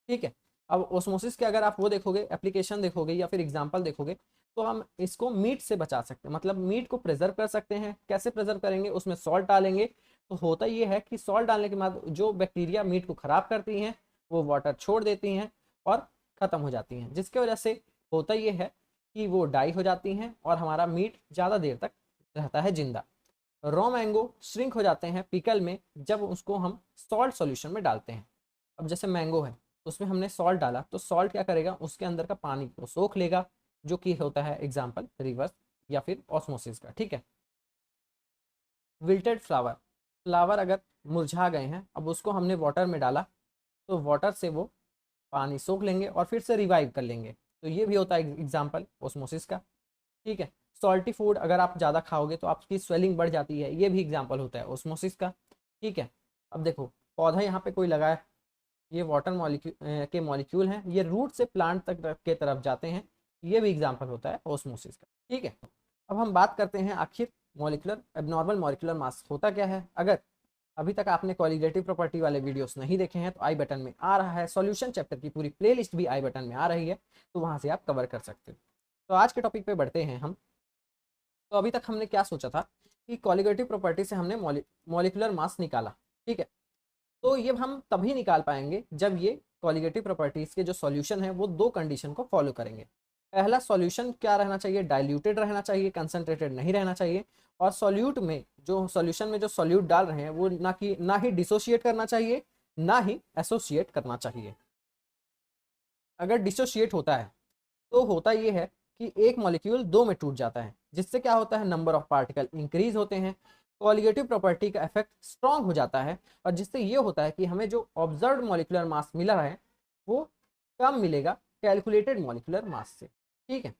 ठीक है, अब ऑस्मोसिस के अगर आप वो देखोगे, एप्लीकेशन देखोगे या फिर एग्जांपल देखोगे, तो हम इसको मीट से बचा सकते हैं, मतलब मीट को प्रिजर्व कर सकते हैं। कैसे प्रिजर्व करेंगे, उसमें सॉल्ट डालेंगे, तो होता ये है कि सॉल्ट डालने के बाद जो बैक्टीरिया मीट को ख़राब करती हैं वो वाटर छोड़ देती हैं और ख़त्म हो जाती हैं, जिसके वजह से होता ये है कि वो डाई हो जाती हैं और हमारा मीट ज़्यादा देर तक रहता है जिंदा। रॉ मैंगो श्रिंक हो जाते हैं पिकल में जब उसको हम सॉल्ट सॉल्यूशन में डालते हैं। अब जैसे मैंगो है उसमें हमने सॉल्ट डाला तो सॉल्ट क्या करेगा, उसके अंदर का पानी को सोख लेगा, जो कि होता है एग्जाम्पल रिवर्स या फिर ऑस्मोसिस का। ठीक है, विल्टेड फ्लावर, फ्लावर अगर मुरझा गए हैं, अब उसको हमने वाटर में डाला तो वाटर से वो पानी सोख लेंगे और फिर से रिवाइव कर लेंगे, तो ये भी होता है एग्जाम्पल ऑस्मोसिस का। ठीक है, सॉल्टी फूड अगर आप ज़्यादा खाओगे तो आपकी स्वेलिंग बढ़ जाती है, ये भी एग्जाम्पल होता है ऑस्मोसिस का। ठीक है, अब देखो पौधा यहाँ पे कोई लगाया, ये वाटर मॉलिक्यूल के मॉलिक्यूल हैं, ये रूट से प्लांट तक के तरफ जाते हैं, ये भी एग्जाम्पल होता है ऑस्मोसिस का। ठीक है, अब हम बात करते हैं आखिर मॉलिक्यूलर एबनॉर्मल मॉलिक्यूलर मास होता क्या है। अगर अभी तक आपने क्वालिटेटिव प्रॉपर्टी वाले वीडियोस नहीं देखे हैं तो आई बटन में आ रहा है, सॉल्यूशन चैप्टर की पूरी प्लेलिस्ट भी आई बटन में आ रही है, तो वहाँ से आप कवर कर सकते हो। तो आज के टॉपिक पे बढ़ते हैं हम। तो अभी तक हमने क्या सोचा था कि क्वालिटेटिव प्रॉपर्टी से हमने मॉलिक्यूलर मास निकाला। ठीक है, तो ये हम तभी निकाल पाएंगे जब ये क्वालिटेटिव प्रॉपर्टीज के जो सॉल्यूशन है वो दो कंडीशन को फॉलो करेंगे। पहला, सॉल्यूशन क्या रहना चाहिए, डाइल्यूटेड रहना चाहिए, कंसंट्रेटेड नहीं रहना चाहिए। और सॉल्यूट में जो सॉल्यूशन में जो सॉल्यूट डाल रहे हैं वो ना ही डिसोशिएट करना चाहिए ना ही एसोसिएट करना चाहिए। अगर डिसोशिएट होता है तो होता ये है कि एक मॉलिक्यूल दो में टूट जाता है, जिससे क्या होता है, नंबर ऑफ पार्टिकल इंक्रीज होते हैं, कॉलिगेटिव प्रॉपर्टी का इफेक्ट स्ट्रॉन्ग हो जाता है और जिससे ये होता है कि हमें जो ऑब्जर्व्ड मॉलिक्यूलर मास मिला है वो कम मिलेगा कैलकुलेटेड मॉलिक्यूलर मास से। ठीक है,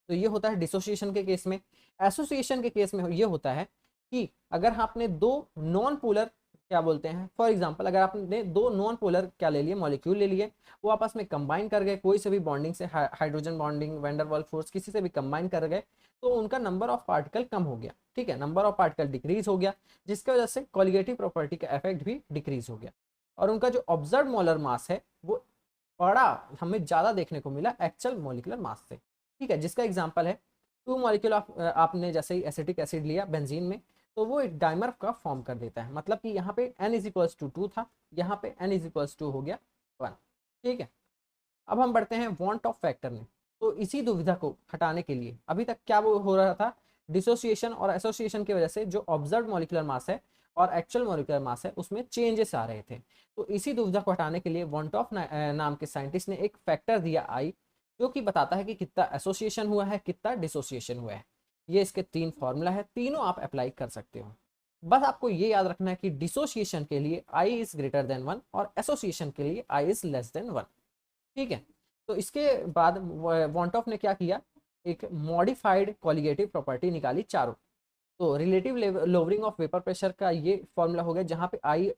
तो ये होता है डिसोसिएशन के केस में। एसोसिएशन के केस में ये होता है कि अगर आपने दो नॉन पोलर क्या बोलते हैं, फॉर एग्जांपल अगर आपने दो नॉन पोलर क्या ले लिए, मॉलिक्यूल ले लिए, वो आपस में कंबाइन कर गए कोई से भी बॉन्डिंग से, hydrogen bonding, van der Waals force, किसी से भी कंबाइन कर गए, तो उनका नंबर ऑफ पार्टिकल कम हो गया। ठीक है, नंबर ऑफ पार्टिकल डिक्रीज हो गया, जिसकी वजह से कॉलिगेटिव प्रॉपर्टी का इफेक्ट भी डिक्रीज हो गया और उनका जो ऑब्जर्व मोलर मास है वो बड़ा हमें ज़्यादा देखने को मिला एक्चुअल मॉलिक्यूलर मास से। ठीक है, जिसका एग्जाम्पल है 2 मॉलिक्यूल आपने जैसे ही एसिटिक एसिड लिया बेंजीन में, तो वो एक डाइमर का फॉर्म कर देता है। मतलब कि यहाँ पे n इज 2 था, यहाँ पे n इज 2 हो गया 1। ठीक है, अब हम बढ़ते हैं वांट ऑफ फैक्टर में। तो इसी दुविधा को हटाने के लिए अभी तक क्या वो हो रहा था, डिसोसिएशन और एसोसिएशन की वजह से जो ऑब्जर्व मॉलिक्यूलर मास है और एक्चुअल मॉलिक्यूलर मास है उसमें चेंजेस आ रहे थे। तो इसी दुविधा को हटाने के लिए वांट ऑफ नाम के साइंटिस्ट ने एक फैक्टर दिया आई, जो कि बताता है कि कितना एसोसिएशन हुआ है, कितना डिसोसिएशन हुआ है। ये इसके 3 फॉर्मूला है, तीनों आप अप्लाई कर सकते हो। बस आपको ये याद रखना है कि डिसोसिएशन के लिए i इज ग्रेटर देन 1 और एसोसिएशन के लिए i इज लेस देन 1। ठीक है, तो इसके बाद वांट ऑफ ने क्या किया, एक मॉडिफाइड कॉलिगेटिव प्रॉपर्टी निकाली चारों। तो relative lowering of vapour pressure का ये फॉर्मूला हो गया, जहाँ पे आई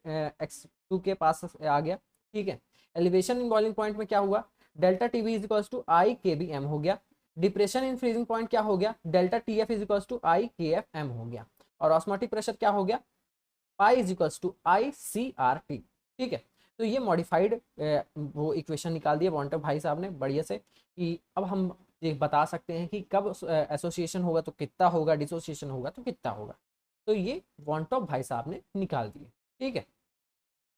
x2 के पास आ गया। ठीक है, एलिवेशन इन बॉइलिंग पॉइंट में क्या हुआ, delta T V is equals to I K B M हो गया। डिप्रेशन इन फ्रीजिंग पॉइंट क्या हो गया, delta T F is equals to I K F M हो गया। और ऑस्मोटिक प्रेशर क्या हो गया, pi is equals to i C R T. ठीक है, तो ये मॉडिफाइड वो इक्वेशन निकाल दिया वांट ऑफ भाई साहब ने बढ़िया से, कि अब हम ये बता सकते हैं कि कब एसोसिएशन होगा तो कितना होगा, डिसोसिएशन होगा तो कितना होगा। तो ये वांट ऑफ भाई साहब ने निकाल दिए। ठीक है,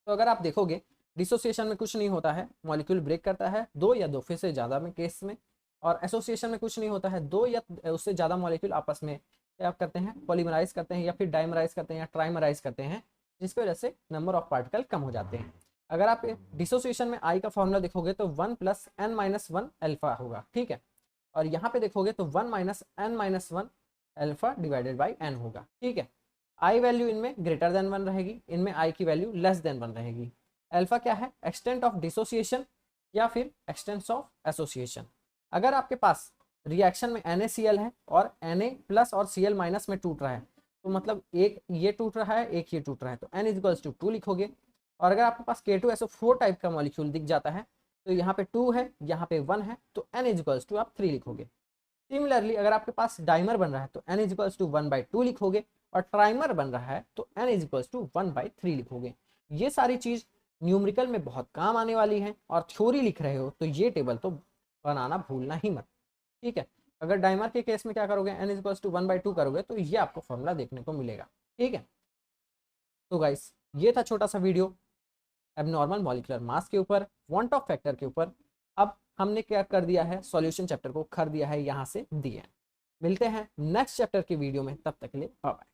तो अगर आप देखोगे डिसोसिएशन में कुछ नहीं होता है, मॉलिक्यूल ब्रेक करता है 2 या 2 फिर से ज़्यादा में केस में, और एसोसिएशन में कुछ नहीं होता है, 2 या उससे ज़्यादा मॉलिक्यूल आपस में क्या करते हैं, पॉलीमराइज करते हैं या फिर डाइमराइज करते हैं या ट्राइमराइज करते हैं, जिसकी वजह से नंबर ऑफ पार्टिकल कम हो जाते हैं। अगर आप डिसोसिएशन में आई का फॉर्मूला देखोगे तो 1 + n-1 अल्फा होगा। ठीक है, और यहाँ पे देखोगे तो 1 - n-1 alpha divided by n होगा। ठीक है, आई वैल्यू इनमें ग्रेटर देन 1 रहेगी, इनमें आई की वैल्यू लेस देन 1 रहेगी। अल्फा क्या है, एक्सटेंट ऑफ डिसोसिएशन या फिर एक्सटेंट ऑफ एसोसिएशन। अगर आपके पास रिएक्शन में NaCl है और Na+ और Cl- में टूट रहा है, तो मतलब एक ये टूट रहा है, एक ये टूट रहा है, तो n = 2 लिखोगे। और अगर आपके पास K2SO4 टाइप का मॉलिक्यूल दिख जाता है, तो यहाँ पे 2 है, यहाँ पे 1 है, तो n = आप 3 लिखोगे। सिमिलरली अगर आपके पास डाइमर बन रहा है तो n = 1/2 लिखोगे, और ट्राइमर बन रहा है तो n = 1/3 लिखोगे। ये सारी चीज न्यूमेरिकल में बहुत काम आने वाली है, और थ्योरी लिख रहे हो तो ये टेबल तो बनाना भूलना ही मत। ठीक है, अगर डाइमर के केस में क्या करोगे, n = 1/2 करोगे तो ये आपको फॉर्मूला देखने को मिलेगा। ठीक है, तो गाइस ये था छोटा सा वीडियो एबनॉर्मल मॉलिक्यूलर मास के ऊपर, वांट ऑफ फैक्टर के ऊपर। अब हमने क्या कर दिया है, सॉल्यूशन चैप्टर को कर दिया है यहाँ से दिए। मिलते हैं नेक्स्ट चैप्टर की वीडियो में, तब तक के लिए बाय बाय।